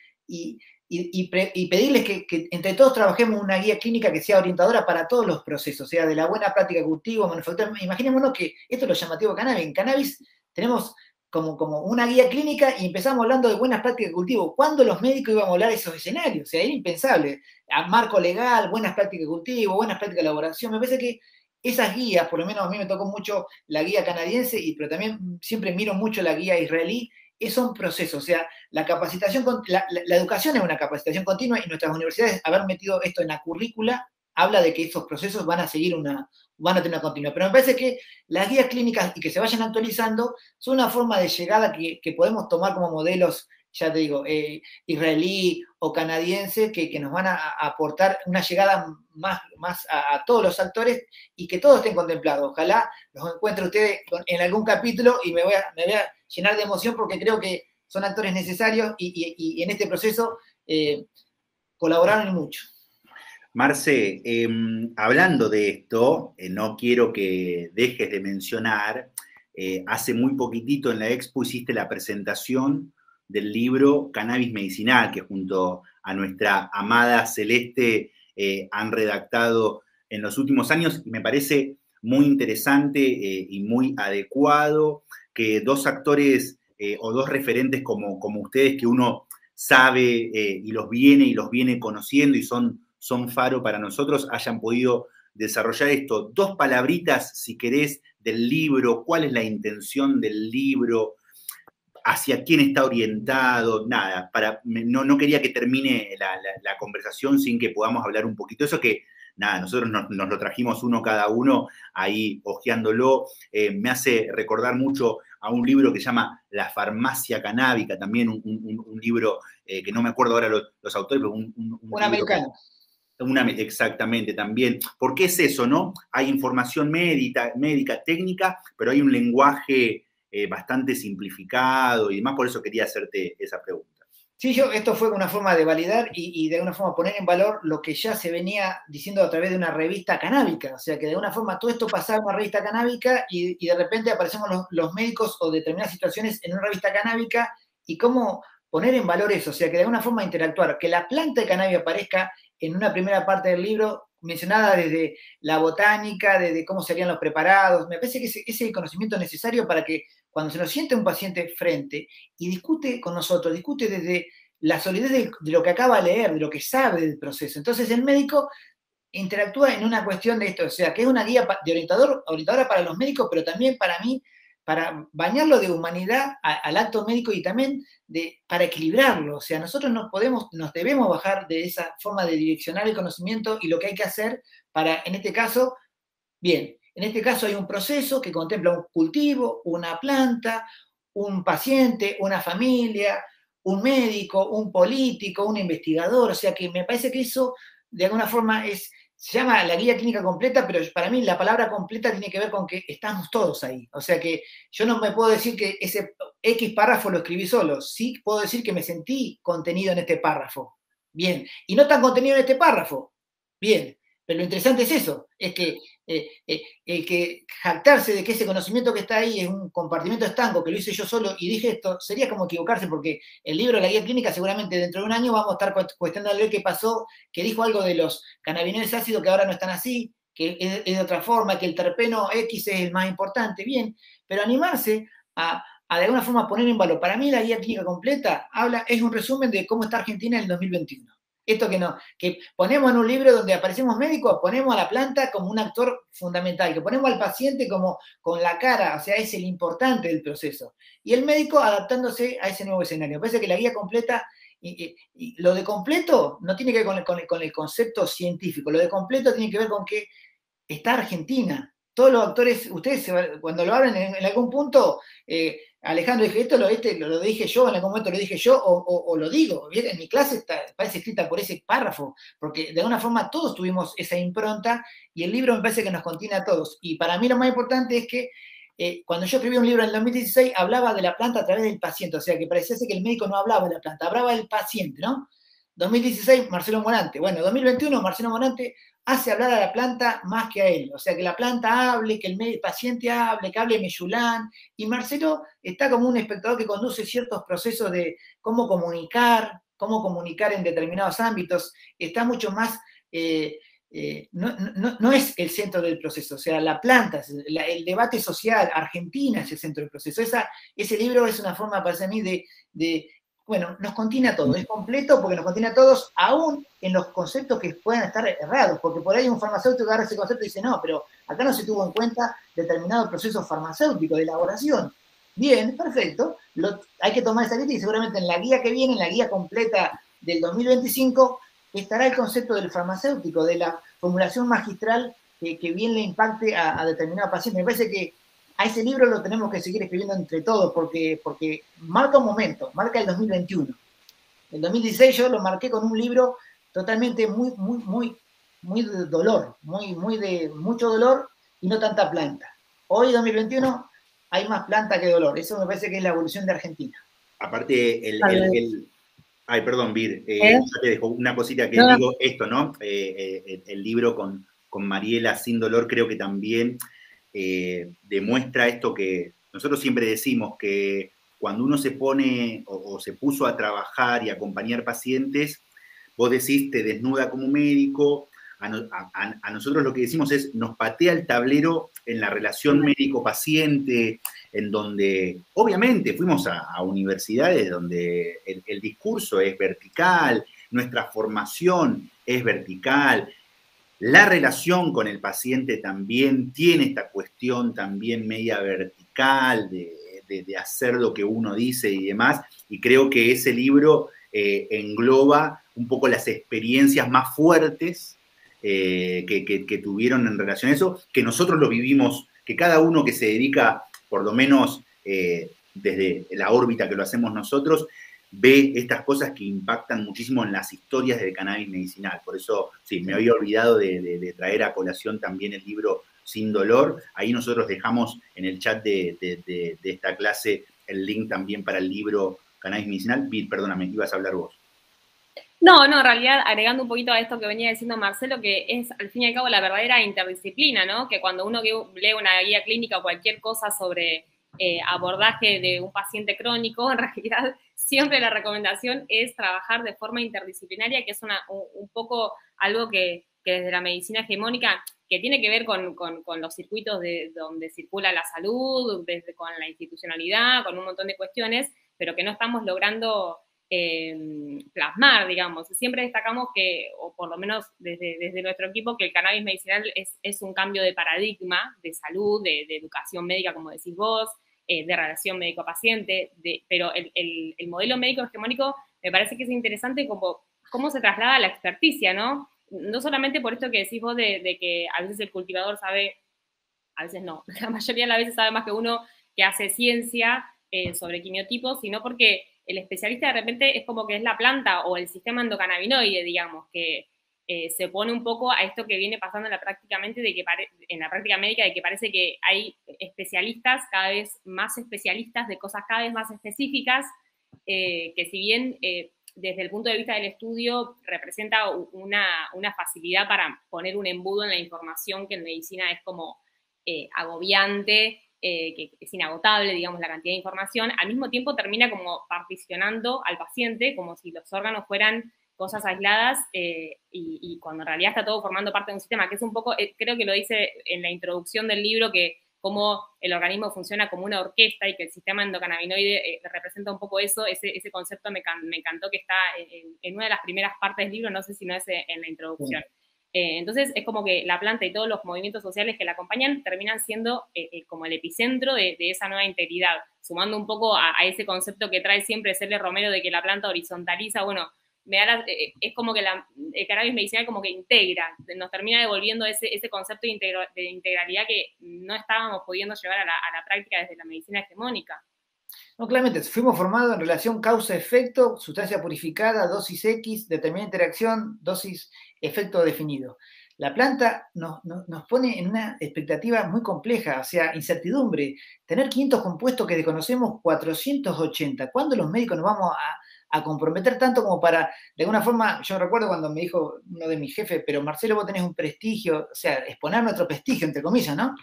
pedirles que entre todos trabajemos una guía clínica que sea orientadora para todos los procesos, o sea, de la buena práctica de cultivo, manufactura. Imaginémonos que esto es lo llamativo de cannabis. En cannabis tenemos como una guía clínica y empezamos hablando de buenas prácticas de cultivo. ¿Cuándo los médicos íbamos a hablar de esos escenarios? O sea, era impensable. Marco legal, buenas prácticas de cultivo, buenas prácticas de elaboración. Me parece que esas guías, por lo menos a mí me tocó mucho la guía canadiense, pero también siempre miro mucho la guía israelí, son procesos. O sea, la capacitación, la educación es una capacitación continua, y nuestras universidades, haber metido esto en la currícula, habla de que esos procesos van a tener una continuidad. Pero me parece que las guías clínicas, y que se vayan actualizando, son una forma de llegada que podemos tomar como modelos, ya te digo, israelí o canadiense, que nos van a aportar una llegada más a todos los actores, y que todos estén contemplados. Ojalá los encuentre ustedes en algún capítulo y me voy a llenar de emoción, porque creo que son actores necesarios y en este proceso colaboraron mucho. Marce, hablando de esto, no quiero que dejes de mencionar, hace muy poquitito en la Expo hiciste la presentación del libro Cannabis Medicinal, que junto a nuestra amada Celeste han redactado en los últimos años, y me parece muy interesante y muy adecuado que 2 actores o 2 referentes como ustedes, que uno sabe y los viene conociendo y son son faro para nosotros, hayan podido desarrollar esto. 2 palabritas, si querés, del libro, cuál es la intención del libro, hacia quién está orientado, nada, no quería que termine la conversación sin que podamos hablar un poquito. Eso que, nada, nosotros nos lo trajimos uno cada uno, ahí hojeándolo, me hace recordar mucho a un libro que se llama La farmacia canábica, también un libro que no me acuerdo ahora los autores, pero un americano. Exactamente, también. Porque es eso, ¿no? Hay información médica, técnica, pero hay un lenguaje bastante simplificado y demás, por eso quería hacerte esa pregunta. Sí, esto fue una forma de validar y de alguna forma poner en valor lo que ya se venía diciendo a través de una revista canábica. O sea, que de alguna forma todo esto pasaba en una revista canábica y de repente aparecemos los médicos o determinadas situaciones en una revista canábica y cómo poner en valor eso. O sea, que de alguna forma interactuar, que la planta de cannabis aparezca en una primera parte del libro mencionada desde la botánica, desde cómo serían los preparados. Me parece que ese es el conocimiento necesario para que cuando se nos siente un paciente frente y discute con nosotros, discute desde la solidez de lo que acaba de leer, de lo que sabe del proceso. Entonces el médico interactúa en una cuestión de esto, o sea, que es una guía de orientadora para los médicos, pero también para mí, para bañarlo de humanidad al acto médico y también para equilibrarlo. O sea, nosotros nos debemos bajar de esa forma de direccionar el conocimiento y lo que hay que hacer para, en este caso, bien, en este caso hay un proceso que contempla un cultivo, una planta, un paciente, una familia, un médico, un político, un investigador. O sea que me parece que eso de alguna forma se llama la guía clínica completa, pero para mí la palabra completa tiene que ver con que estamos todos ahí. O sea que yo no me puedo decir que ese X párrafo lo escribí solo. Sí puedo decir que me sentí contenido en este párrafo. Bien. Y no tan contenido en este párrafo. Bien. Pero lo interesante es eso, es que el que jactarse de que ese conocimiento que está ahí es un compartimiento estanco, que lo hice yo solo y dije esto, sería como equivocarse, porque el libro de la guía clínica seguramente dentro de un año vamos a estar cuestionándole qué pasó, que dijo algo de los cannabinoides ácidos que ahora no están así, que es de otra forma, que el terpeno X es el más importante, bien, pero animarse a de alguna forma poner en valor. Para mí la guía clínica completa es un resumen de cómo está Argentina en el 2021. Esto que ponemos en un libro donde aparecemos médicos, ponemos a la planta como un actor fundamental, que ponemos al paciente como con la cara, o sea, es el importante del proceso. Y el médico adaptándose a ese nuevo escenario. Me parece que la guía completa, y lo de completo no tiene que ver con el concepto científico, lo de completo tiene que ver con que está Argentina. Todos los actores, ustedes cuando lo hablan en algún punto, Alejandro dije, esto lo dije yo, en algún momento lo dije yo, o lo digo. ¿Bien? En mi clase parece escrita por ese párrafo, porque de alguna forma todos tuvimos esa impronta y el libro me parece que nos contiene a todos. Y para mí lo más importante es que cuando yo escribí un libro en el 2016, hablaba de la planta a través del paciente, o sea que parecía que el médico no hablaba de la planta, hablaba del paciente, ¿no? 2016, Marcelo Morante. Bueno, 2021, Marcelo Morante hace hablar a la planta más que a él. O sea, que la planta hable, que el paciente hable, que hable Meyulán. Y Marcelo está como un espectador que conduce ciertos procesos de cómo comunicar en determinados ámbitos. Está mucho más... no es el centro del proceso, o sea, la planta, el debate social, Argentina es el centro del proceso. Ese libro es una forma, para mí, bueno, nos contiene a todos, es completo porque nos contiene a todos, aún en los conceptos que puedan estar errados, porque por ahí un farmacéutico agarra ese concepto y dice, no, pero acá no se tuvo en cuenta determinado proceso farmacéutico de elaboración. Bien, perfecto, hay que tomar esa lista y seguramente en la guía que viene, en la guía completa del 2025, estará el concepto del farmacéutico, de la formulación magistral que bien le impacte a determinado paciente. Me parece que a ese libro lo tenemos que seguir escribiendo entre todos, porque marca un momento, marca el 2021. El 2016 yo lo marqué con un libro totalmente muy de dolor, de mucho dolor y no tanta planta. Hoy, 2021, hay más planta que dolor. Eso me parece que es la evolución de Argentina. Aparte, ay, perdón, Vir, ya te dejo una cosita que digo esto, ¿no? El libro con Mariela Sin Dolor creo que también demuestra esto que nosotros siempre decimos, que cuando uno se pone o se puso a trabajar y acompañar pacientes, vos decís, te desnuda como médico. A nosotros lo que decimos es, nos patea el tablero en la relación médico-paciente, en donde, obviamente, fuimos a universidades donde el discurso es vertical, nuestra formación es vertical, la relación con el paciente también tiene esta cuestión también media vertical de hacer lo que uno dice y demás, y creo que ese libro engloba un poco las experiencias más fuertes que tuvieron en relación a eso, que nosotros lo vivimos, que cada uno que se dedica, por lo menos desde la órbita que lo hacemos nosotros, ve estas cosas que impactan muchísimo en las historias del cannabis medicinal. Por eso, sí, me había olvidado de traer a colación también el libro Sin Dolor. Ahí nosotros dejamos en el chat de esta clase el link también para el libro Cannabis Medicinal. Vir, perdóname, ibas a hablar vos. No, en realidad, agregando un poquito a esto que venía diciendo Marcelo, que es al fin y al cabo la verdadera interdisciplina, ¿no? Que cuando uno lee una guía clínica o cualquier cosa sobre abordaje de un paciente crónico, en realidad siempre la recomendación es trabajar de forma interdisciplinaria, que es un poco algo que desde la medicina hegemónica, que tiene que ver con los circuitos de donde circula la salud, con la institucionalidad, con un montón de cuestiones, pero que no estamos logrando plasmar, digamos. Siempre destacamos que, o por lo menos desde nuestro equipo, que el cannabis medicinal es un cambio de paradigma de salud, de educación médica, como decís vos, de relación médico-paciente, pero el modelo médico hegemónico me parece que es interesante como cómo se traslada a la experticia, ¿no? No solamente por esto que decís vos de que a veces el cultivador sabe, a veces no, la mayoría de las veces sabe más que uno que hace ciencia sobre quimiotipos, sino porque el especialista de repente es como que es la planta o el sistema endocannabinoide, digamos, que se opone un poco a esto que viene pasando en la práctica médica, de que parece que hay especialistas, cada vez más especialistas de cosas cada vez más específicas, que si bien desde el punto de vista del estudio representa una facilidad para poner un embudo en la información que en medicina es como agobiante, que es inagotable, digamos, la cantidad de información, al mismo tiempo termina como particionando al paciente como si los órganos fueran cosas aisladas y cuando en realidad está todo formando parte de un sistema, que es un poco, creo que lo dice en la introducción del libro, que cómo el organismo funciona como una orquesta y que el sistema endocannabinoide representa un poco eso, ese concepto me encantó, que está en una de las primeras partes del libro, no sé si no es en la introducción. Sí. Entonces es como que la planta y todos los movimientos sociales que la acompañan terminan siendo como el epicentro de esa nueva integridad, sumando un poco a ese concepto que trae siempre Celia Romero de que la planta horizontaliza, bueno, es como que el cannabis medicinal como que integra, nos termina devolviendo ese concepto de integralidad que no estábamos pudiendo llevar a la práctica desde la medicina hegemónica. No, claramente, fuimos formados en relación causa-efecto, sustancia purificada, dosis X, determinada interacción, dosis, efecto definido. La planta nos pone en una expectativa muy compleja, o sea, incertidumbre. Tener 500 compuestos que desconocemos, 480. ¿Cuándo los médicos nos vamos a comprometer tanto como para, de alguna forma, yo recuerdo cuando me dijo uno de mis jefes, pero Marcelo, vos tenés un prestigio, o sea, exponer nuestro prestigio, entre comillas, ¿no?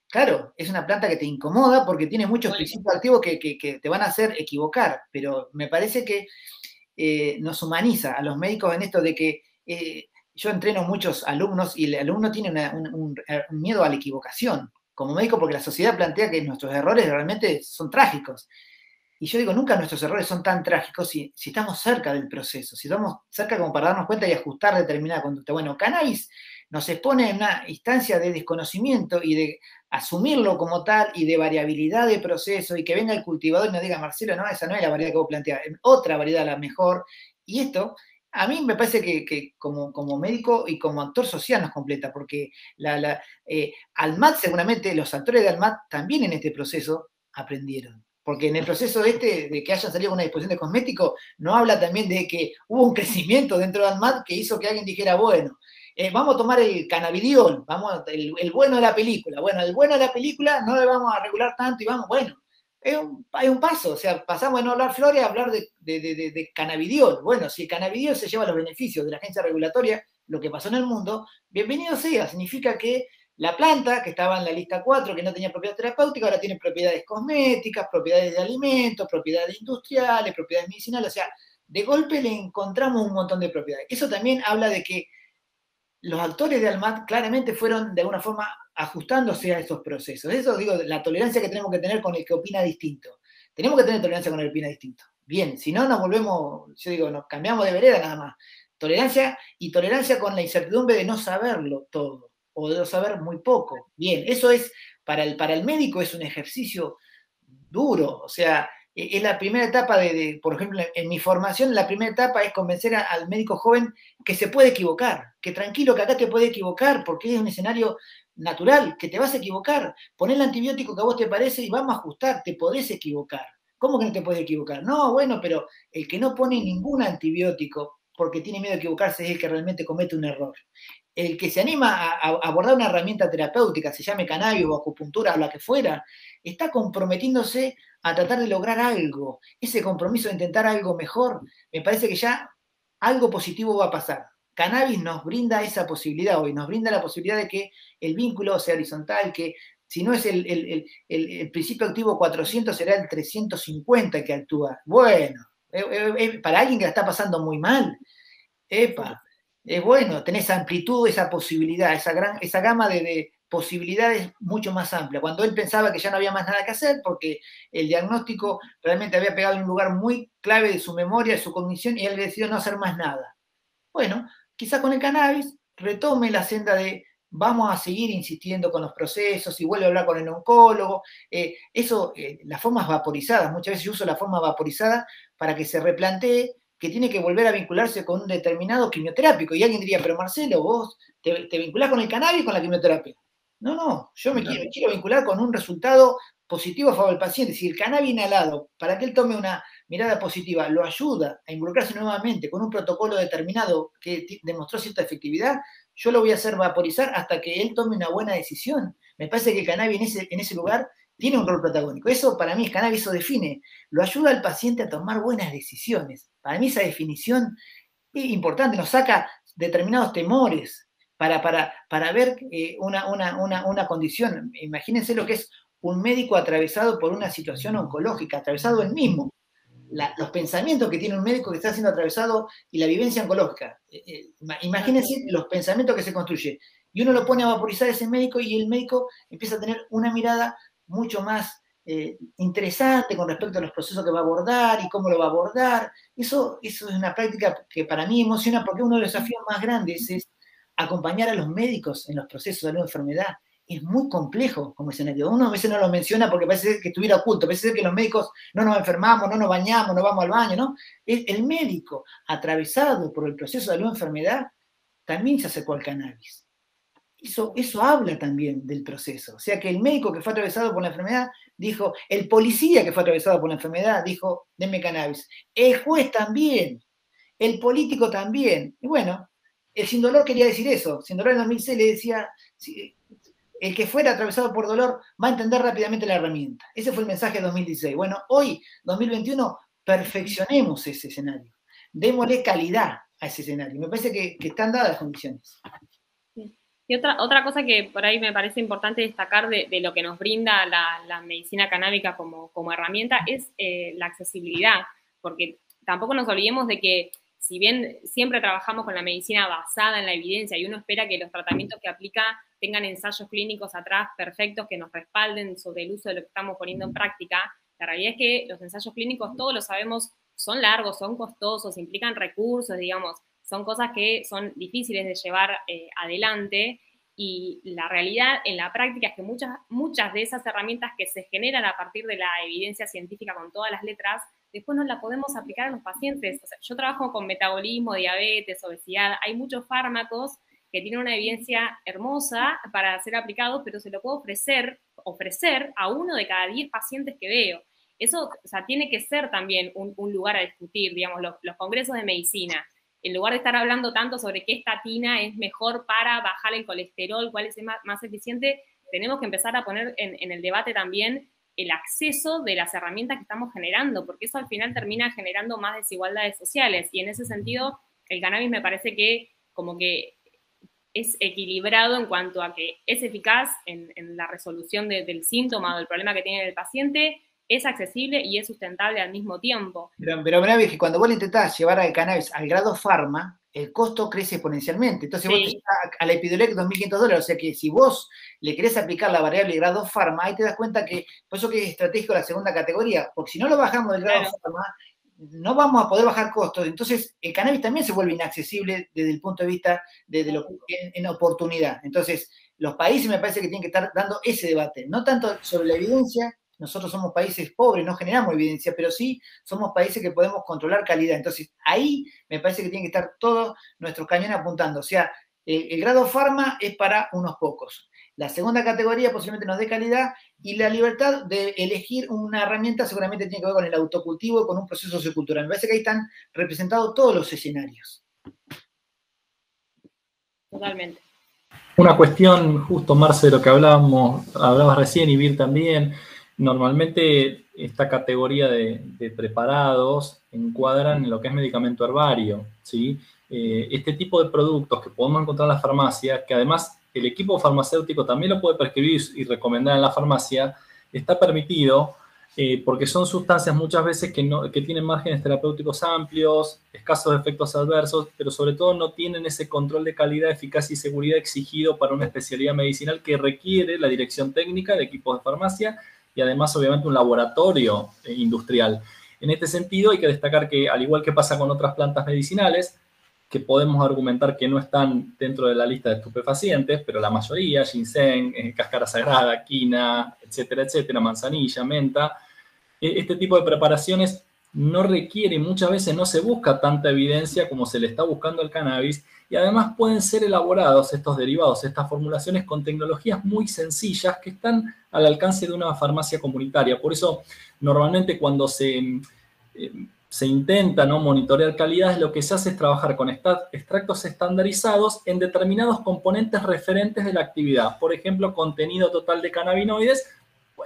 Claro, es una planta que te incomoda porque tiene muchos principios activos que te van a hacer equivocar, pero me parece que nos humaniza a los médicos en esto de que yo entreno muchos alumnos y el alumno tiene un miedo a la equivocación como médico porque la sociedad plantea que nuestros errores realmente son trágicos. Y yo digo, nunca nuestros errores son tan trágicos si estamos cerca del proceso, si estamos cerca como para darnos cuenta y ajustar determinada conducta. Bueno, cannabis nos expone en una instancia de desconocimiento y de asumirlo como tal y de variabilidad de proceso y que venga el cultivador y nos diga, Marcelo, no, esa no es la variedad que vos planteás, otra variedad la mejor. Y esto, a mí me parece que como médico y como actor social nos completa, porque Almat seguramente, los actores de Almat también en este proceso aprendieron. Porque en el proceso de que hayan salido una disposición de cosmético, no habla también de que hubo un crecimiento dentro de Almat que hizo que alguien dijera, bueno, vamos a tomar el cannabidiol, el bueno de la película. Bueno, el bueno de la película no le vamos a regular tanto y vamos, bueno, hay un paso, o sea, pasamos de no hablar flores a hablar de cannabidiol. Bueno, si el cannabidiol se lleva los beneficios de la agencia regulatoria, lo que pasó en el mundo, bienvenido sea, significa que la planta, que estaba en la lista 4, que no tenía propiedad terapéutica, ahora tiene propiedades cosméticas, propiedades de alimentos, propiedades industriales, propiedades medicinales, o sea, de golpe le encontramos un montón de propiedades. Eso también habla de que los actores de Almat claramente fueron de alguna forma ajustándose a esos procesos. Eso digo, la tolerancia que tenemos que tener con el que opina distinto. Tenemos que tener tolerancia con el opina distinto. Bien, si no nos volvemos, yo digo, nos cambiamos de vereda nada más. Tolerancia y tolerancia con la incertidumbre de no saberlo todo o de no saber muy poco. Bien, eso es, para el médico es un ejercicio duro, o sea, es la primera etapa por ejemplo, en mi formación, la primera etapa es convencer al médico joven que se puede equivocar, que tranquilo, que acá te puede equivocar, porque es un escenario natural, que te vas a equivocar. Poné el antibiótico que a vos te parece y vamos a ajustar, te podés equivocar. ¿Cómo que no te puedes equivocar? No, bueno, pero el que no pone ningún antibiótico porque tiene miedo de equivocarse es el que realmente comete un error. El que se anima a abordar una herramienta terapéutica, se llame cannabis o acupuntura o la que fuera, está comprometiéndose a tratar de lograr algo. Ese compromiso de intentar algo mejor, me parece que ya algo positivo va a pasar. Cannabis nos brinda esa posibilidad hoy, nos brinda la posibilidad de que el vínculo sea horizontal, que si no es el principio activo 400, será el 350 que actúa. Bueno, para alguien que la está pasando muy mal, epa, es bueno, tenés amplitud, esa posibilidad, esa gama de posibilidades mucho más amplia. Cuando él pensaba que ya no había más nada que hacer, porque el diagnóstico realmente había pegado en un lugar muy clave de su memoria, de su cognición, y él decidió no hacer más nada. Bueno, quizás con el cannabis retome la senda de vamos a seguir insistiendo con los procesos y vuelve a hablar con el oncólogo. Las formas vaporizadas, muchas veces yo uso la forma vaporizada para que se replantee que tiene que volver a vincularse con un determinado quimioterápico. Y alguien diría, pero Marcelo, vos te vinculás con el cannabis o con la quimioterapia. No, yo me quiero vincular con un resultado positivo a favor del paciente. Si el cannabis inhalado, para que él tome una mirada positiva, lo ayuda a involucrarse nuevamente con un protocolo determinado que demostró cierta efectividad, yo lo voy a hacer vaporizar hasta que él tome una buena decisión. Me parece que el cannabis en ese lugar tiene un rol protagónico. Eso para mí, el cannabis eso define, lo ayuda al paciente a tomar buenas decisiones. Para mí esa definición es importante, nos saca determinados temores para ver una condición. Imagínense lo que es un médico atravesado por una situación oncológica, atravesado él mismo. Los pensamientos que tiene un médico que está siendo atravesado y la vivencia oncológica. Imagínense los pensamientos que se construyen. Y uno lo pone a vaporizar a ese médico y el médico empieza a tener una mirada mucho más interesante con respecto a los procesos que va a abordar y cómo lo va a abordar. Eso es una práctica que para mí emociona porque uno de los desafíos más grandes es acompañar a los médicos en los procesos de alguna enfermedad. Es muy complejo como escenario. Uno a veces no lo menciona porque parece que estuviera oculto, parece que los médicos no nos enfermamos, no nos bañamos, no vamos al baño, ¿no? El médico atravesado por el proceso de alguna enfermedad también se acercó al cannabis. Eso habla también del proceso. O sea que el médico que fue atravesado por la enfermedad dijo, el policía que fue atravesado por la enfermedad dijo, denme cannabis. El juez también, el político también. Y bueno, el sin dolor quería decir eso. Sin dolor en 2006 le decía, el que fuera atravesado por dolor va a entender rápidamente la herramienta. Ese fue el mensaje de 2016. Bueno, hoy, 2021, perfeccionemos ese escenario. Démosle calidad a ese escenario. Me parece que están dadas las condiciones. Y otra cosa que por ahí me parece importante destacar de lo que nos brinda la medicina canábica como herramienta es la accesibilidad, porque tampoco nos olvidemos de que si bien siempre trabajamos con la medicina basada en la evidencia y uno espera que los tratamientos que aplica tengan ensayos clínicos atrás perfectos que nos respalden sobre el uso de lo que estamos poniendo en práctica, la realidad es que los ensayos clínicos, todos lo sabemos, son largos, son costosos, implican recursos, digamos, son cosas que son difíciles de llevar adelante y la realidad en la práctica es que muchas de esas herramientas que se generan a partir de la evidencia científica con todas las letras, después no la podemos aplicar a los pacientes. O sea, yo trabajo con metabolismo, diabetes, obesidad, hay muchos fármacos que tienen una evidencia hermosa para ser aplicados, pero se lo puedo ofrecer a 1 de cada 10 pacientes que veo. Eso, o sea, tiene que ser también un lugar a discutir, digamos, los congresos de medicina. En lugar de estar hablando tanto sobre qué estatina es mejor para bajar el colesterol, cuál es más eficiente, tenemos que empezar a poner en el debate también el acceso de las herramientas que estamos generando, porque eso al final termina generando más desigualdades sociales. Y en ese sentido, el cannabis me parece que como que es equilibrado en cuanto a que es eficaz en la resolución del síntoma o del problema que tiene el paciente, es accesible y es sustentable al mismo tiempo. Pero mirá, que cuando vos le intentás llevar al cannabis al grado farma, el costo crece exponencialmente. Entonces Sí. vos te llevas a la Epidolec $2.500, o sea que si vos le querés aplicar la variable grado Pharma, ahí te das cuenta que, por eso que es estratégico la segunda categoría, porque si no lo bajamos del grado Claro. Pharma, no vamos a poder bajar costos. Entonces el cannabis también se vuelve inaccesible desde el punto de vista de lo en oportunidad. Entonces los países me parece que tienen que estar dando ese debate, no tanto sobre la evidencia. Nosotros somos países pobres, no generamos evidencia, pero sí somos países que podemos controlar calidad. Entonces, ahí me parece que tienen que estar todos nuestros cañones apuntando. O sea, el grado Pharma es para unos pocos. La segunda categoría posiblemente nos dé calidad y la libertad de elegir una herramienta seguramente tiene que ver con el autocultivo y con un proceso sociocultural. Me parece que ahí están representados todos los escenarios. Totalmente. Una cuestión, justo Marce, de lo que hablabas recién y Vir también, normalmente esta categoría de preparados encuadran en lo que es medicamento herbario, ¿sí? Este tipo de productos que podemos encontrar en la farmacia, que además el equipo farmacéutico también lo puede prescribir y recomendar en la farmacia, está permitido porque son sustancias muchas veces que tienen márgenes terapéuticos amplios, escasos efectos adversos, pero sobre todo no tienen ese control de calidad, eficacia y seguridad exigido para una especialidad medicinal que requiere la dirección técnica de equipos de farmacia y además obviamente un laboratorio industrial. En este sentido hay que destacar que, al igual que pasa con otras plantas medicinales, que podemos argumentar que no están dentro de la lista de estupefacientes, pero la mayoría, ginseng, cáscara sagrada, quina, etcétera, manzanilla, menta, este tipo de preparaciones no requiere, muchas veces no se busca tanta evidencia como se le está buscando al cannabis, y además pueden ser elaborados estos derivados, estas formulaciones con tecnologías muy sencillas que están al alcance de una farmacia comunitaria. Por eso, normalmente cuando se intenta, ¿no?, monitorear calidades, lo que se hace es trabajar con extractos estandarizados en determinados componentes referentes de la actividad. Por ejemplo, contenido total de cannabinoides.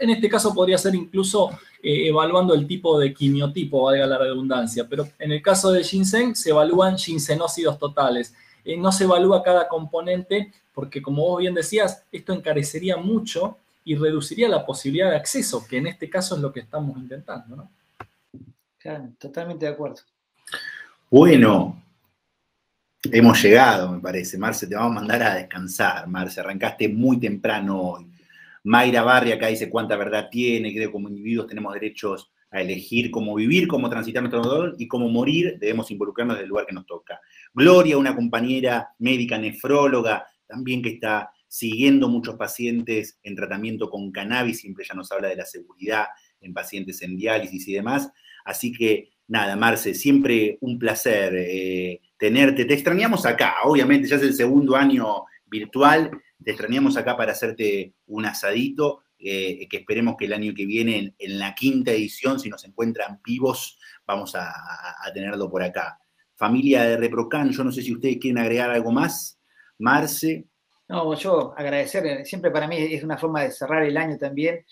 En este caso podría ser incluso evaluando el tipo de quimiotipo, valga la redundancia, pero en el caso del ginseng se evalúan ginsenócidos totales. No se evalúa cada componente porque, como vos bien decías, esto encarecería mucho y reduciría la posibilidad de acceso, que en este caso es lo que estamos intentando, ¿no? Claro, totalmente de acuerdo. Bueno, hemos llegado, me parece. Marce, te vamos a mandar a descansar. Marce, arrancaste muy temprano hoy. Mayra Barri acá dice cuánta verdad tiene, creo que como individuos tenemos derechos a elegir cómo vivir, cómo transitar nuestro dolor y cómo morir, debemos involucrarnos en el lugar que nos toca. Gloria, una compañera médica nefróloga, también que está siguiendo muchos pacientes en tratamiento con cannabis, siempre ya nos habla de la seguridad en pacientes en diálisis y demás. Así que, nada, Marce, siempre un placer tenerte. Te extrañamos acá, obviamente, ya es el segundo año virtual, te extrañamos acá para hacerte un asadito, que esperemos que el año que viene, en la 5ª edición, si nos encuentran vivos, vamos a tenerlo por acá. Familia de Reprocan, yo no sé si ustedes quieren agregar algo más. Marce. No, yo agradecer, siempre para mí es una forma de cerrar el año también.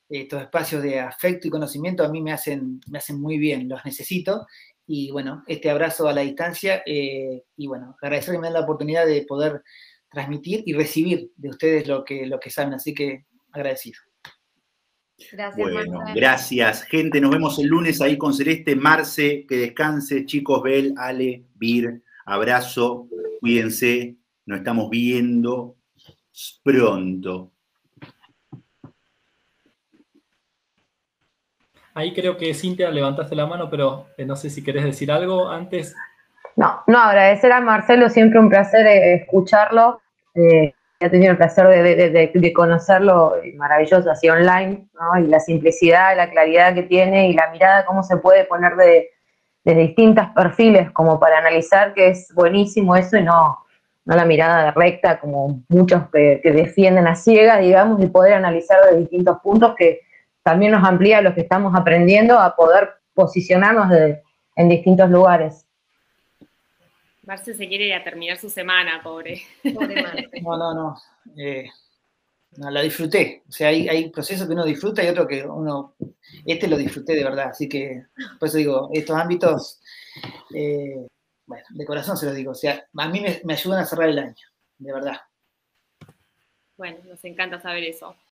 Estos espacios de afecto y conocimiento a mí me hacen muy bien, los necesito. Y bueno, este abrazo a la distancia y bueno, agradecer que me dan la oportunidad de poder transmitir y recibir de ustedes lo que saben, así que agradecido. Gracias, Bueno, Marce. gracias, gente. Nos vemos el lunes ahí con Celeste. Marce, que descanse. Chicos, Bel, Ale, Vir, abrazo. Cuídense. Nos estamos viendo pronto. Ahí creo que Cintia levantaste la mano, pero no sé si querés decir algo antes. No, agradecer a Marcelo, siempre un placer escucharlo. He tenido el placer de conocerlo, maravilloso, así online, ¿no? Y la simplicidad, la claridad que tiene y la mirada, cómo se puede poner de distintos perfiles, como para analizar, que es buenísimo eso, y no la mirada recta, como muchos que defienden a ciegas, digamos, y poder analizar de distintos puntos, que también nos amplía lo que estamos aprendiendo a poder posicionarnos en distintos lugares. Marce se quiere ir a terminar su semana, pobre. Pobre Marce. No, la disfruté. O sea, hay procesos que uno disfruta y otros que uno... lo disfruté de verdad. Así que, por eso digo, estos ámbitos, bueno, de corazón se los digo. O sea, a mí me ayudan a cerrar el año, de verdad. Bueno, nos encanta saber eso.